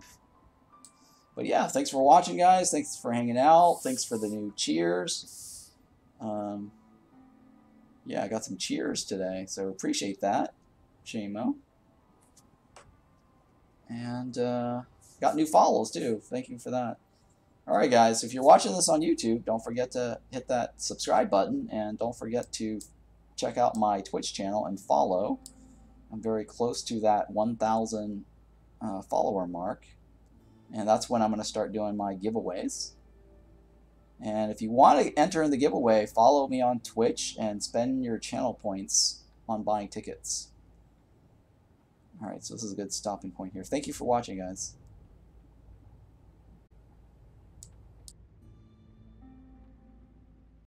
But yeah, thanks for watching, guys. Thanks for hanging out. Thanks for the new cheers. Yeah, I got some cheers today, so appreciate that, Shamo. And got new follows, too. Thank you for that. Alright, guys, if you're watching this on YouTube, don't forget to hit that subscribe button, and don't forget to check out my Twitch channel and follow. I'm very close to that 1,000 follower mark, and that's when I'm going to start doing my giveaways. And if you want to enter in the giveaway, follow me on Twitch and spend your channel points on buying tickets. Alright, so this is a good stopping point here. Thank you for watching, guys.